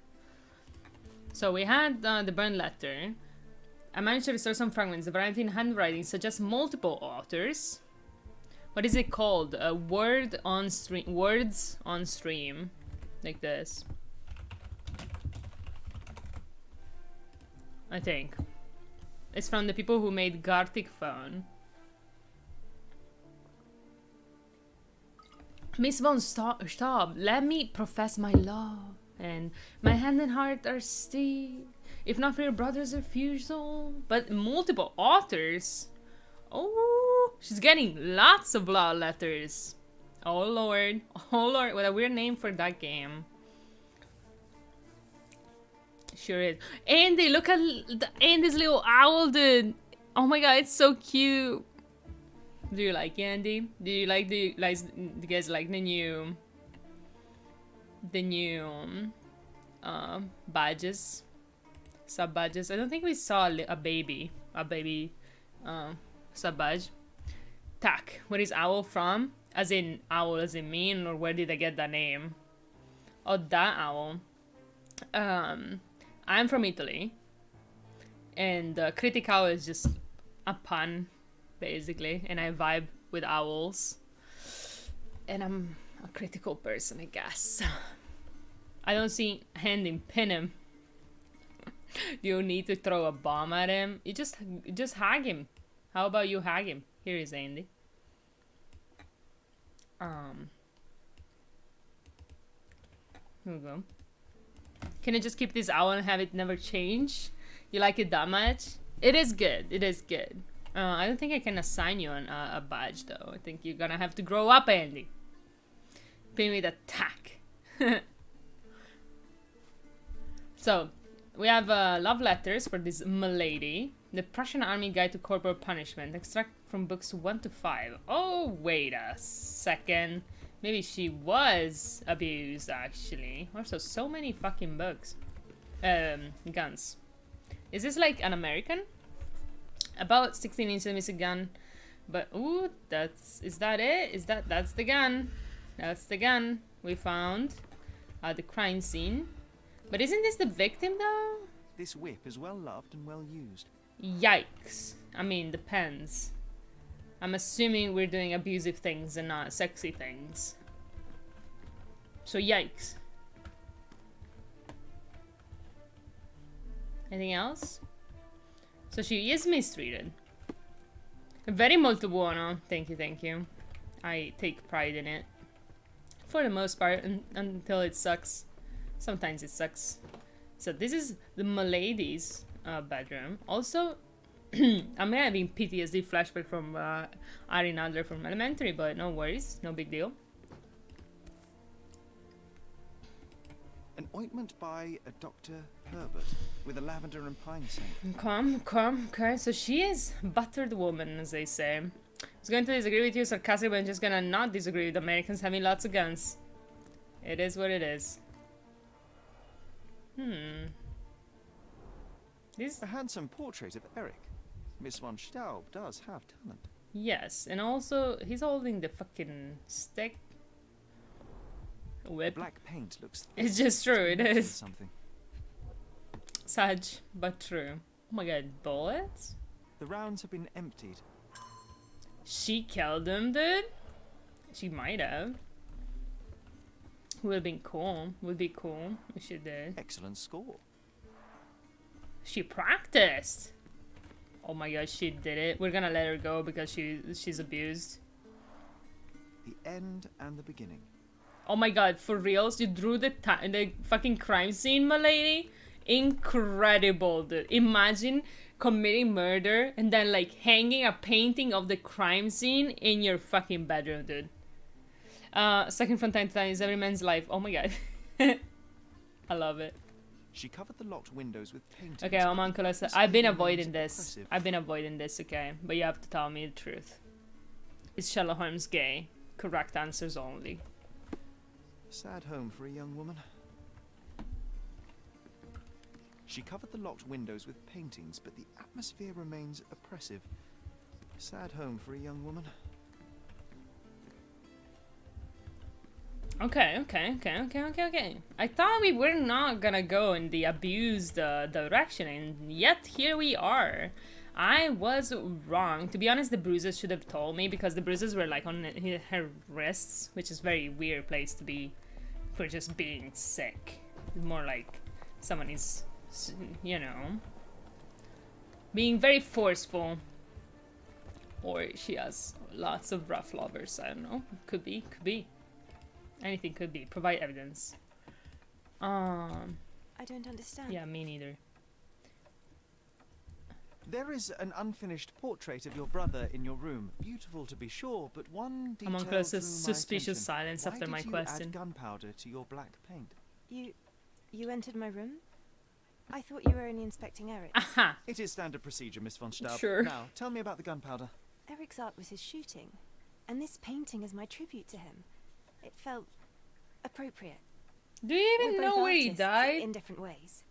So we had the burned letter. I managed to restore some fragments. The variety in handwriting suggests multiple authors. What is it called? Words on stream. Like this. I think. It's from the people who made Gartic Phone. Miss von Staub, let me profess my love, and my hand and heart are steel, if not for your brother's refusal. But multiple authors? Oh, she's getting lots of love letters. Oh lord, what a weird name for that game. Sure is. Andy, look at Andy's little owl, dude. Oh my god, it's so cute. Do you like Andy? Do you guys like the new badges, sub badges? I don't think we saw a baby sub badge. Tak, where is owl from? As in owl, as in mean, or where did I get that name? Oh, that owl. I'm from Italy, and critic owl is just a pun, basically, and I vibe with owls, and I'm a critical person, I guess. I don't see Andy pin him. You need to throw a bomb at him. You just hag him. How about you hag him? Here is Andy. Here we go. Can I just keep this owl and have it never change? You like it that much? It is good. It is good. I don't think I can assign you a badge though. I think you're gonna have to grow up, Andy. Pin with attack. So, we have love letters for this milady. The Prussian Army Guide to Corporal Punishment. Extract from books 1 to 5. Oh, wait a second. Maybe she was abused, actually. Also, so many fucking books. Guns. Is this like an American? About 16 inches missing gun. But, ooh, is that it? That's the gun. That's the gun we found at the crime scene. But isn't this the victim, though? This whip is well loved and well used. Yikes. I mean, depends. I'm assuming we're doing abusive things and not sexy things. So, yikes. Anything else? So she is mistreated. Very molto buono. Thank you, thank you. I take pride in it. For the most part, until it sucks. Sometimes it sucks. So this is the milady's bedroom. Also, I'm having PTSD flashback from Irene Adler from Elementary, but no worries, no big deal. An ointment by a Dr. Herbert with a lavender and pine scent. Come, okay. So she is buttered woman, as they say. I was going to disagree with you sarcastically, but I'm just gonna not disagree with Americans having lots of guns. It is what it is. This a handsome portrait of Eric. Miss von Staub does have talent. Yes, and also he's holding the fucking stick. Whip. Black paint looks. It's just true. It is something. Sad, but true. Oh my god, bullets? The rounds have been emptied. She killed him, dude. She might have. Would have been cool. Would be cool if she did. Excellent score. She practiced. Oh my god, she did it. We're gonna let her go because she's abused. The end and the beginning. Oh my god, for reals? You drew the fucking crime scene, my lady? Incredible, dude. Imagine committing murder and then like hanging a painting of the crime scene in your fucking bedroom, dude. Second from time to time is every man's life. Oh my god. I love it. She covered the locked windows with paintings. Okay, homunculus. I've been avoiding this. I've been avoiding this, okay? But you have to tell me the truth. Is Sherlock Holmes gay? Correct answers only. Sad home for a young woman. She covered the locked windows with paintings, but the atmosphere remains oppressive. Sad home for a young woman. Okay. I thought we were not gonna go in the abused direction, and yet here we are. I was wrong. To be honest, the bruises should have told me, because the bruises were like on her wrists, which is a very weird place to be for just being sick. More like someone is, you know, being very forceful. Or she has lots of rough lovers. I don't know. Could be. Anything could be. Provide evidence. I don't understand. Yeah, me neither. There is an unfinished portrait of your brother in your room. Beautiful to be sure, but one detail Homunculus drew says my suspicious attention. silence after my Why question. did you add gunpowder to your black paint? You entered my room? I thought you were only inspecting Eric. Aha! It is standard procedure, Miss von Staub. Sure. Now, tell me about the gunpowder. Eric's art was his shooting, and this painting is my tribute to him. It felt appropriate. Do you even We're know both where he artists died? in different ways.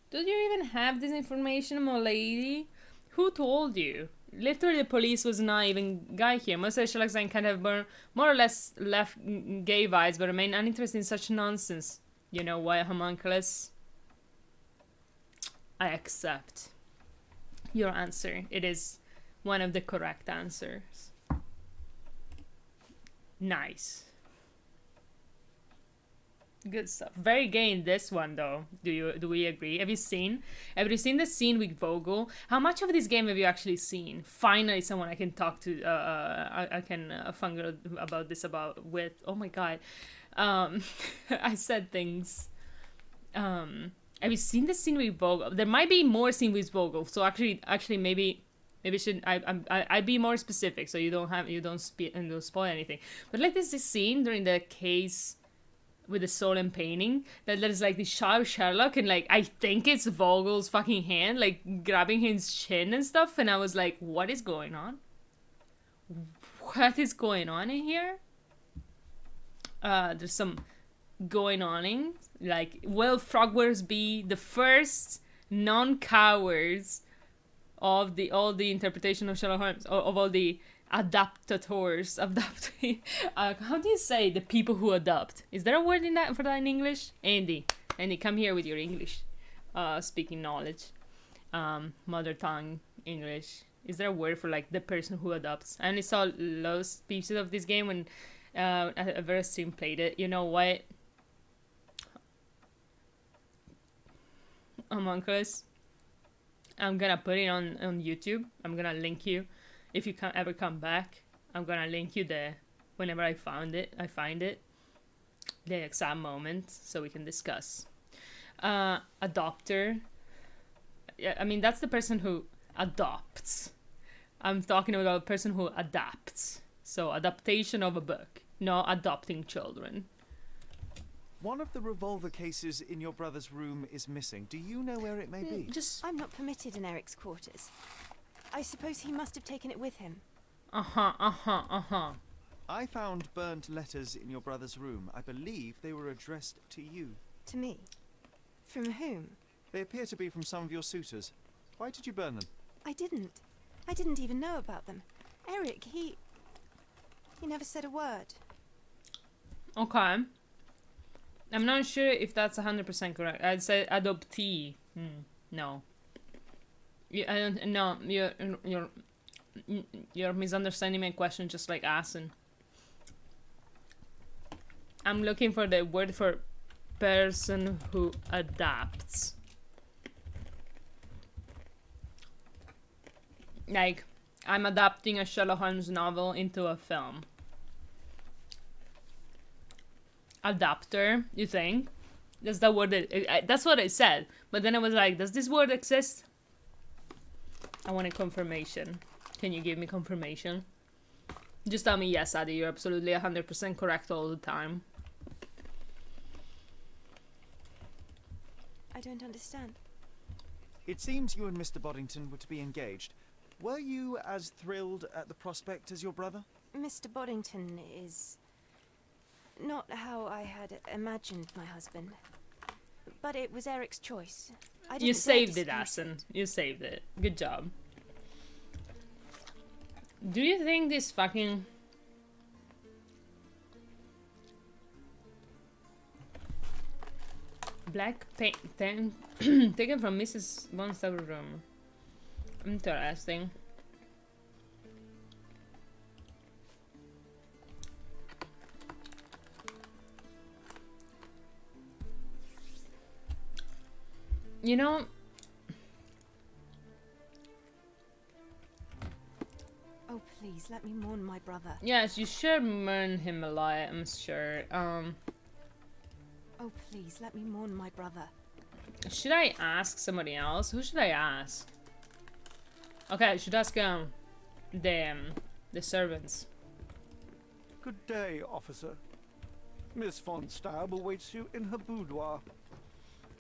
Do you even have this information, my lady? Who told you? Literally, the police was not even guy here. Most of the Sherlock's kind of more or less left gay vibes, but remain uninterested in such nonsense. You know what, homunculus? I accept your answer. It is one of the correct answers. Nice. Good stuff. Very gay in this one, though. Do we agree? Have you seen the scene with Vogel? How much of this game have you actually seen? Finally, someone I can talk to. I can fangirl about this with. Oh my god. I said things. Have you seen the scene with Vogel? There might be more scene with Vogel. So actually, maybe should I'd be more specific so you don't spoil anything. But like this scene during the case with the soul and painting, that there's like this shot of Sherlock and like I think it's Vogel's fucking hand like grabbing his chin and stuff, and I was like, what is going on? What is going on in here? There's some going on in like, will Frogwares be the first non-cowards of all the interpretation of Sherlock Holmes, of all the adaptators, how do you say the people who adopt? Is there a word for that in English? Andy, come here with your English speaking knowledge, mother tongue English. Is there a word for like the person who adopts? I only saw loads pieces of this game when a very stream played it. You know what? Homunculus, I'm gonna put it on YouTube. I'm gonna link you. If you can't ever come back, I'm gonna link you there whenever I find it, the exact moment, so we can discuss. Adopter. Yeah, I mean, that's the person who adopts. I'm talking about a person who adapts. So adaptation of a book, not adopting children. One of the revolver cases in your brother's room is missing. Do you know where it may be? I'm not permitted in Eric's quarters. I suppose he must have taken it with him. I found burnt letters in your brother's room. I believe they were addressed to you. To me? From whom? They appear to be from some of your suitors. Why did you burn them? I didn't. I didn't even know about them. Eric, he never said a word. Okay. I'm not sure if that's 100% correct. I'd say adoptee. No. I don't. No, you're misunderstanding my question, just like asking. I'm looking for the word for person who adapts. Like, I'm adapting a Sherlock Holmes novel into a film. Adapter, you think? That's the word that's what I said. But then I was like, does this word exist? I want a confirmation. Can you give me confirmation? Just tell me yes, Addy, you're absolutely 100% correct all the time. I don't understand. It seems you and Mr. Boddington were to be engaged. Were you as thrilled at the prospect as your brother? Mr. Boddington is not how I had imagined my husband. But it was Eric's choice. I didn't You dare saved it, dispute Asen. You saved it. Good job. Do you think this fucking... black paint taken from Mrs. Von Stauber's room? Interesting. You know, Oh, please, let me mourn my brother. yes, you should mourn him a lot, I'm sure. Oh, please, let me mourn my brother. Should I ask somebody else? Who should I ask? Okay, I should ask the servants. Good day, officer. Miss von Staub awaits you in her boudoir.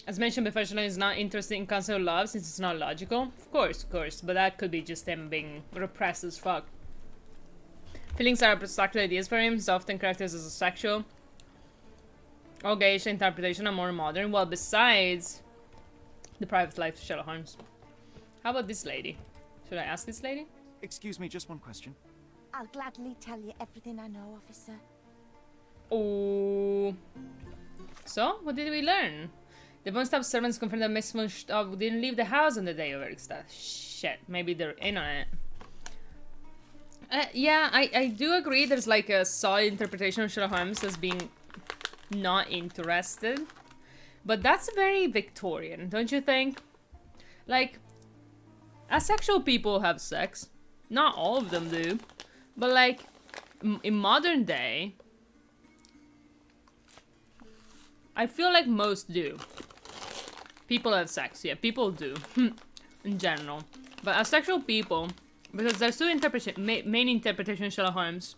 As mentioned before, Sherlock is not interested in concept of love since it's not logical. Of course, but that could be just him being repressed as fuck. Feelings are abstract ideas for him, he's often characterized as a sexual. All gauge interpretation are more modern. Well, besides the private life of Sherlock Holmes. How about this lady? Should I ask this lady? Excuse me, just one question. I'll gladly tell you everything I know, officer. Oh. So, what did we learn? The Von Staub servants confirmed that Miss Von Staub didn't leave the house on the day of Eric's death. Shit, maybe they're in on it. Yeah, I do agree there's like a solid interpretation of Sherlock Holmes as being not interested. But that's very Victorian, don't you think? Like, asexual people have sex. Not all of them do. But like, in modern day, I feel like most do. People have sex, yeah, people do. In general. But asexual people, because there's two main interpretations of Sherlock Holmes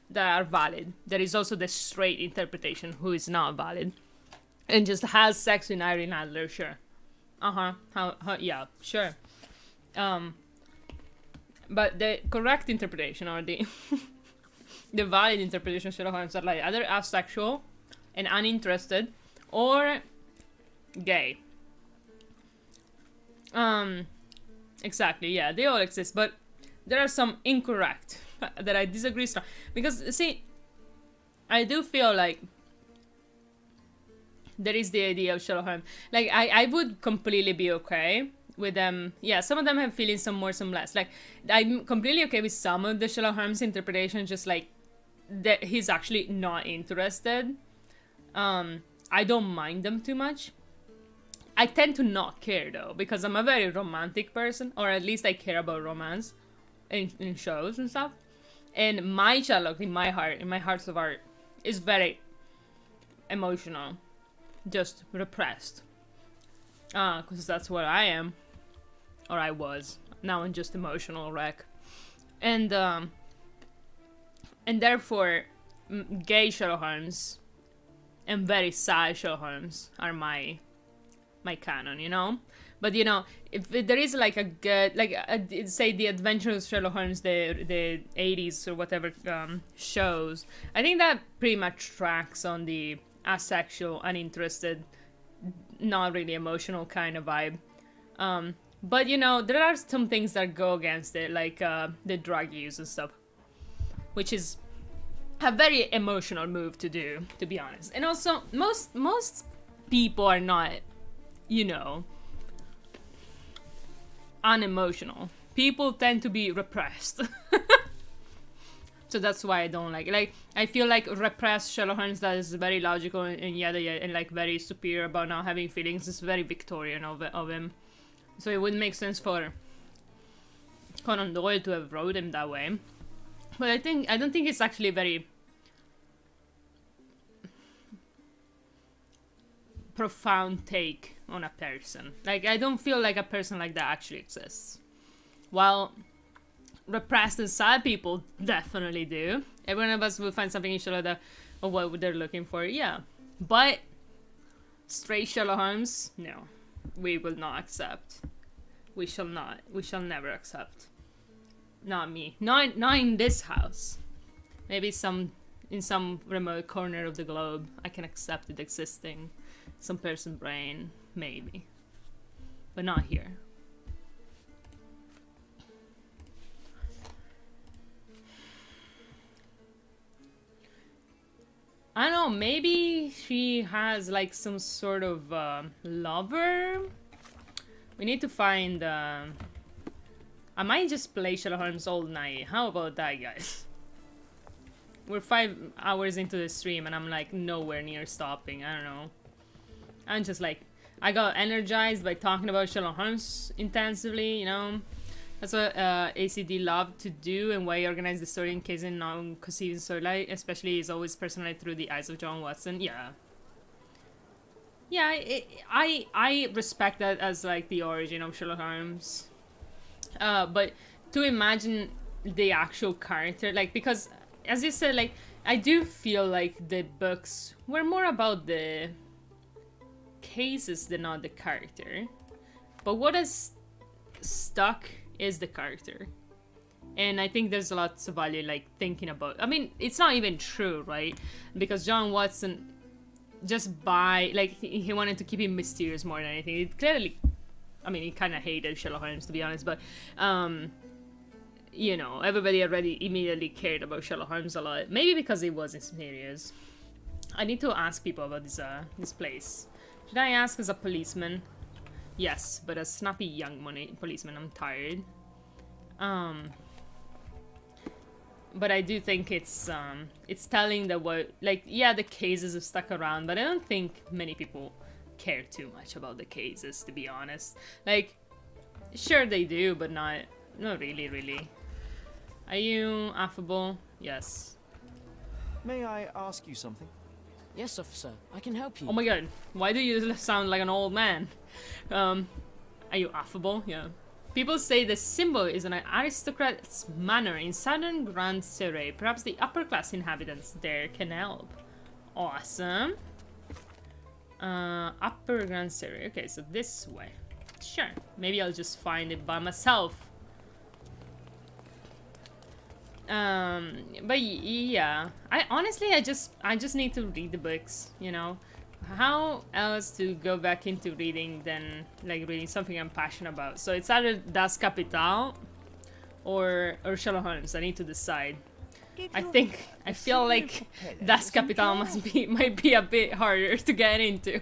that are valid. There is also the straight interpretation, who is not valid. And just has sex with Irene Adler, sure. Yeah, sure. But the correct interpretation, or the the valid interpretation of Sherlock Holmes are like either asexual and uninterested, or gay. Exactly, yeah, they all exist, but there are some incorrect that I disagree strong. Because, see, I do feel like there is the idea of Sherlock Holmes. Like, I would completely be okay with them. Yeah, some of them have feelings, some more, some less. Like, I'm completely okay with some of the Sherlock Holmes interpretation, just like, that he's actually not interested. I don't mind them too much. I tend to not care though, because I'm a very romantic person, or at least I care about romance in shows and stuff. And my Sherlock, in my heart of heart, is very emotional, just repressed. Because that's what I am, or I was. Now I'm just emotional wreck, and therefore, gay Sherlock Holmes and very sad Sherlock Holmes are my canon, you know. But you know, if there is like a good, like say the Adventures of Sherlock Holmes, the 80s or whatever shows, I think that pretty much tracks on the asexual, uninterested, not really emotional kind of vibe. But you know, there are some things that go against it, like the drug use and stuff, which is a very emotional move to do, to be honest. And also, most people are not, you know, unemotional. People tend to be repressed. So that's why I don't like it. Like, I feel like repressed Sherlock Holmes that is very logical and yada yada, and like very superior about not having feelings is very Victorian of him. So it would make sense for Conan Doyle to have wrote him that way. But I don't think it's actually very profound take on a person. Like, I don't feel like a person like that actually exists. while repressed and sad people definitely do. Every one of us will find something in Sherlock of what they're looking for, yeah. But straight Sherlock Holmes, no. We will not accept. We shall not. We shall never accept. Not me. Not in this house. Maybe in some remote corner of the globe I can accept it existing. Some person brain, maybe. But not here. I don't know, maybe she has like some sort of lover? We need to find... I might just play Sherlock Holmes all night. How about that, guys? We're 5 hours into the stream and I'm like nowhere near stopping. I don't know. I'm just like... I got energized by talking about Sherlock Holmes intensively, you know? That's what ACD loved to do, and why he organized the story in case in non-cohesive storyline, especially is always personalized through the eyes of John Watson. Yeah. Yeah, I respect that as like the origin of Sherlock Holmes. But to imagine the actual character, like, because as you said, like, I do feel like the books were more about the cases than not the character. But what is stuck is the character. And I think there's lots of value like thinking about, I mean, it's not even true, right? Because John Watson just he wanted to keep him mysterious more than anything. It clearly, I mean, he kind of hated Sherlock Holmes, to be honest, but you know, everybody already immediately cared about Sherlock Holmes a lot. Maybe because he was mysterious. I need to ask people about this place. Should I ask as a policeman? Yes, but a snappy young policeman. I'm tired. But I do think it's telling that what, like, yeah, the cases have stuck around, but I don't think many people care too much about the cases, to be honest. Like, sure they do, but not really. Are you affable? Yes. May I ask you something? Yes, officer. I can help you. Oh my god, why do you sound like an old man? Are you affable? Yeah. People say the symbol is an aristocrat's manor in southern Grand Surrey. Perhaps the upper-class inhabitants there can help. Awesome. Upper Grand Surrey. Okay, so this way. Sure. Maybe I'll just find it by myself. But yeah, I just need to read the books, you know. How else to go back into reading than like reading something I'm passionate about? So it's either Das Kapital or Sherlock Holmes. I need to decide. I feel like Das Kapital might be a bit harder to get into.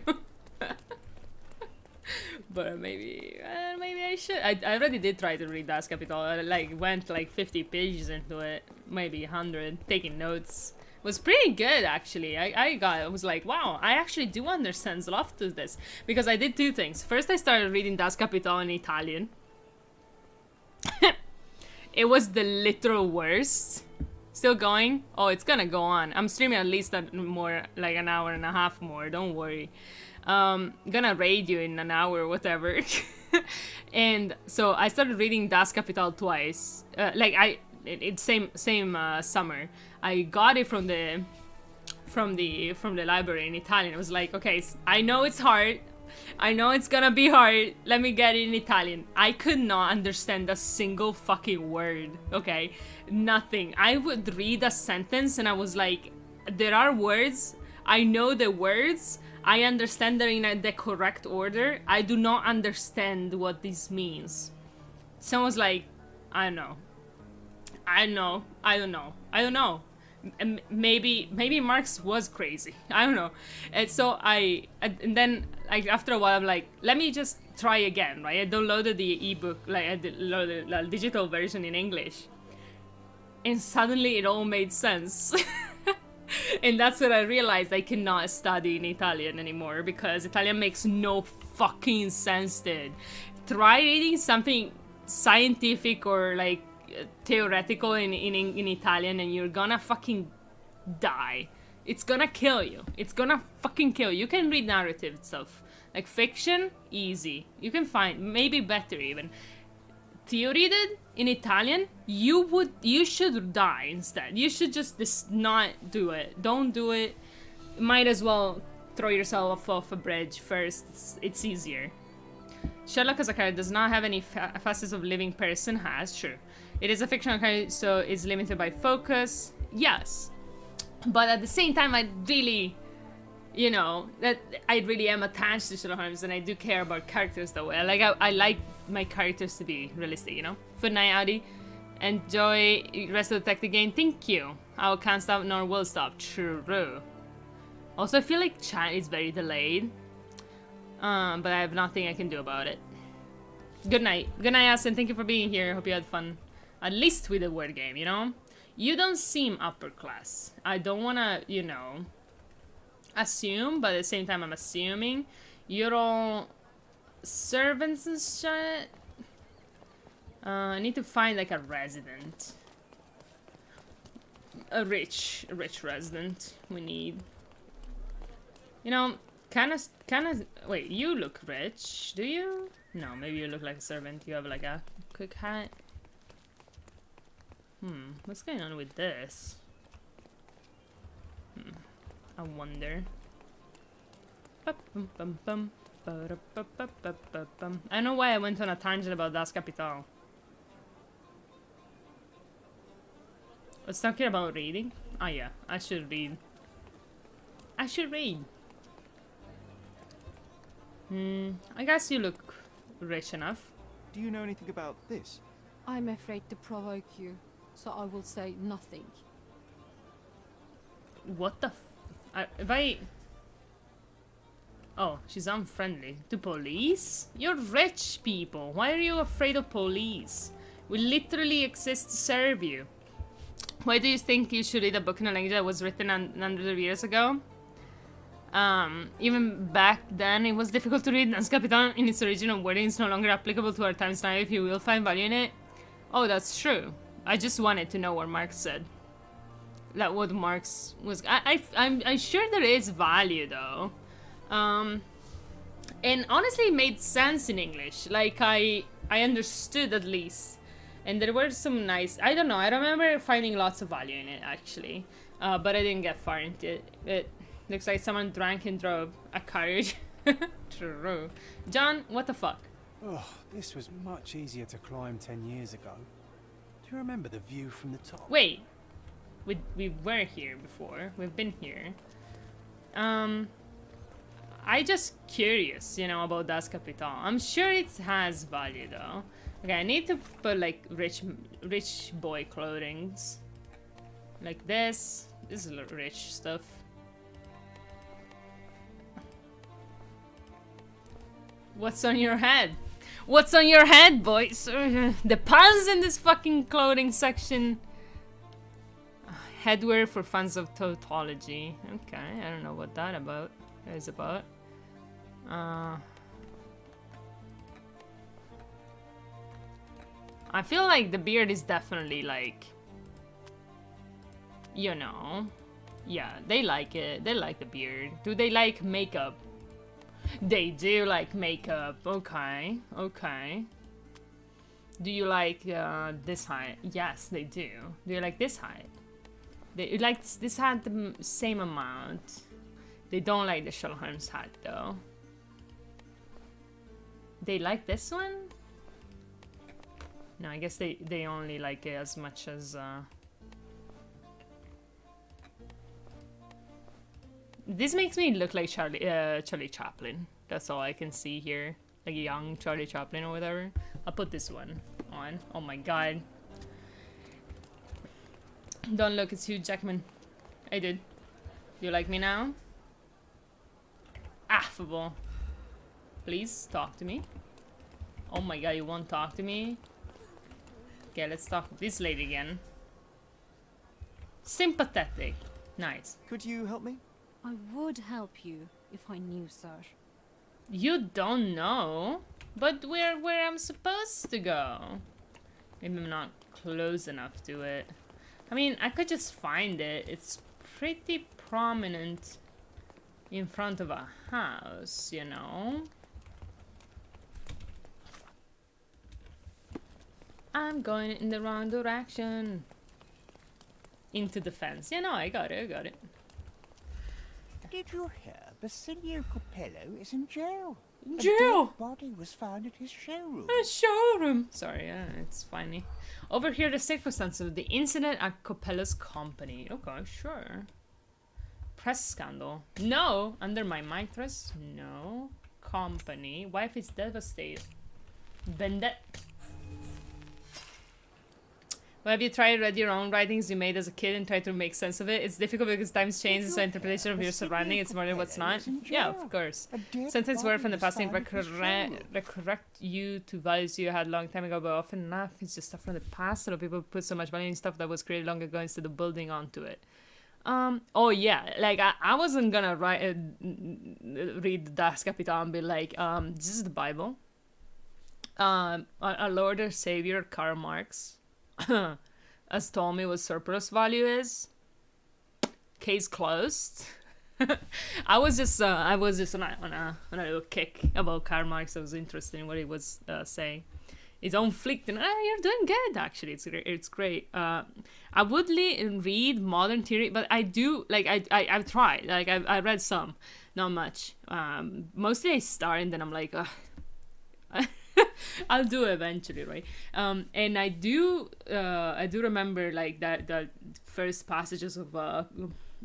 But maybe I should. I already did try to read Das Kapital. I like went like 50 pages into it, maybe 100, taking notes. It was pretty good actually. I was like, wow, I actually do understand a lot of this, because I did two things. First, I started reading Das Kapital in Italian. It was the literal worst. Still going? Oh, it's gonna go on. I'm streaming at least more, like an hour and a half more. Don't worry. Gonna raid you in an hour, whatever. And so I started reading Das Kapital twice. It's same summer. I got it from the library in Italian. I was like, okay, I know it's hard. I know it's gonna be hard. Let me get it in Italian. I could not understand a single fucking word. Okay, nothing. I would read a sentence and I was like, there are words. I know the words. I understand they're in the correct order. I do not understand what this means. Someone was like, I don't know. Maybe Marx was crazy. I don't know. And so and then like after a while I'm like, let me just try again, right? I downloaded the ebook, like I downloaded the digital version in English, and suddenly it all made sense. And that's when I realized I cannot study in Italian anymore, because Italian makes no fucking sense, dude. Try reading something scientific or like theoretical in Italian and you're gonna fucking die. It's gonna kill you. It's gonna fucking kill you. You can read narrative stuff. Like fiction, easy. You can find, maybe better even. Theory, in Italian, you should die instead. You should just not do it. Don't do it. Might as well throw yourself off a bridge first. It's easier. Sherlock as a character does not have any facets of living person has. True. It is a fictional character, so it's limited by focus. Yes. But at the same time, I really, you know, that I really am attached to Sherlock Holmes, and I do care about characters that way. I like my characters to be realistic, you know? Good night, Adi. Enjoy the rest of the detective game. Thank you. I can't stop nor will stop. True. Also, I feel like chat is very delayed. But I have nothing I can do about it. Good night. Good night, Aston. Thank you for being here. Hope you had fun. At least with the word game, you know? You don't seem upper class. I don't wanna, you know, assume, but at the same time I'm assuming. You're all servants and shit. I need to find like a resident. A rich resident we need. You know, kinda, wait, you look rich, do you? No, maybe you look like a servant. You have like a quick hat. What's going on with this? I wonder. I don't know why I went on a tangent about Das Kapital. Let's talk here about reading. Oh yeah, I should read. I guess you look rich enough. Do you know anything about this? I'm afraid to provoke you, so I will say nothing. What the Oh, she's unfriendly. To police? You're rich people. Why are you afraid of police? We literally exist to serve you. Why do you think you should read a book in a language that was written hundreds of years ago? Even back then, it was difficult to read. Das Kapital in its original wording is no longer applicable to our times now. If you will find value in it. Oh, that's true. I just wanted to know what Marx said. That what Marx was. I'm sure there is value though. And honestly, it made sense in English. Like I understood at least. And there were some nice. I don't know. I remember finding lots of value in it actually, but I didn't get far into it. It looks like someone drank and drove a carriage. True. John, what the fuck? Oh, this was much easier to climb 10 years ago. Do you remember the view from the top? Wait, we were here before. We've been here. I just curious, you know, about Das Kapital. I'm sure it has value though. Okay, I need to put like rich boy clothings. Like this. This is rich stuff. What's on your head? What's on your head, boys? The puns in this fucking clothing section. Headwear for fans of tautology. Okay, I don't know what that is about. I feel like the beard is definitely like, you know, yeah, they like it. They like the beard. Do they like makeup? They do like makeup. Okay, okay. Do you like this height? Yes, they do. Do you like this height? They like this hat the same amount. They don't like the Sherlock Holmes hat though. They like this one? No, I guess they only like it as much as this makes me look like Charlie Chaplin. That's all I can see here. Like a young Charlie Chaplin or whatever. I'll put this one on. Oh my god. Don't look, it's Hugh Jackman. I did. Do you like me now? Affable. Please talk to me. Oh my god, you won't talk to me? Okay, let's talk to this lady again. Sympathetic. Nice. Could you help me? I would help you if I knew, sir. You don't know? But where I'm supposed to go? Maybe I'm not close enough to it. I mean, I could just find it. It's pretty prominent in front of a house, you know? I'm going in the wrong direction. Into the fence. Yeah, no, I got it, I got it. Did you hear? Basilio Capello is in jail. Jail? A dead body was found at his showroom. A showroom. Sorry, it's funny. Over here, the circumstances of the incident at Capello's company. Okay, sure. Press scandal. No. Under my mattress. No. Company. Wife is devastated. Vendetta. Well, have you read your own writings you made as a kid and tried to make sense of it? It's difficult because times change, so interpretation of your surrounding it's more than what's not. Yeah, of course. Sentence word from the past thing correct you to values you had a long time ago, but often enough it's just stuff from the past. A lot of people put so much value in stuff that was created long ago instead of building onto it. Oh yeah, like I wasn't gonna read Das Kapital and be like, this is the Bible. Our Lord and Savior Karl Marx has told me what surplus value is. Case closed. I was just on a little kick about Karl Marx. I was interested in what he was saying. His own flick, and you're doing good actually. It's great. I would read modern theory, but I do like I've tried. Like I read some, not much. Mostly I start and then I'm like, I'll do it eventually, right? And I do remember like that the first passages of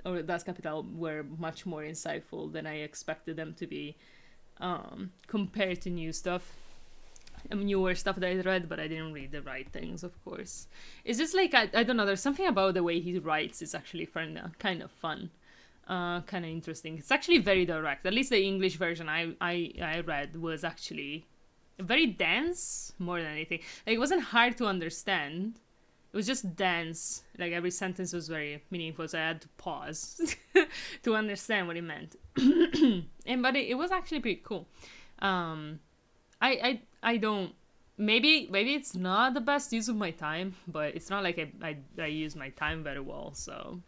or Das Kapital were much more insightful than I expected them to be, compared to newer stuff that I read, but I didn't read the right things, of course. It's just like I don't know. There's something about the way he writes is actually kind of fun. Kind of interesting. It's actually very direct. At least the English version I read was actually very dense more than anything. Like, it wasn't hard to understand. It was just dense. Like, every sentence was very meaningful, so I had to pause to understand what it meant. But it was actually pretty cool. I don't. Maybe it's not the best use of my time, but it's not like I use my time very well. So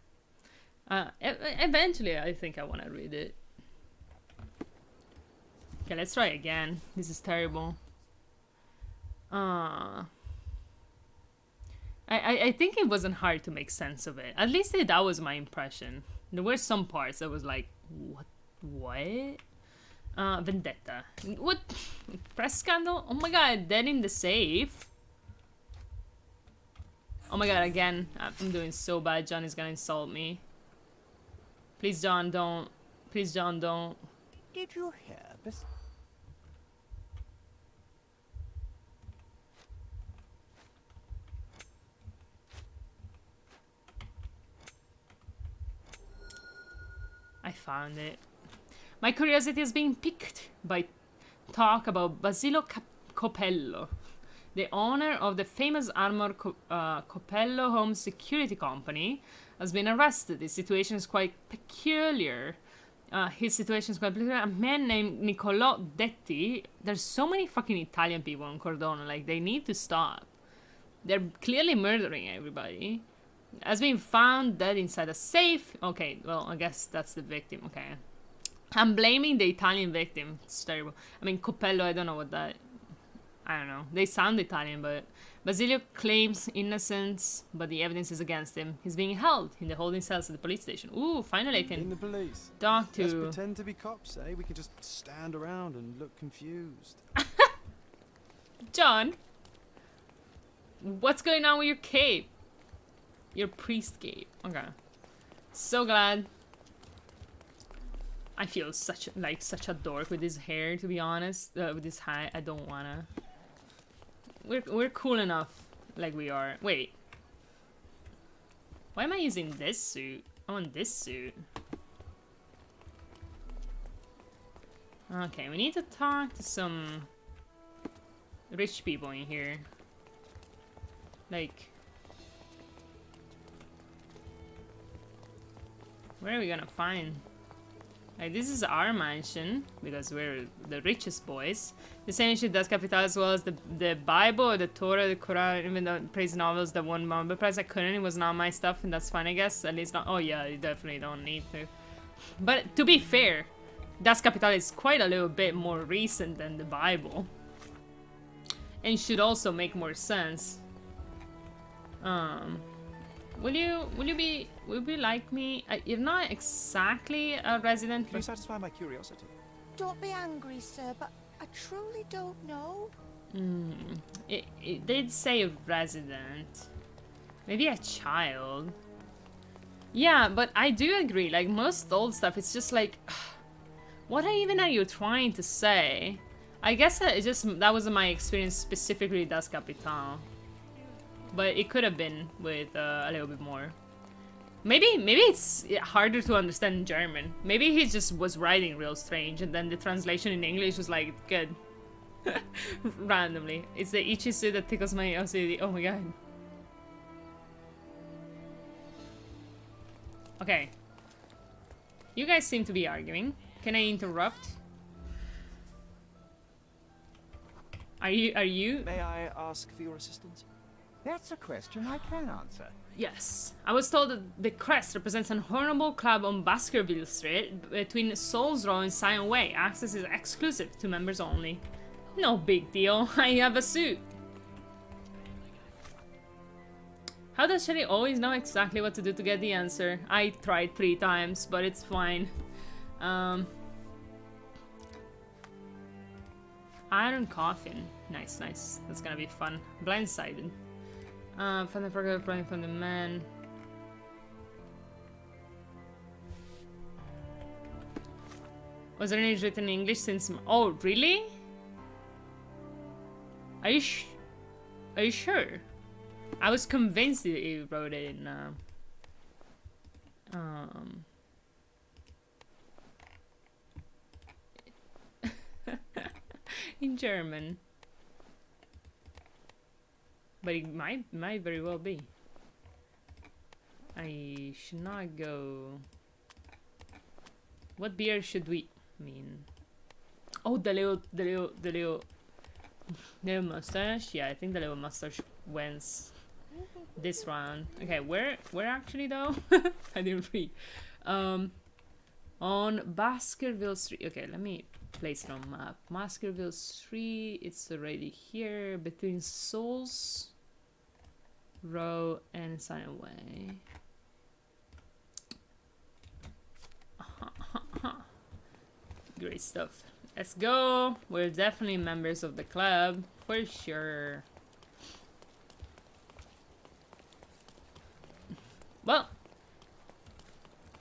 eventually, I think I want to read it. Okay, let's try again. This is terrible. I think it wasn't hard to make sense of it. At least that was my impression. There were some parts that was like, what? Vendetta. What? Press scandal? Oh my god, dead in the safe. Oh my god, again. I'm doing so bad. John is gonna insult me. Please, John, don't. Please, John, don't. Did you hear? I found it. My curiosity is being piqued by talk about Basilio Capello, the owner of the famous armored Capello Home Security Company, has been arrested. His situation is quite peculiar. A man named Niccolò Detti. There's so many fucking Italian people in Cordona. Like, they need to stop. They're clearly murdering everybody. Has been found dead inside a safe. Okay, well, I guess that's the victim. Okay. I'm blaming the Italian victim. It's terrible. I mean, Capello, I don't know what that... I don't know. They sound Italian, but... Basilio claims innocence, but the evidence is against him. He's being held in the holding cells at the police station. Ooh, finally I can... In the police. Talk to... Let's pretend to be cops, eh? We can just stand around and look confused. John! What's going on with your cape? Your priest cape. Okay. So glad. I feel such a dork with his hair, to be honest. With his hat, I don't wanna. We're cool enough, like we are. Wait. Why am I using this suit? I want this suit. Okay, we need to talk to some rich people in here. Like, where are we gonna find? Like, this is our mansion, because we're the richest boys. The same shit Das Kapital, as well as the Bible, or the Torah, the Quran, even the praise novels that won Nobel Prize. I couldn't, it was not my stuff, and that's fine, I guess. At least not. Oh yeah, you definitely don't need to. But to be fair, Das Kapital is quite a little bit more recent than the Bible. And should also make more sense. Will you be like me? You're not exactly a resident. Can you satisfy my curiosity? Don't be angry, sir, but I truly don't know. It did say resident. Maybe a child. Yeah, but I do agree. Like most old stuff, it's just like, what even are you trying to say? I guess that was my experience specifically with Das Kapital. But it could have been with a little bit more. Maybe it's harder to understand in German. Maybe he just was writing real strange and then the translation in English was like, good. Randomly. It's the Ichisu that tickles my OCD. Oh my god. Okay. You guys seem to be arguing. Can I interrupt? Are you? May I ask for your assistance? That's a question I can answer. Yes. I was told that the crest represents an honorable club on Baskerville Street between Souls Row and Sion Way. Access is exclusive to members only. No big deal. I have a suit. How does Sherry always know exactly what to do to get the answer? I tried 3 times, but it's fine. Iron coffin. Nice, nice. That's gonna be fun. Blindsided. From the program running from the man. Was there any written in English since? Oh, really? Are you sure? I was convinced that you wrote it in in German. But it might very well be. I should not go. What beer should we mean? Oh, the little mustache. Yeah, I think the little mustache wins this round. Okay, where actually though? I didn't read. On Baskerville Street. Okay, let me place it on map. Baskerville Street. It's already here between Souls Row and Sion Way. Great stuff. Let's go. We're definitely members of the club for sure. Well,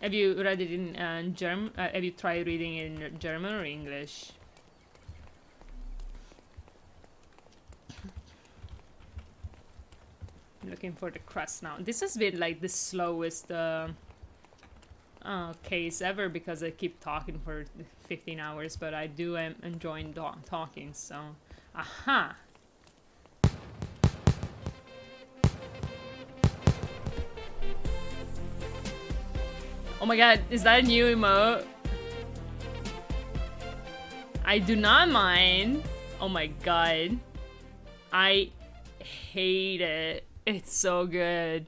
have you read it in German? Have you tried reading it in German or English? Looking for the crust now. This has been like the slowest case ever because I keep talking for 15 hours, but I do enjoy talking, so... Aha! Oh my god, is that a new emote? I do not mind. Oh my god. I hate it. It's so good.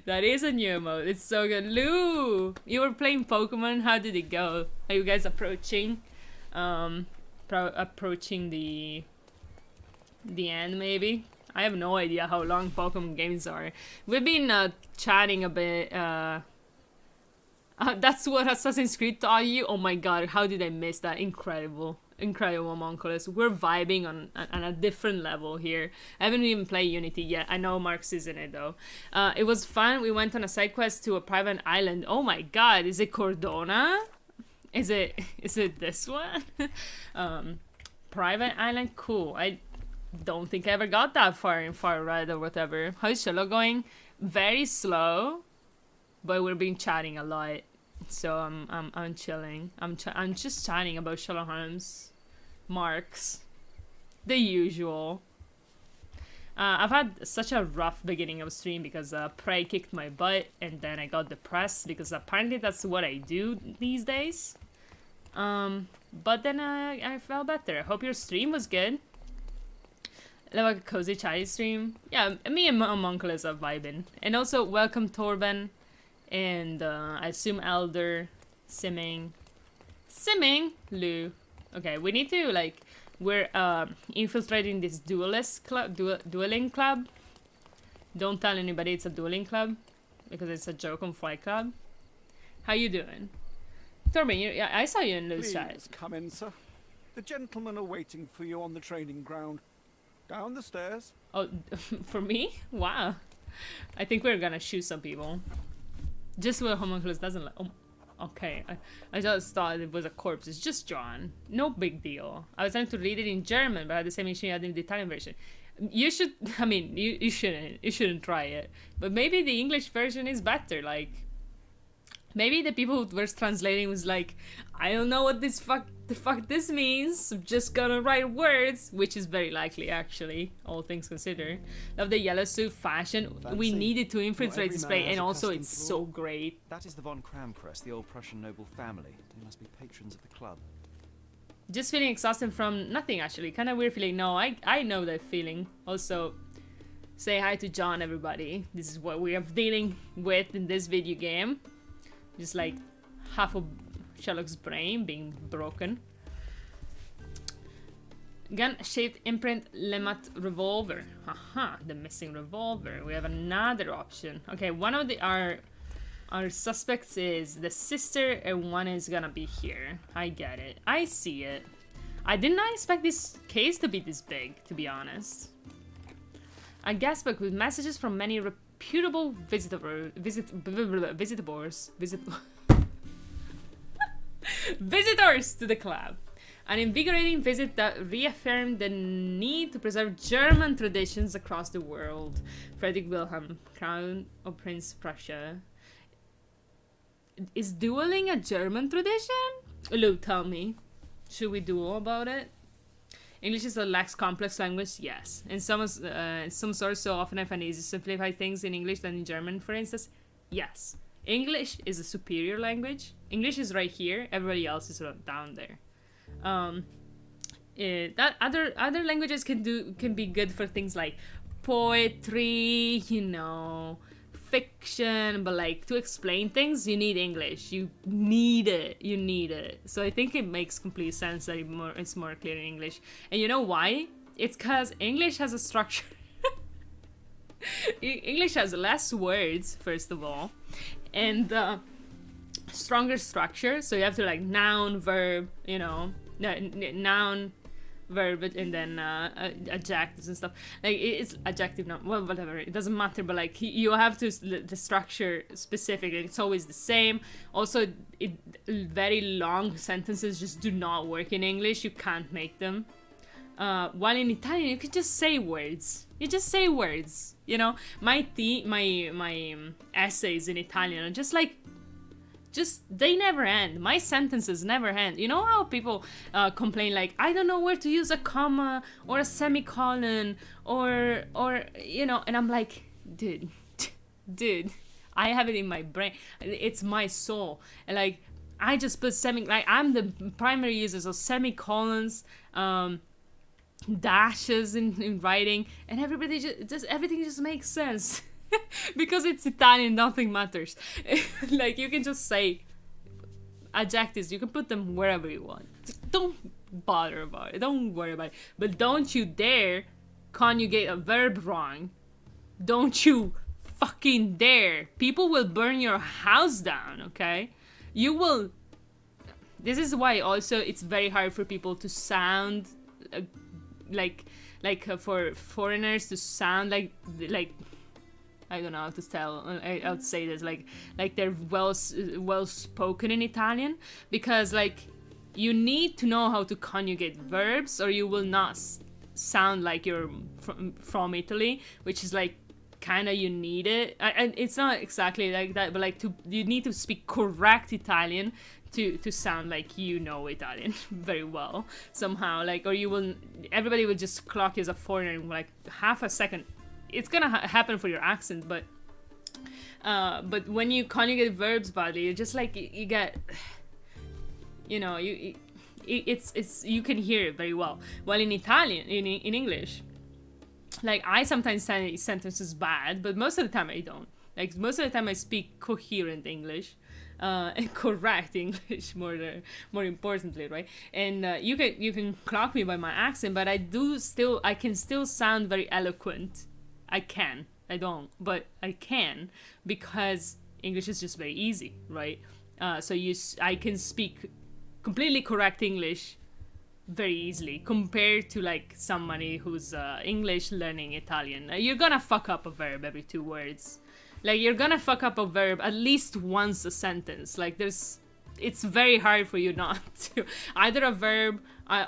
That is a new emote. It's so good. Lou! You were playing Pokemon. How did it go? Are you guys approaching? Approaching the end, maybe? I have no idea how long Pokemon games are. We've been chatting a bit. That's what Assassin's Creed taught you? Oh my god, how did I miss that? Incredible. Incredible, homunculus. We're vibing on a different level here. I haven't even played Unity yet. I know Mark's is in it though. It was fun. We went on a side quest to a private island. Oh my god, is it Cordona? Is it this one? Private island? Cool. I don't think I ever got that far in Far Red or whatever. How's Sherlock going? Very slow, but we've been chatting a lot. So I'm chilling. I'm just chatting about Sherlock Holmes, Marks, the usual. I've had such a rough beginning of stream because Prey kicked my butt and then I got depressed because apparently that's what I do these days. But then I felt better. I hope your stream was good. Like a cozy chatty stream. Yeah, me and Homunculus are vibing. And also welcome Torben. And I assume Elder, Simming, Lou. Okay, we need to like we're infiltrating this dueling club. Don't tell anybody it's a dueling club, because it's a joke on Fight Club. How you doing? Torben, I saw you in those chat. Please come in, sir. The gentlemen are waiting for you on the training ground. Down the stairs. Oh, for me? Wow. I think we're gonna shoot some people. Just what Homunculus doesn't like. Oh, okay. I just thought it was a corpse. It's just drawn. No big deal. I was trying to read it in German, but I had the same issue I had in the Italian version. You should, I mean, you shouldn't try it. But maybe the English version is better, like... Maybe the people who were translating was like, I don't know what the fuck this means, I'm just gonna write words, which is very likely, actually, all things considered. Love the yellow suit fashion. Fancy. We needed to infiltrate this place, and also custom it's floor. so great. That is the von Kramkress, the old Prussian noble family. They must be patrons of the club. Just feeling exhausted from nothing, actually. Kind of weird feeling. No, I know that feeling. Also, say hi to John, everybody. This is what we are dealing with in this video game. Just like half of Sherlock's brain being broken. Gun-shaped imprint Lemat revolver. Haha, the missing revolver. We have another option. Okay, one of our suspects is the sister, and one is gonna be here. I get it. I see it. I did not expect this case to be this big, to be honest. A gas book with messages from many reputable visitors to the club. An invigorating visit that reaffirmed the need to preserve German traditions across the world. Friedrich Wilhelm, Crown of Prince Prussia. Is dueling a German tradition? Luke, tell me. Should we duel about it? English is a less complex language, yes. In some sorts, so often I find it easier to simplify things in English than in German, for instance. Yes. English is a superior language. English is right here. Everybody else is down there. That other languages can be good for things like poetry, you know, fiction, but like to explain things, you need English. You need it. So I think it makes complete sense that it's more clear in English. And you know why? It's because English has a structure. English has less words, first of all, and stronger structure. So you have to like noun, verb, you know, noun, verb, and then adjectives and stuff. Like it's adjective, not well, whatever. It doesn't matter. But like you have to the structure specific. It's always the same. Also, very long sentences just do not work in English. You can't make them. While in Italian, you can just say words. You just say words. You know, my essays in Italian are just like. They never end. My sentences never end. You know how people complain like, I don't know where to use a comma or a semicolon or you know, and I'm like, dude, I have it in my brain. It's my soul. And like, I just put like, I'm the primary user of semicolons, dashes in writing, and everybody just everything just makes sense. Because it's Italian, nothing matters. Like, you can just say adjectives, you can put them wherever you want. Just don't bother about it, don't worry about it. But don't you dare conjugate a verb wrong. Don't you fucking dare. People will burn your house down, okay? You will... This is why also it's very hard for people to sound for foreigners to sound like I don't know how to tell. I would say this like they're well spoken in Italian, because like you need to know how to conjugate verbs, or you will not sound like you're from Italy, which is like kind of you need it. And it's not exactly like that, but like you need to speak correct Italian to sound like you know Italian very well somehow. Like, or everybody will just clock you as a foreigner in like half a second. It's gonna happen for your accent, but when you conjugate verbs badly, you're just like you get, you know, it's you can hear it very well. While in Italian, in English, like I sometimes say sentences bad, but most of the time I don't. Like most of the time I speak coherent English, and correct English more importantly, right? And you can clock me by my accent, but I can still sound very eloquent. I don't, but I can, because English is just very easy, right? I can speak completely correct English very easily compared to like somebody who's English learning Italian. You're gonna fuck up a verb every 2 words. Like, you're gonna fuck up a verb at least once a sentence. Like, it's very hard for you not to. Either a verb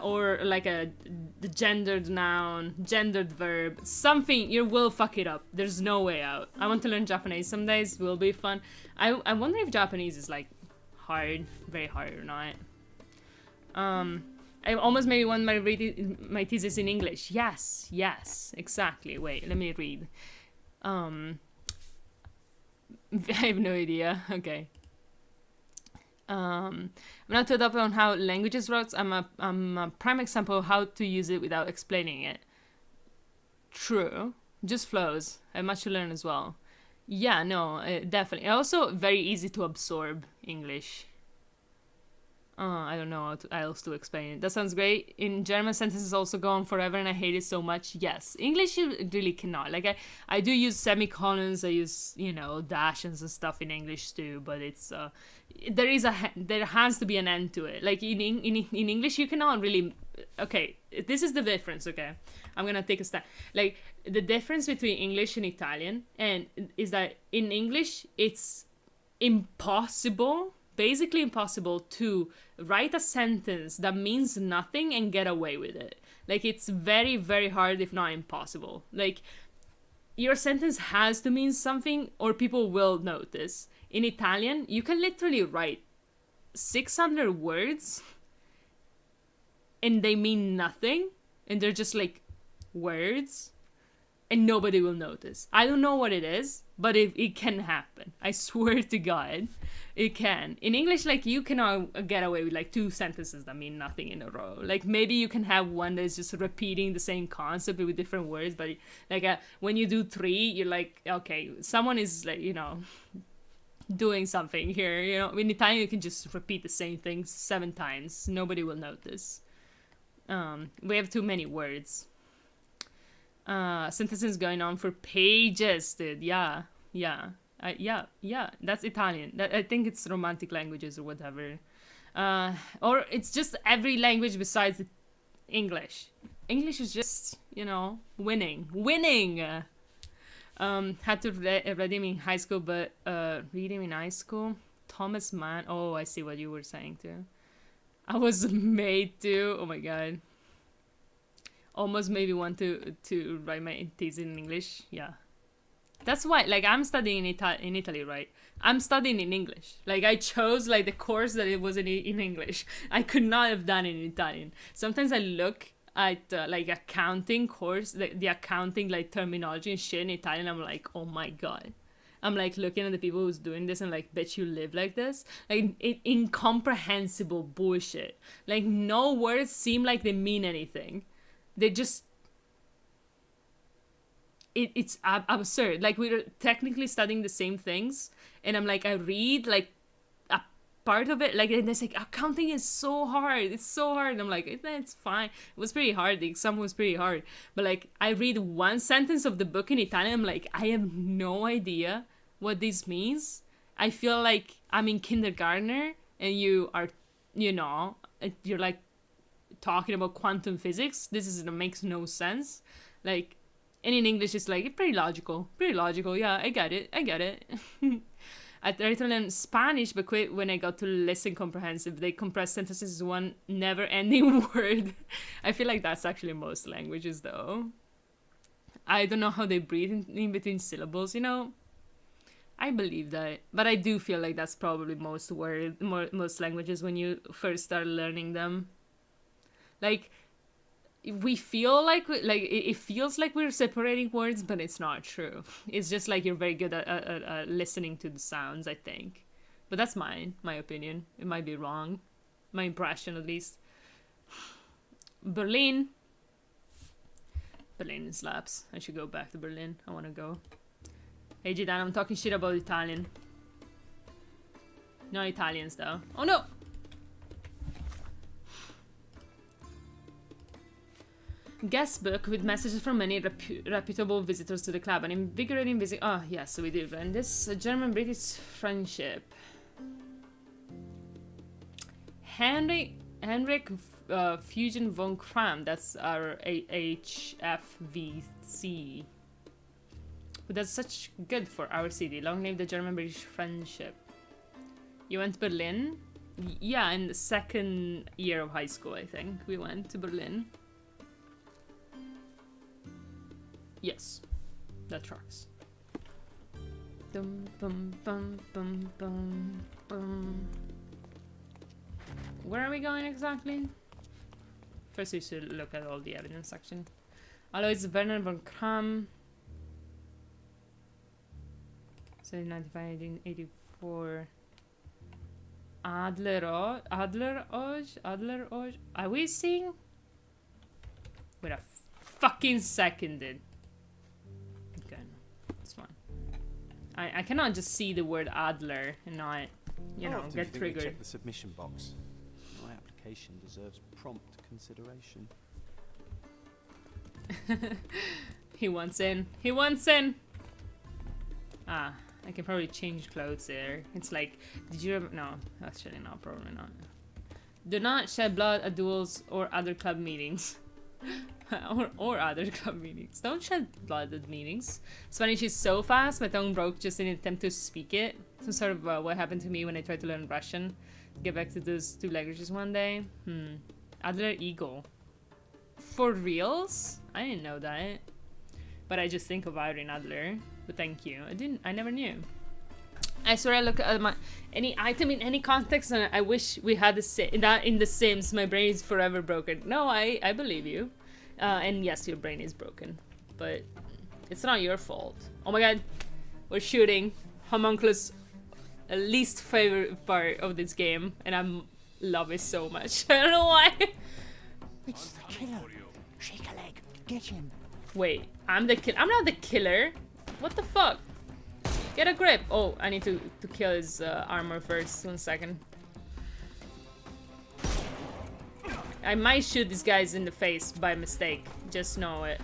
or like the gendered noun, gendered verb, something, you will fuck it up. There's no way out. I want to learn Japanese some days, will be fun. I wonder if Japanese is like hard, very hard or not. I almost maybe want my thesis in English. Yes, exactly. Wait, let me read. I have no idea. Okay. I'm not too adept on how languages works. I'm a prime example of how to use it without explaining it. True. Just flows. I have much to learn as well. Yeah, no, definitely. Also, very easy to absorb English. I don't know how else to explain it. That sounds great. In German, sentences also go on forever and I hate it so much. Yes. English, you really cannot. Like, I do use semicolons, I use, dashes and stuff in English too, but it's, there has to be an end to it. Like, in English, you cannot really, okay, this is the difference, okay? I'm gonna take a stand. Like, the difference between English and Italian is that in English, it's impossible, basically impossible to write a sentence that means nothing and get away with it. Like, it's very, very hard, if not impossible. Like, your sentence has to mean something or people will notice. In Italian, you can literally write 600 words and they mean nothing and they're just like words and nobody will notice. I don't know what it is, but it can happen. I swear to God, it can. In English, like, you cannot get away with like 2 sentences that mean nothing in a row. Like, maybe you can have one that's just repeating the same concept with different words, but like when you do 3, you're like, okay, someone is like, doing something here. In Italian, you can just repeat the same thing 7 times. Nobody will notice. We have too many words. Sentences going on for pages, dude. Yeah. That's Italian. I think it's romantic languages or whatever. Or it's just every language besides English. English is just, winning. Had to read him in high school, but read him in high school. Thomas Mann. Oh, I see what you were saying too. I was made to. Oh my God. Almost maybe want to write my thesis in English. Yeah. That's why, like, I'm studying in Italy, right? I'm studying in English. Like, I chose, like, the course that it was in English. I could not have done it in Italian. Sometimes I look at, like, accounting course, the accounting, like, terminology and shit in Italian. I'm like, oh my God. I'm, like, looking at the people who's doing this and, like, bet you live like this. Like, incomprehensible bullshit. Like, no words seem like they mean anything. They just... It's absurd. Like, we're technically studying the same things, and I'm like, I read like a part of it, like, and it's like, accounting is so hard. It's so hard. And I'm like, it's fine. It was pretty hard. The exam was pretty hard. But like, I read one sentence of the book in Italian. I'm like, I have no idea what this means. I feel like I'm in kindergarten, and you are, you're like talking about quantum physics. This makes no sense. Like. And in English, it's like, pretty logical. Yeah, I get it. I tried to learn Spanish, but quit when I got to listen comprehensive. They compress sentences in one never-ending word. I feel like that's actually most languages, though. I don't know how they breathe in between syllables, I believe that. But I do feel like that's probably most languages when you first start learning them. Like... we feel like it feels like we're separating words, but it's not true. It's just like you're very good at listening to the sounds, I think. But that's my opinion. It might be wrong. My impression, at least. Berlin slaps. I should go back to Berlin. I want to go. Hey, Jidan, I'm talking shit about Italian. Not Italians though. Oh no! Guest book with messages from many reputable visitors to the club. An invigorating visit. Oh yes, so we do. And this German-British friendship. Henrik Fusion von Kram. That's our HFVC. Who does such good for our city. Long live the German-British friendship. You went to Berlin? Yeah, in the second year of high school, I think. We went to Berlin. Yes, that tracks. Dum, bum, bum, bum, bum, bum. Where are we going exactly? First we should look at all the evidence section. Although it's Werner von Kram. 1795, 1884. Adler. Are we seeing? Wait a fucking second, dude. Okay, it's fine. I cannot just see the word Adler and not, you know, get triggered. Check the submission box. My application deserves prompt consideration. He wants in. He wants in. Ah, I can probably change clothes there. It's like, did you no, actually no, probably not. Do not shed blood at duels or other club meetings. or other club meetings. Don't shed blood at meetings. Spanish is so fast, my tongue broke just in an attempt to speak it. Some sort of what happened to me when I tried to learn Russian. Get back to those two languages one day. Adler Eagle. For reals? I didn't know that. But I just think of Irene Adler. But thank you. I never knew. I swear I look at any item in any context and I wish we had that in The Sims. My brain is forever broken. No, I believe you. And yes, your brain is broken. But it's not your fault. Oh my god. We're shooting. Homunculus' least favorite part of this game. And I love it so much. I don't know why. It's the killer. Shake a leg. Get him. Wait, I'm not the killer. What the fuck? Get a grip. Oh, I need to kill his armor first. 1 second. I might shoot these guys in the face by mistake. Just know it.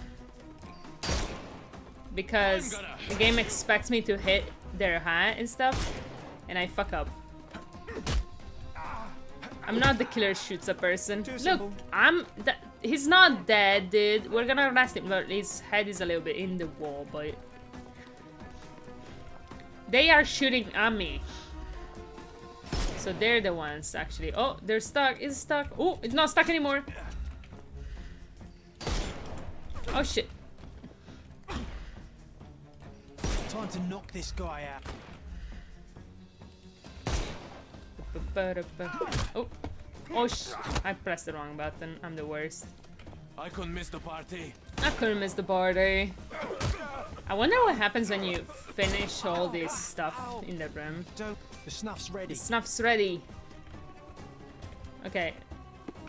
Because the game expects me to hit their hat and stuff. And I fuck up. I'm not the killer shoots a person. Look, he's not dead, dude. We're gonna arrest him. But his head is a little bit in the wall, but... They are shooting at me. So they're the ones, actually. Oh, they're stuck. It's stuck. Oh, it's not stuck anymore. Oh, shit. Time to knock this guy out. Oh. Oh, I pressed the wrong button. I'm the worst. I couldn't miss the party. I couldn't miss the party. I wonder what happens when you finish all this stuff in the room. The snuff's ready. The snuff's ready. Okay.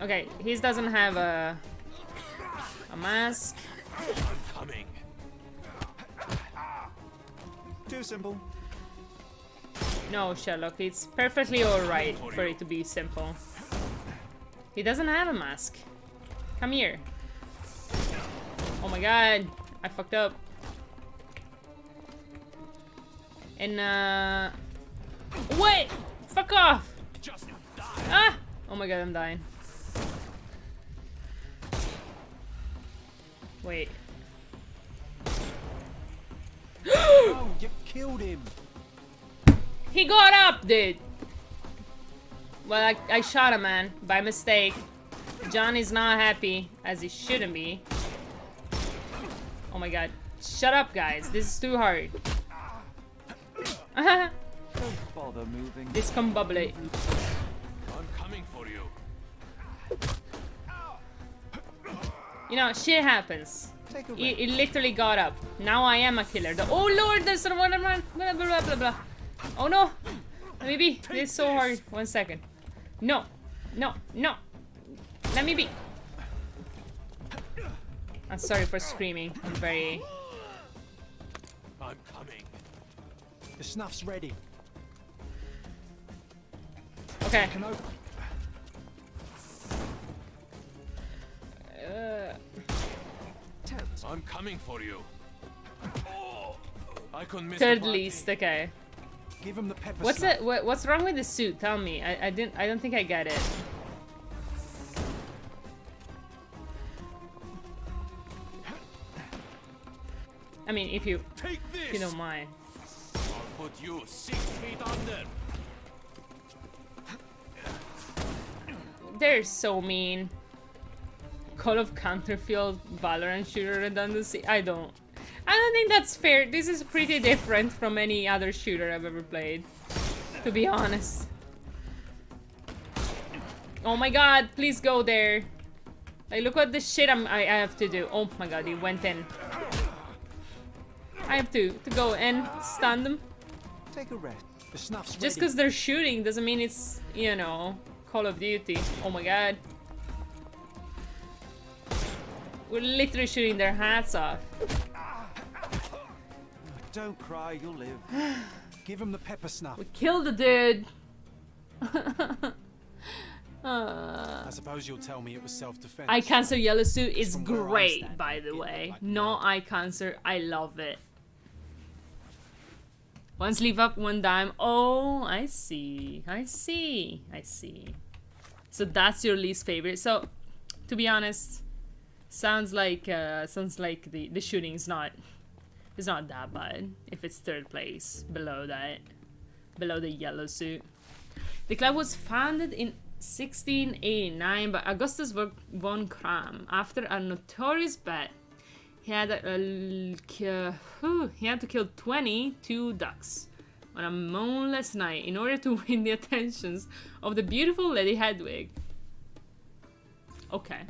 Okay, he doesn't have a mask. I'm coming. Too simple. No, Sherlock, it's perfectly alright for it to be simple. He doesn't have a mask. Come here. Oh my god, I fucked up. And wait! Fuck off! Ah! Oh my god, I'm dying. Wait. Oh, you killed him! He got up, dude! Well, I shot a man by mistake. John is not happy, as he shouldn't be. Oh my god. Shut up, guys. This is too hard. Don't bother moving. Discombobulate. I'm coming for you. You know, shit happens. He literally got up. Now I am a killer. Oh lord, there's someone around. Blah, blah, blah, blah, blah. Oh no. Let me be. This is so hard. 1 second. No. No. No. Let me be. I'm sorry for screaming. I'm very... I'm coming. The snuff's ready. Okay. I'm coming for you. I couldn't miss Third the party. least, okay. Give him the pepper What's slap. it? What's wrong with the suit? Tell me. I don't think I get it. I mean, if you don't mind. I'll put you 6 feet under. They're so mean. Call of Counterfield, Valorant shooter redundancy. I don't think that's fair. This is pretty different from any other shooter I've ever played, to be honest. Oh my god, please go there. Like, look what the shit I have to do. Oh my god, he went in. I have to go and stun them. Take a rest. The snuff's Just because they're shooting doesn't mean it's, you know, Call of Duty. Oh my god. We're literally shooting their hats off. Don't cry, you'll live. Give him the pepper snuff. We killed the dude. I suppose you'll tell me it was self-defense. Eye cancer yellow suit is From where I great, stand, by the it way. like No eye cancer, I love it. One sleeve up, one dime. Oh, I see. I see. I see. So that's your least favorite. So, to be honest, sounds like the shooting is not that bad if it's third place below that, below the yellow suit. The club was founded in 1689 by Augustus von Kram after a notorious bet. He had to kill 22 ducks on a moonless night in order to win the attentions of the beautiful Lady Hedwig. Okay.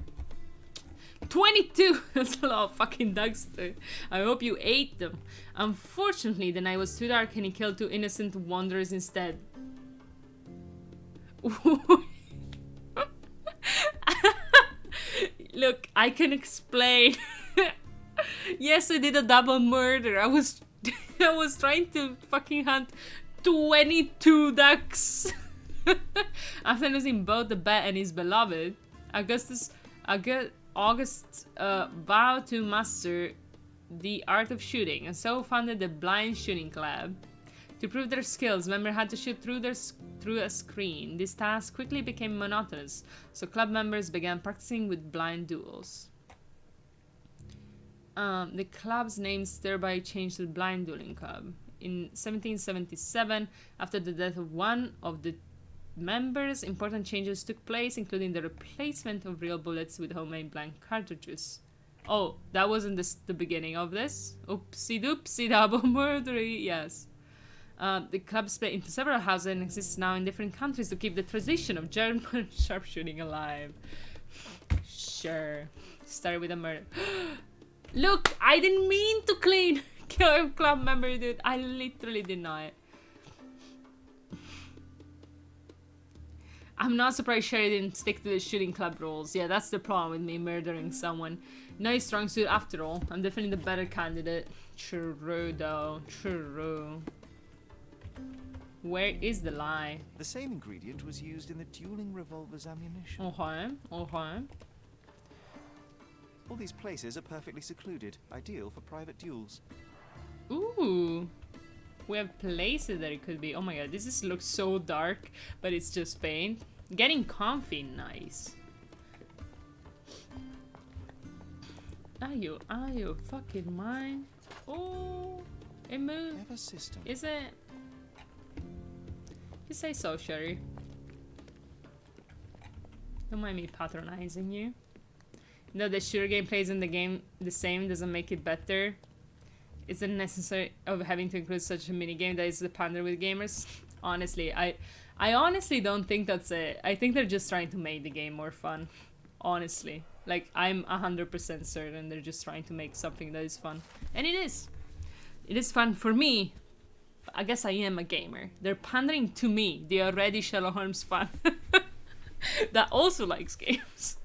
22! That's a lot of fucking ducks, dude. I hope you ate them. Unfortunately, the night was too dark and he killed 2 innocent wanderers instead. Look, I can explain. Yes, I did a double murder. I was trying to fucking hunt 22 ducks. After losing both the bet and his beloved, August vowed to master the art of shooting and so founded the Blind Shooting Club. To prove their skills, members had to shoot through a screen. This task quickly became monotonous, so club members began practicing with blind duels. The club's name thereby changed to the Blind Dueling Club. In 1777, after the death of one of the members, important changes took place, including the replacement of real bullets with homemade blank cartridges. Oh, that wasn't the beginning of this? Oopsie doopsie, double murdery, yes. The club split into several houses and exists now in different countries to keep the tradition of German sharpshooting alive. Sure. Started with a murder. Look, I didn't mean to kill a club member, dude. I literally did not. I'm not surprised Sherry didn't stick to the shooting club rules. Yeah, that's the problem with me murdering someone. Nice strong suit after all. I'm definitely the better candidate. True though. True. Where is the lie? The same ingredient was used in the Dueling Revolvers ammunition. Okay, okay. All these places are perfectly secluded, ideal for private duels. Ooh. We have places that it could be. Oh my god, this looks so dark, but it's just paint. Getting comfy, nice. Are you fucking mine? Oh, it moved. Never system. Is it? You say so, Sherry. Don't mind me patronizing you. No, the shooter gameplay isn't the game the same doesn't make it better. It's unnecessary of having to include such a mini game that is the pander with gamers. Honestly, I honestly don't think that's it. I think they're just trying to make the game more fun. Honestly, like I'm 100% certain they're just trying to make something that is fun, and it is. It is fun for me. I guess I am a gamer. They're pandering to me, the already Sherlock Holmes fan that also likes games.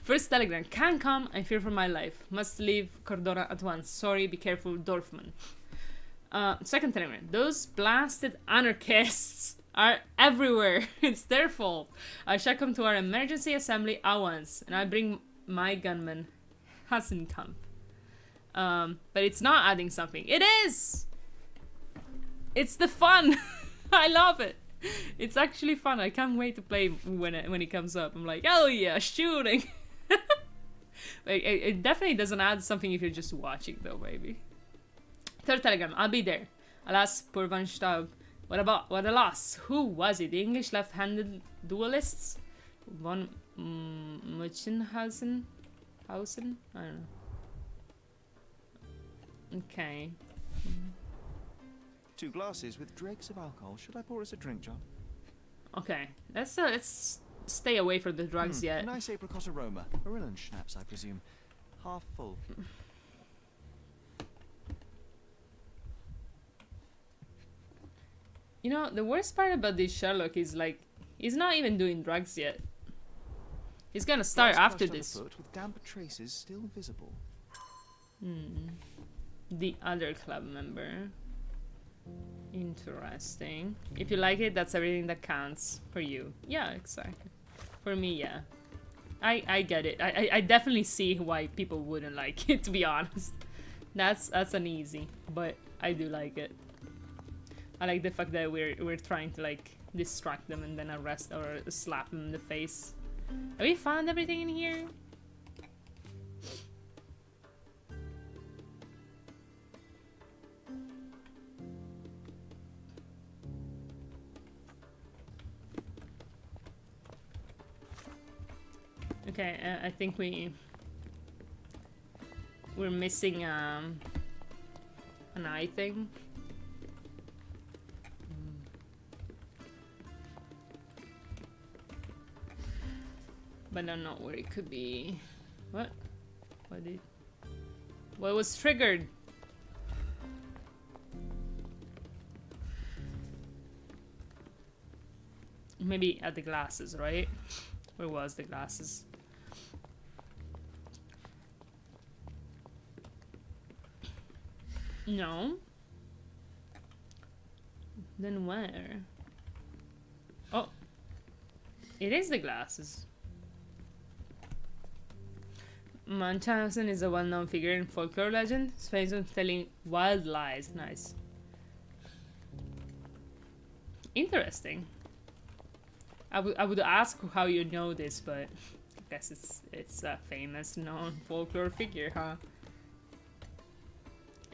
First telegram, can't come, I fear for my life. Must leave Cordona at once. Sorry, be careful, Dorfman. Second telegram, those blasted anarchists are everywhere. It's their fault. I shall come to our emergency assembly at once, and I bring my gunman, Hasenkamp. But it's not adding something. It is! It's the fun! I love it! It's actually fun. I can't wait to play when it comes up. I'm like, oh yeah, shooting! It definitely doesn't add something if you're just watching though, maybe. Third telegram, I'll be there. Alas, poor Van Staub. What a loss. Who was it? The English left-handed duelists? Von Muchenhausen? I don't know. Okay. 2 glasses with dregs of alcohol. Should I pour us a drink, John? Okay. Let's stay away from the drugs yet. A nice apricot aroma. Marilyn schnapps, I presume. Half full. You know, the worst part about this Sherlock is like, he's not even doing drugs yet. He's gonna start after this. With damp traces still visible. The other club member. Interesting. If you like it, that's everything that counts for you. Yeah, exactly. For me, yeah. I get it. I definitely see why people wouldn't like it, to be honest. That's an easy, but I do like it. I like the fact that we're trying to like distract them and then arrest or slap them in the face. Have we found everything in here? Okay, I think we're missing an eye thing. But I don't know where it could be. What? What was triggered? Maybe at the glasses, right? Where was the glasses? No. Then where? Oh. It is the glasses. Munchausen is a well-known figure in folklore legend. His famous for telling wild lies. Nice. Interesting. I would ask how you know this, but I guess it's a famous known folklore figure, huh?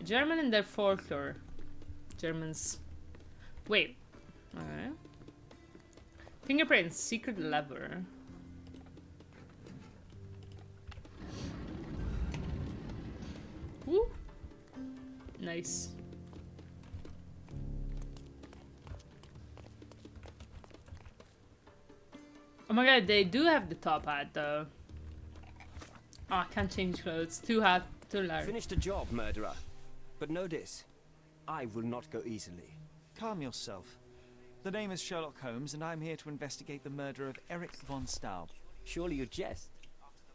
German and their folklore. Germans. Wait. Alright. Fingerprints, secret lever. Woo! Nice. Oh my god, they do have the top hat though. Oh, I can't change clothes. Too hot, too large. Finish the job, murderer. But know this, I will not go easily. Calm yourself. The name is Sherlock Holmes, and I'm here to investigate the murder of Erich von Staub. Surely you jest.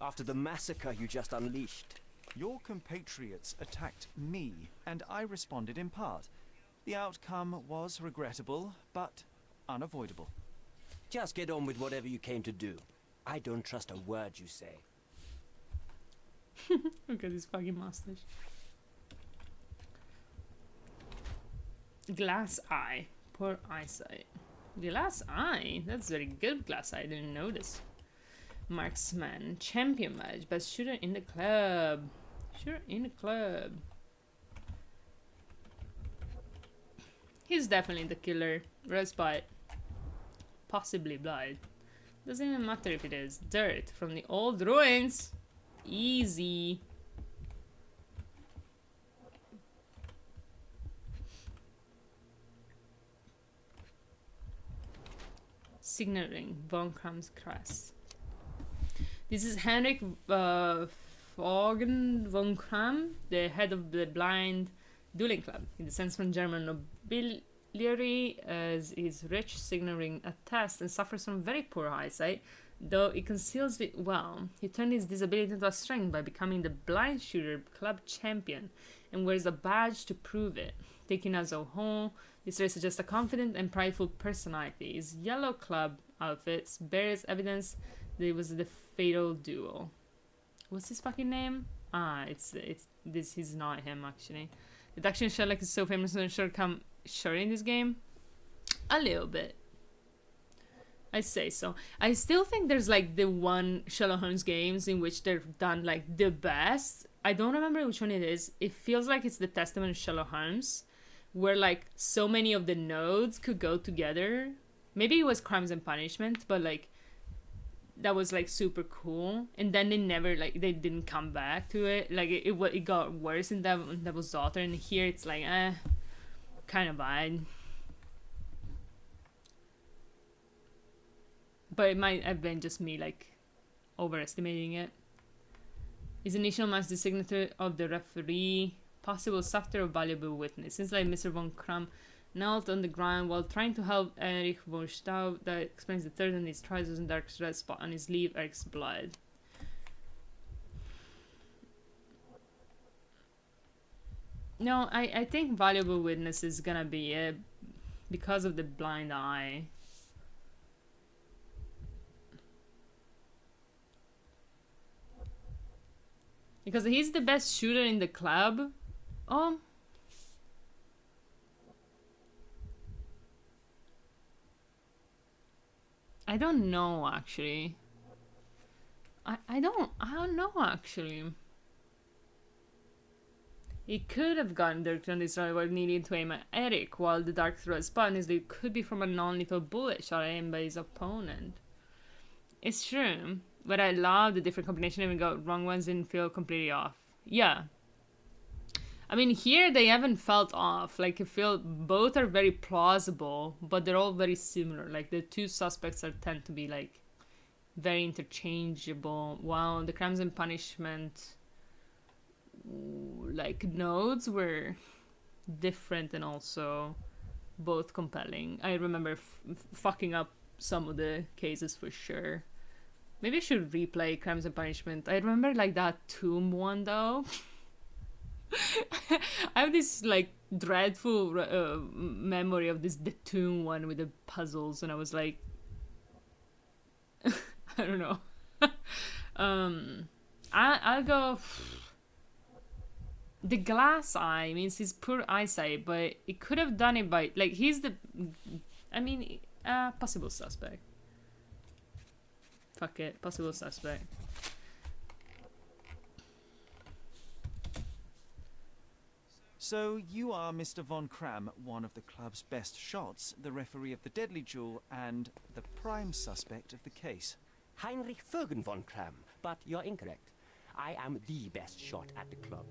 After the massacre you just unleashed. Your compatriots attacked me, and I responded in part. The outcome was regrettable, but unavoidable. Just get on with whatever you came to do. I don't trust a word you say. Look at this fucking mustache. Glass eye. Poor eyesight. Glass eye? That's very good glass eye. I didn't notice. Marksman. Champion badge. Best shooter in the club. Shooter in the club. He's definitely the killer. Red spot. Possibly blood. Doesn't even matter if it is. Dirt from the old ruins. Easy. Signaling von Kram's crest. This is Henrik Vaughan von Kram, the head of the blind dueling club. He descends from German nobility as is rich, signaling a test, and suffers from very poor eyesight. Though it conceals it well, he turned his disability into a strength by becoming the blind shooter club champion and wears a badge to prove it. Taken as a whole, this trait suggests a confident and prideful personality. His yellow club outfits bears evidence that it was the fatal duel. What's his fucking name? Ah, it's this. He's not him actually. Did actually Sherlock is so famous and sure come short in this game? A little bit. I say so. I still think there's like the one Sherlock Holmes games in which they're done like the best. I don't remember which one it is. It feels like it's the Testament of Sherlock Holmes, where like so many of the nodes could go together. Maybe it was Crimes and Punishment, but like that was like super cool. And then they never like they didn't come back to it. Like it got worse in Devil's Daughter, and here it's like kind of bad. But it might have been just me, like, overestimating it. His initial match, the signature of the referee, possible softer or valuable witness. Since like Mr. von Kram knelt on the ground while trying to help Erich von Staub, that explains the third on his trousers and dark red spot on his sleeve, Eric's blood. No, I think valuable witness is gonna be it because of the blind eye. Because he's the best shooter in the club. Oh. I don't know actually. I don't know actually. He could have gotten dirt on this while needing to aim at Eric, while the dark thread spot on his lead could be from a non-lethal bullet shot aimed by his opponent. It's true. But I love the different combination, even got wrong ones didn't feel completely off. Yeah. I mean, here they haven't felt off. Like, I feel both are very plausible, but they're all very similar. Like, the two suspects tend to be, like, very interchangeable. While the Crimes and Punishment, like, nodes were different and also both compelling. I remember fucking up some of the cases for sure. Maybe I should replay Crimes and Punishment. I remember like that tomb one though. I have this like dreadful memory of the tomb one with the puzzles, and I was like, I don't know. I'll go. The glass eye means his poor eyesight, but it could have done it by like he's the. I mean, possible suspect. Fuck it, possible suspect. So you are Mr. von Kram, one of the club's best shots, the referee of the deadly duel, and the prime suspect of the case. Heinrich Vögen von Kram, but you're incorrect. I am the best shot at the club,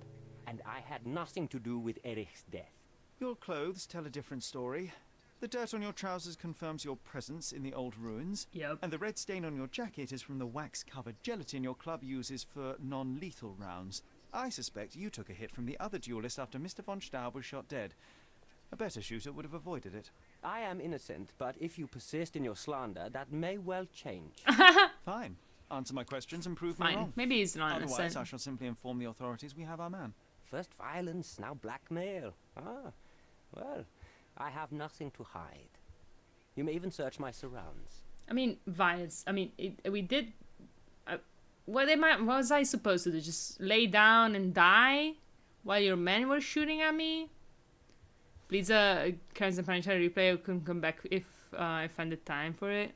and I had nothing to do with Erich's death. Your clothes tell a different story. The dirt on your trousers confirms your presence in the old ruins. Yep. And the red stain on your jacket is from the wax-covered gelatin your club uses for non-lethal rounds. I suspect you took a hit from the other duelist after Mr. von Staub was shot dead. A better shooter would have avoided it. I am innocent, but if you persist in your slander, that may well change. Fine. Answer my questions and prove me Fine. wrong. Maybe he's not Otherwise, innocent. I shall simply inform the authorities we have our man. First violence, now blackmail. Ah, well, I have nothing to hide. You may even search my surrounds. I mean, violence. I mean, we did. What was I supposed to do? Just lay down and die while your men were shooting at me? Please, Crimes and Punishment replay. I can come back if I find the time for it.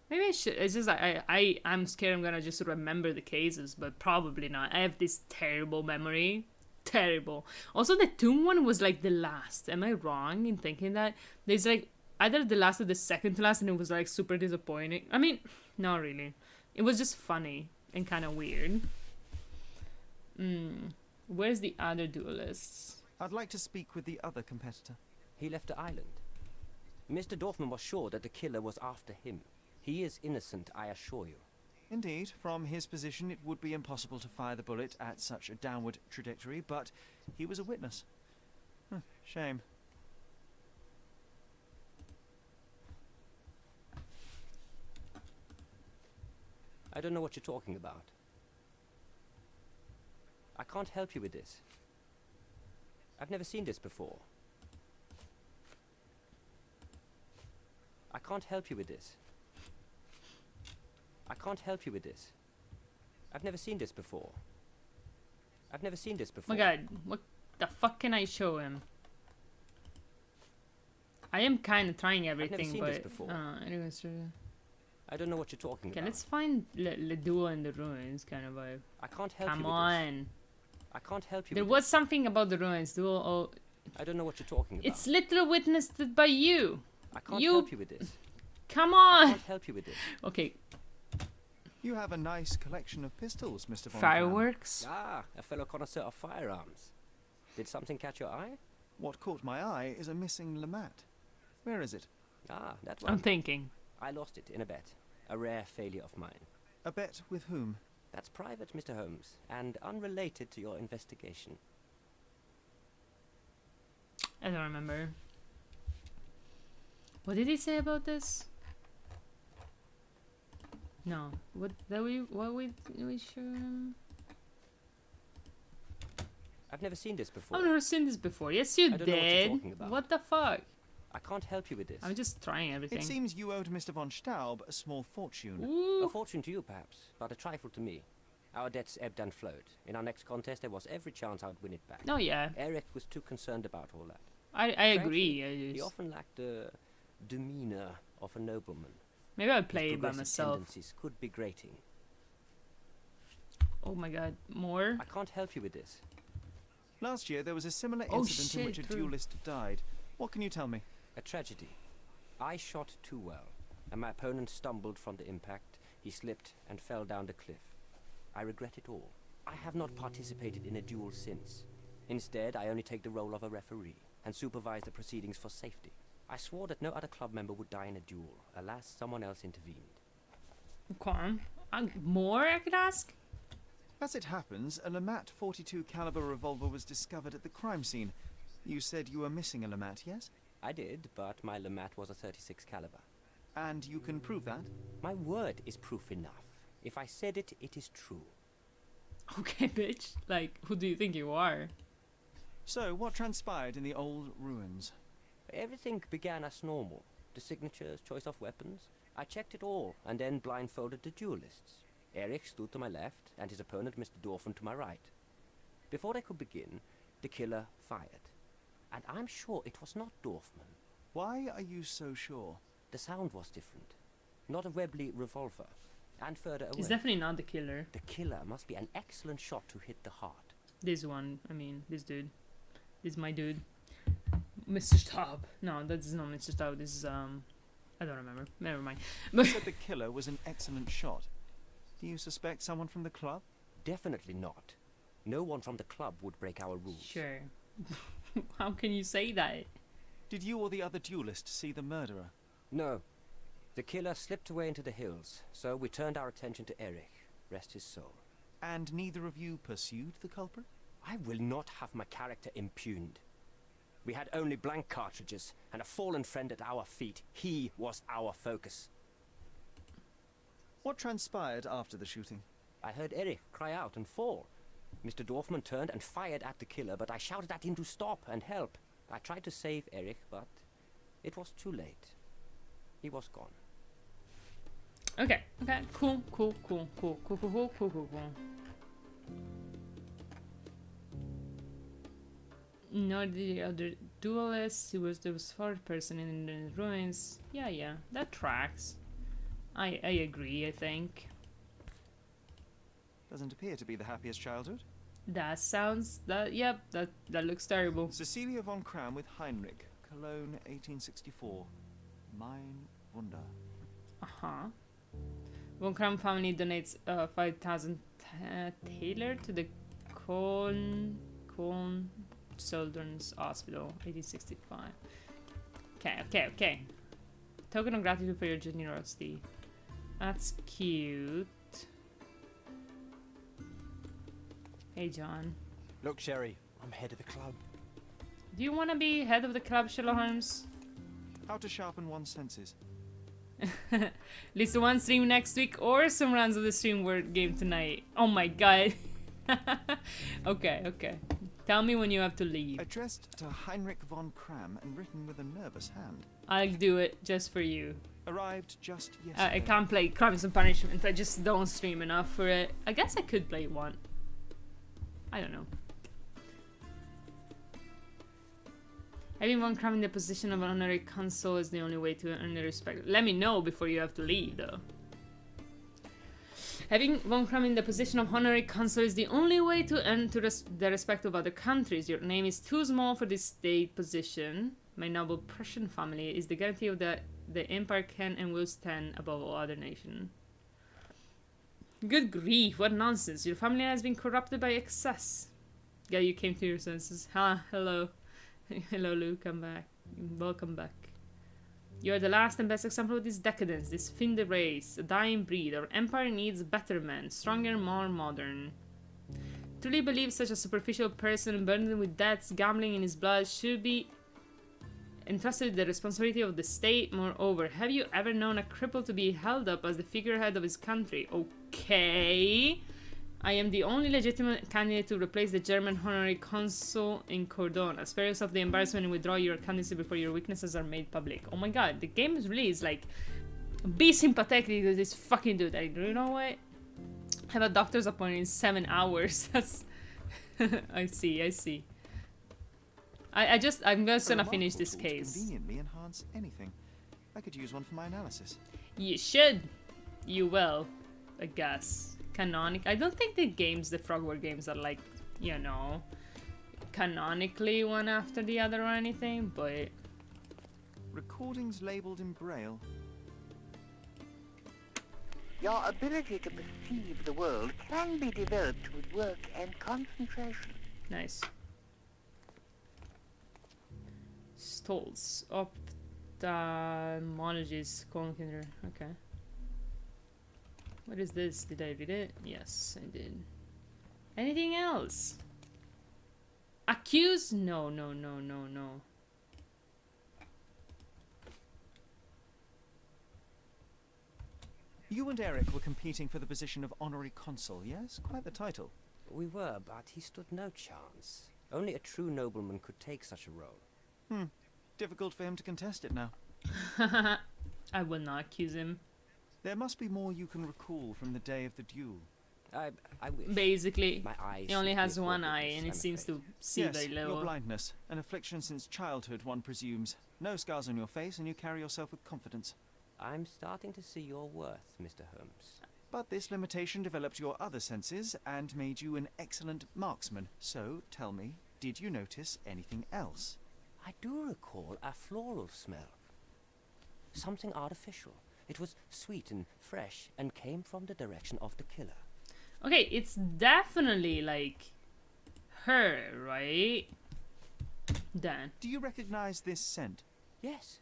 Maybe I should. It's just I'm scared I'm gonna just remember the cases, but probably not. I have this terrible memory. Terrible. Also, the tomb one was like the last. Am I wrong in thinking that? There's like either the last or the second to last, and it was like super disappointing. I mean, not really. It was just funny and kind of weird. Where's the other duelists? I'd like to speak with the other competitor. He left the island. Mr. Dorfman was sure that the killer was after him. He is innocent, I assure you. Indeed, from his position it would be impossible to fire the bullet at such a downward trajectory, but he was a witness. Shame. I don't know what you're talking about. I can't help you with this. I've never seen this before. I can't help you with this. I can't help you with this. I've never seen this before. I've never seen this before. Oh my god, what the fuck can I show him? I am kind of trying everything, seen but this before. anyways, I don't know what you're talking okay, about. let's find Le Duel in the Ruins kind of vibe. I can't help Come you with on. this. I can't help you There with was something about the Ruins. Duel. Oh, I don't know what you're talking about. it's literally witnessed by you. I can't help you with this. Come I on. can't help you with this. Okay. You have a nice collection of pistols, Mr. Von Fireworks. Ah, a fellow connoisseur of firearms. Did something catch your eye? What caught my eye is a missing Lamat. Where is it? Ah, that one. I'm thinking. I lost it in a bet. A rare failure of mine. A bet with whom? That's private, Mr. Holmes, and unrelated to your investigation. I don't remember. What did he say about this? No. What we show him? I've never seen this before. I've never seen this before. Yes, you I don't know what you're did. talking about. What the fuck? I can't help you with this. I'm just trying everything. It seems you owed Mr. von Staub a small fortune. Ooh. A fortune to you, perhaps, but a trifle to me. Our debts ebbed and flowed. In our next contest, there was every chance I would win it back. Oh, yeah. Eric was too concerned about all that. I agree. Frankly, he often lacked the demeanor of a nobleman. Maybe I'll play His it by progressive myself. tendencies could be grating. Oh my god, more? I can't help you with this. Last year, there was a similar Oh, incident in which a shit, true. duelist died. What can you tell me? A tragedy. I shot too well, and my opponent stumbled from the impact. He slipped and fell down the cliff. I regret it all. I have not participated in a duel since. Instead, I only take the role of a referee and supervise the proceedings for safety. I swore that no other club member would die in a duel. Alas, someone else intervened. Okay. More I could ask? As it happens, a Lamat 42 caliber revolver was discovered at the crime scene. You said you were missing a Lamat, yes? I did, but my Lamat was a 36 caliber. And you can prove that? My word is proof enough. If I said it, it is true. Okay, bitch. Like, who do you think you are? So, what transpired in the old ruins? Everything began as normal. The signatures, choice of weapons. I checked it all, and then blindfolded the duelists. Eric stood to my left, and his opponent, Mr. Dorfman, to my right. Before they could begin, the killer fired. And I'm sure it was not Dorfman. Why are you so sure? The sound was different. Not a Webley revolver. And further away. He's definitely not the killer. The killer must be an excellent shot to hit the heart. This one, I mean, this dude. This is my dude. Mr. Staub. No, that's not Mr. Staub. This is, I don't remember. Never mind. You said the killer was an excellent shot. Do you suspect someone from the club? Definitely not. No one from the club would break our rules. Sure. How can you say that? Did you or the other duelist see the murderer? No. The killer slipped away into the hills, so we turned our attention to Eric. Rest his soul. And neither of you pursued the culprit? I will not have my character impugned. We had only blank cartridges and a fallen friend at our feet. He was our focus. What transpired after the shooting? I heard Eric cry out and fall. Mr. Dorfman turned and fired at the killer, but I shouted at him to stop and help. I tried to save Eric, but it was too late. He was gone. Okay, cool. Not the other duelist. There was fourth person in the ruins. Yeah, that tracks. I agree, I think. Doesn't appear to be the happiest childhood. That looks terrible. Cecilia von Kram with Heinrich, Cologne, 1864. Mein Wunder. Von Kram family donates 5,000 Taylor to the Cologne Children's Hospital, 1865. Okay. Token of gratitude for your generosity. That's cute. Hey, John. Look, Sherry, I'm head of the club. Do you want to be head of the club, Sherlock Holmes? How to sharpen one's senses. At least one stream next week or some runs of the stream word game tonight. Oh my god. Okay, okay. Tell me when you have to leave. Addressed to Heinrich von Kram and written with a nervous hand. I'll do it just for you. Arrived just yesterday. I can't play Crimes and Punishment. I just don't stream enough for it. I guess I could play one. I don't know. Having von Kram in the position of an honorary consul is the only way to earn the respect. Let me know before you have to leave, though. Having von Kram in the position of honorary consul is the only way to earn the respect of other countries. Your name is too small for this state position. My noble Prussian family is the guarantee of that the empire can and will stand above all other nations. Good grief, what nonsense. Your family has been corrupted by excess. Yeah, you came to your senses. Hello. Hello, Luke, I'm back. Welcome back. You are the last and best example of this decadence, this fiend race, a dying breed. Our empire needs better men, stronger, more modern. Truly believe such a superficial person burdened with debts, gambling in his blood, should be entrusted with the responsibility of the state. Moreover, have you ever known a cripple to be held up as the figurehead of his country? Okay. I am the only legitimate candidate to replace the German honorary consul in Cordona. Spare yourself the embarrassment and withdraw your candidacy before your weaknesses are made public. Oh my god, the game is released, like, be sympathetic to this fucking dude. You know what? I have a doctor's appointment in 7 hours. That's... I see. I'm just gonna finish this case. Conveniently enhance anything. I could use one for my analysis. You should. You will, I guess. Canonic. I don't think the Frogware games are like, you know, canonically one after the other or anything, but... Recordings labeled in Braille. Your ability to perceive the world can be developed with work and concentration. Nice. Stolz. Ophthalmologist. Okay. What is this? Did I read it? Yes, I did. Anything else? Accused? No. You and Eric were competing for the position of honorary consul, yes? Quite the title. We were, but he stood no chance. Only a true nobleman could take such a role. Difficult for him to contest it now. I will not accuse him. There must be more you can recall from the day of the duel. I wish. Basically, my eyes he only has one eye and it seems to see very Yes, little. your blindness. An affliction since childhood, one presumes. No scars on your face and you carry yourself with confidence. I'm starting to see your worth, Mr. Holmes. But this limitation developed your other senses and made you an excellent marksman. So, tell me, did you notice anything else? I do recall a floral smell. Something artificial. It was sweet and fresh and came from the direction of the killer. Okay, it's definitely like her, right? Dan. Do you recognize this scent? Yes.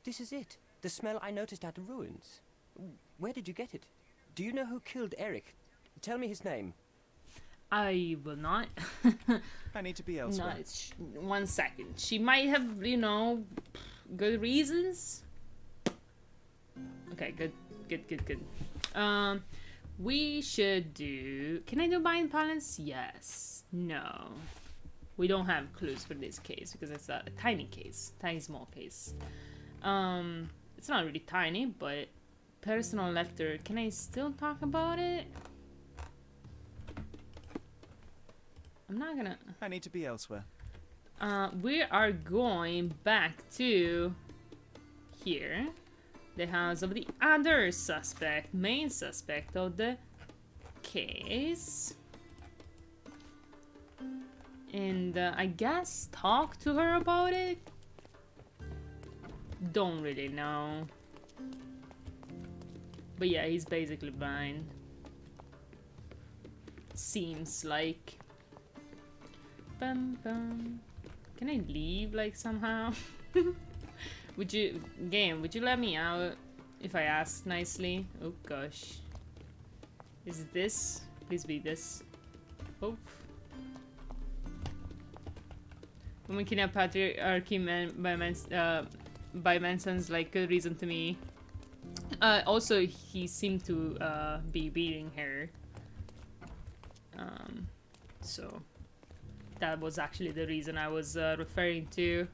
This is it. The smell I noticed at the ruins. Where did you get it? Do you know who killed Eric? Tell me his name. I will not. I need to be elsewhere. No, 1 second. She might have, you know, good reasons. Okay, good. We should do... Can I do bind balance? Yes. No. We don't have clues for this case because it's a tiny case. Tiny small case. It's not really tiny, but... Personal letter. Can I still talk about it? I'm not gonna... I need to be elsewhere. We are going back to... Here. The house of the other suspect. Main suspect of the case. And I guess talk to her about it? Don't really know. But yeah, he's basically blind. Seems like. Bum bum. Can I leave like somehow? Would you let me out if I ask nicely? Oh gosh. Is it this? Please be this. Oh. Women kidnap patriarchy by men sounds like good reason to me. Also, he seemed to be beating her. So that was actually the reason I was referring to.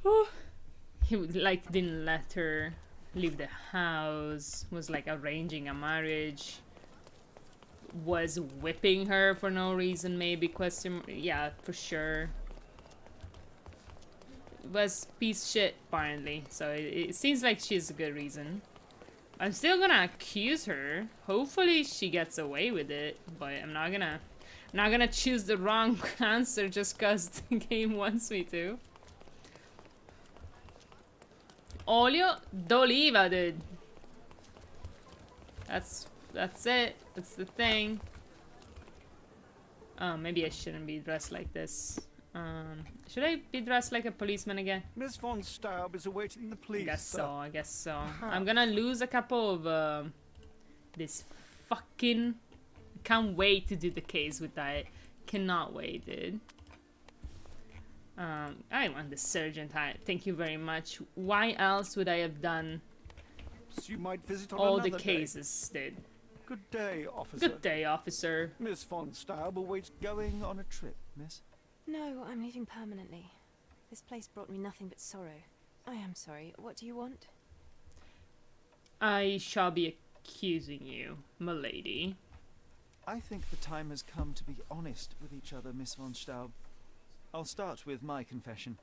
Whew. He like didn't let her leave the house, was like arranging a marriage, was whipping her for no reason, maybe, yeah, for sure. Was piece of shit, apparently, so it seems like she's a good reason. I'm still gonna accuse her. Hopefully she gets away with it, but I'm not gonna choose the wrong answer just cause the game wants me to. Olio d'oliva, dude. That's it. That's the thing. Maybe I shouldn't be dressed like this. Should I be dressed like a policeman again? Miss von Staub is awaiting the police. I guess so. I'm gonna lose a couple of this fucking. Can't wait to do the case with that. Cannot wait, dude. I want the sergeant hat. Thank you very much. Why else would I have done You might visit on all the another cases, dude? Good day, officer. Good day, officer. Miss von Staub awaits. Going on a trip, miss? No, I'm leaving permanently. This place brought me nothing but sorrow. I am sorry. What do you want? I shall be accusing you, m'lady. I think the time has come to be honest with each other, Miss von Staub. I'll start with my confession.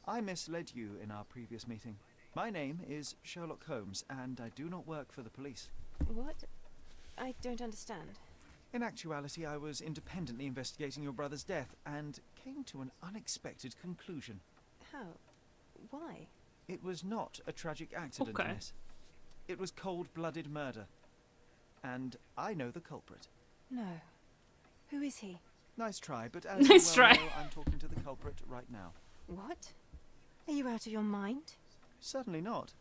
I misled you in our previous meeting. My name is Sherlock Holmes, and I do not work for the police. What? I don't understand. In actuality, I was independently investigating your brother's death, and came to an unexpected conclusion. How? Why? It was not a tragic accident, Okay. miss. It was cold-blooded murder. And I know the culprit. No. Who is he? Nice try, but as Nice you well try. know, I'm talking to the culprit right now. What? Are you out of your mind? Certainly not.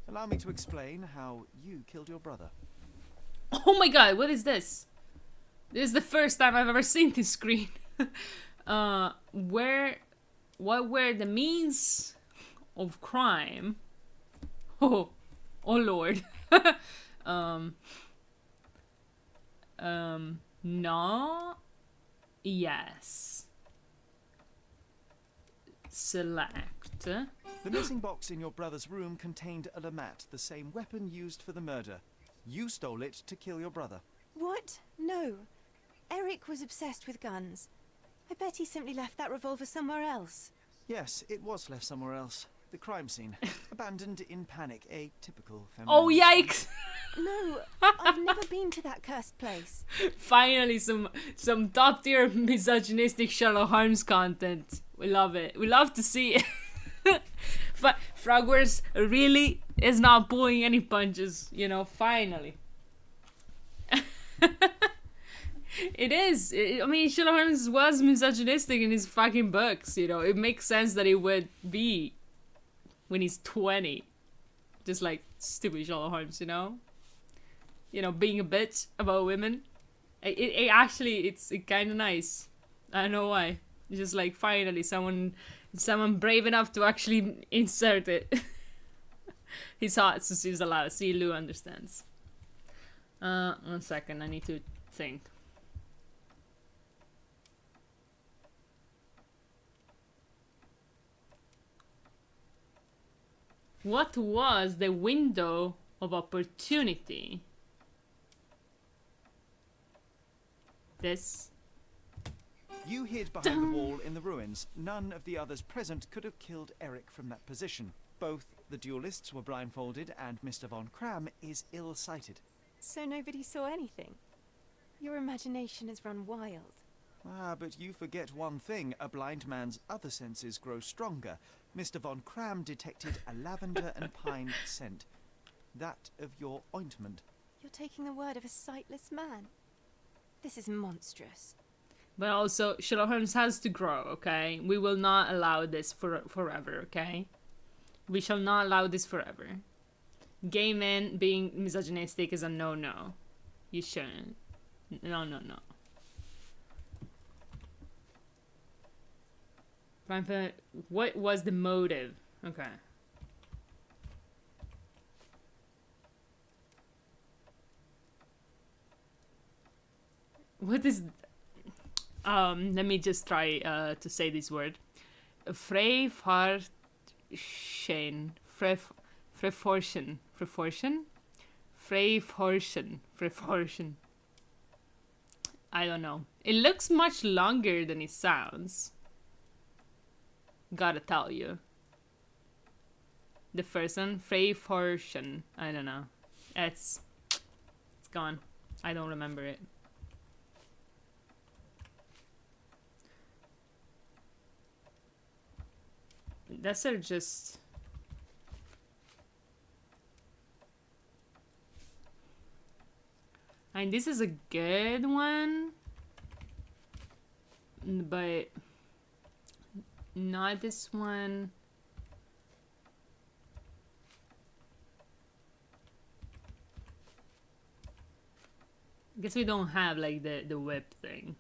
Allow me to explain how you killed your brother. Oh my god, what is this? This is the first time I've ever seen this screen. What were the means of crime? Oh lord. No. Yes. Select. The missing box in your brother's room contained a lamat, the same weapon used for the murder. You stole it to kill your brother. What? No. Eric was obsessed with guns. I bet he simply left that revolver somewhere else. Yes, it was left somewhere else. The crime scene. Abandoned in panic. A typical feminine. Oh yikes! No, I've never been to that cursed place. Finally, some top tier misogynistic Sherlock Holmes content. We love it. We love to see it. Frogwares really is not pulling any punches, you know, finally. It is. I mean, Sherlock Holmes was misogynistic in his fucking books, you know. It makes sense that it would be when he's 20. Just like stupid Sherlock Holmes, you know? You know, being a bitch about women. It actually, it's kind of nice. I don't know why. It's just like, finally, someone brave enough to actually insert it. He's hot, so she's allowed. See, Lou understands. 1 second, I need to think. What was the window of opportunity? This. You hid behind the wall in the ruins. None of the others present could have killed Eric from that position. Both the duelists were blindfolded, and Mr. von Cram is ill-sighted. So nobody saw anything? Your imagination has run wild. Ah, but you forget one thing. A blind man's other senses grow stronger. Mr. von Cram detected a lavender and pine scent. That of your ointment. You're taking the word of a sightless man. This is monstrous. But also, Sherlock Holmes has to grow, okay? We will not allow this forever, okay? We shall not allow this forever. Gay men being misogynistic is a no-no. You shouldn't. No. What was the motive? Okay. What is... let me just try to say this word. Freforschen. I don't know. It looks much longer than it sounds. Gotta tell you. The first one, Freforschen. I don't know. It's gone. I don't remember it. That's just... I mean, this is a good one, but not this one. I guess we don't have like the whip thing.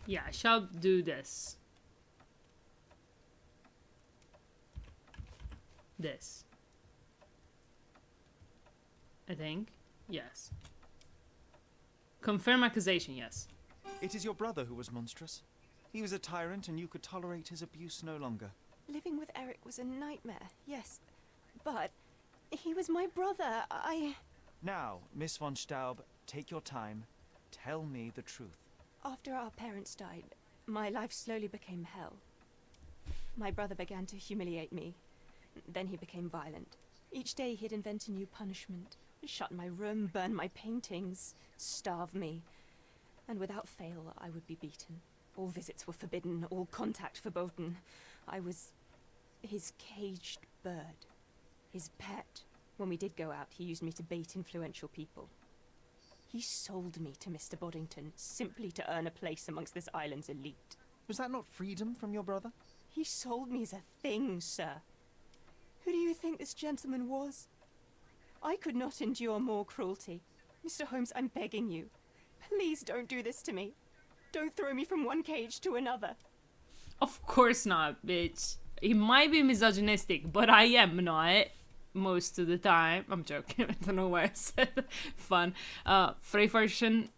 Yeah, I shall do this. This. I think. Yes. Confirm accusation, yes. It is your brother who was monstrous. He was a tyrant and you could tolerate his abuse no longer. Living with Eric was a nightmare, yes. But he was my brother. Now, Miss von Staub, take your time. Tell me the truth. After our parents died, my life slowly became hell. My brother began to humiliate me. Then he became violent. Each day he'd invent a new punishment. Shut my room, burn my paintings, starve me. And without fail, I would be beaten. All visits were forbidden, all contact verboten. I was his caged bird, his pet. When we did go out, he used me to bait influential people. He sold me to Mr. Boddington simply to earn a place amongst this island's elite. Was that not freedom from your brother? He sold me as a thing, sir. Who do you think this gentleman was? I could not endure more cruelty. Mr. Holmes, I'm begging you. Please don't do this to me. Don't throw me from one cage to another. Of course not, bitch. He might be misogynistic, but I am not. Most of the time. I'm joking. I don't know why I said fun. Freforschen.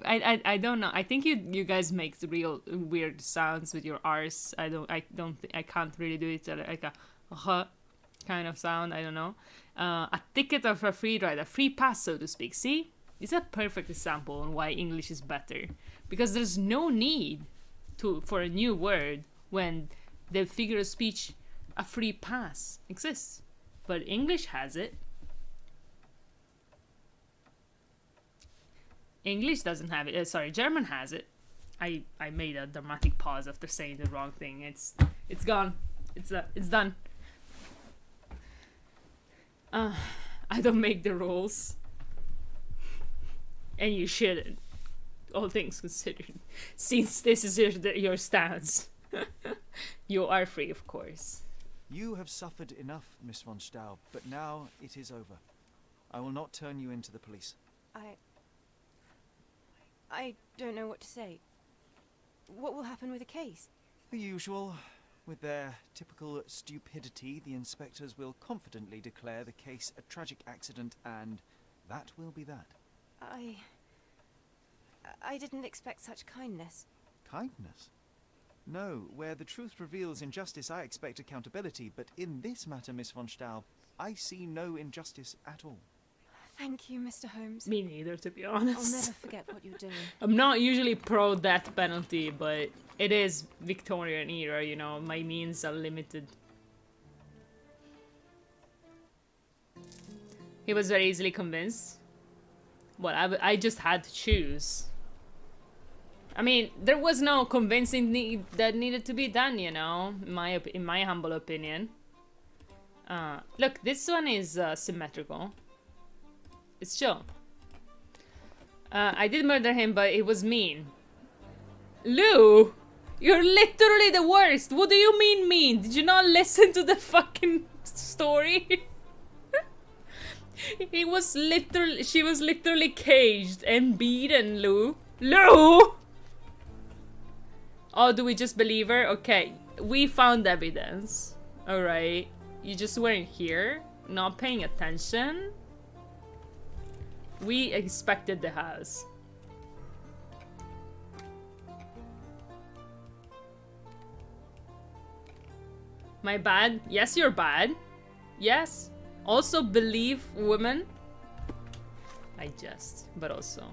I don't know. I think you guys make the real weird sounds with your R's. I can't really do it like a kind of sound. I don't know. A ticket of a free ride, a free pass, so to speak. See, it's a perfect example on why English is better, because there's no need for a new word when the figure of speech, a free pass, exists, but English has it. English doesn't have it. Sorry, German has it. I made a dramatic pause after saying the wrong thing. It's gone. It's done. I don't make the rules, and you shouldn't. All things considered, since this is your stance, you are free, of course. You have suffered enough, Miss von Staub, but now it is over. I will not turn you into the police. I don't know what to say. What will happen with the case? The usual. With their typical stupidity, the inspectors will confidently declare the case a tragic accident, and that will be that. I didn't expect such kindness. Kindness? No, where the truth reveals injustice, I expect accountability, but in this matter, Miss von Staub, I see no injustice at all. Thank you, Mr. Holmes. Me neither, to be honest. I'll never forget what you're doing. I'm not usually pro death penalty, but it is Victorian era, you know, my means are limited. He was very easily convinced. Well, I just had to choose. I mean, there was no convincing that needed to be done, you know, in my humble opinion. Look, this one is symmetrical. It's chill. I did murder him, but it was mean. Lou, you're literally the worst. What do you mean mean? Did you not listen to the fucking story? He was literally, she was literally caged and beaten, Lou. Lou! Oh, do we just believe her? Okay, we found evidence. Alright, you just weren't here, not paying attention. We expected the house. My bad? Yes, you're bad. Yes. Also believe women. I just, but also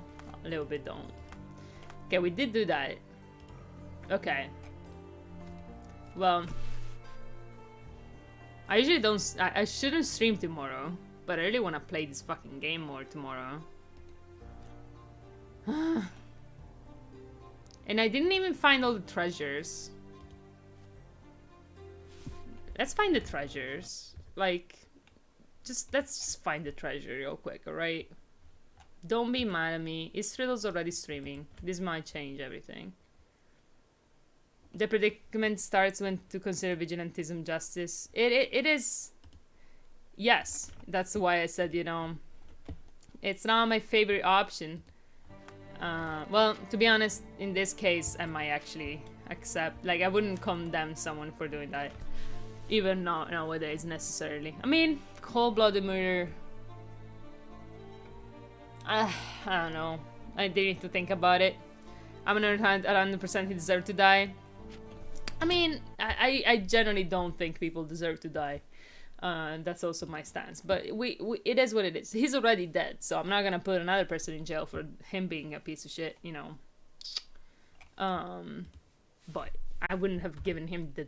a little bit don't. Okay, we did do that. Okay. Well, I usually don't. I shouldn't stream tomorrow, but I really want to play this fucking game more tomorrow. And I didn't even find all the treasures. Let's find the treasures. Like, let's just find the treasure real quick, alright? Don't be mad at me. Is Riddle's already streaming? This might change everything. The predicament starts when to consider vigilantism justice. It is... Yes, that's why I said, you know, it's not my favorite option. Well, to be honest, in this case, I might actually accept... Like, I wouldn't condemn someone for doing that. Even not nowadays, necessarily. I mean, cold-blooded murder... I don't know. I do need to think about it. I'm gonna 100% he deserved to die. I mean, I generally don't think people deserve to die. That's also my stance. But it is what it is. He's already dead, so I'm not gonna put another person in jail for him being a piece of shit, you know. But I wouldn't have given him the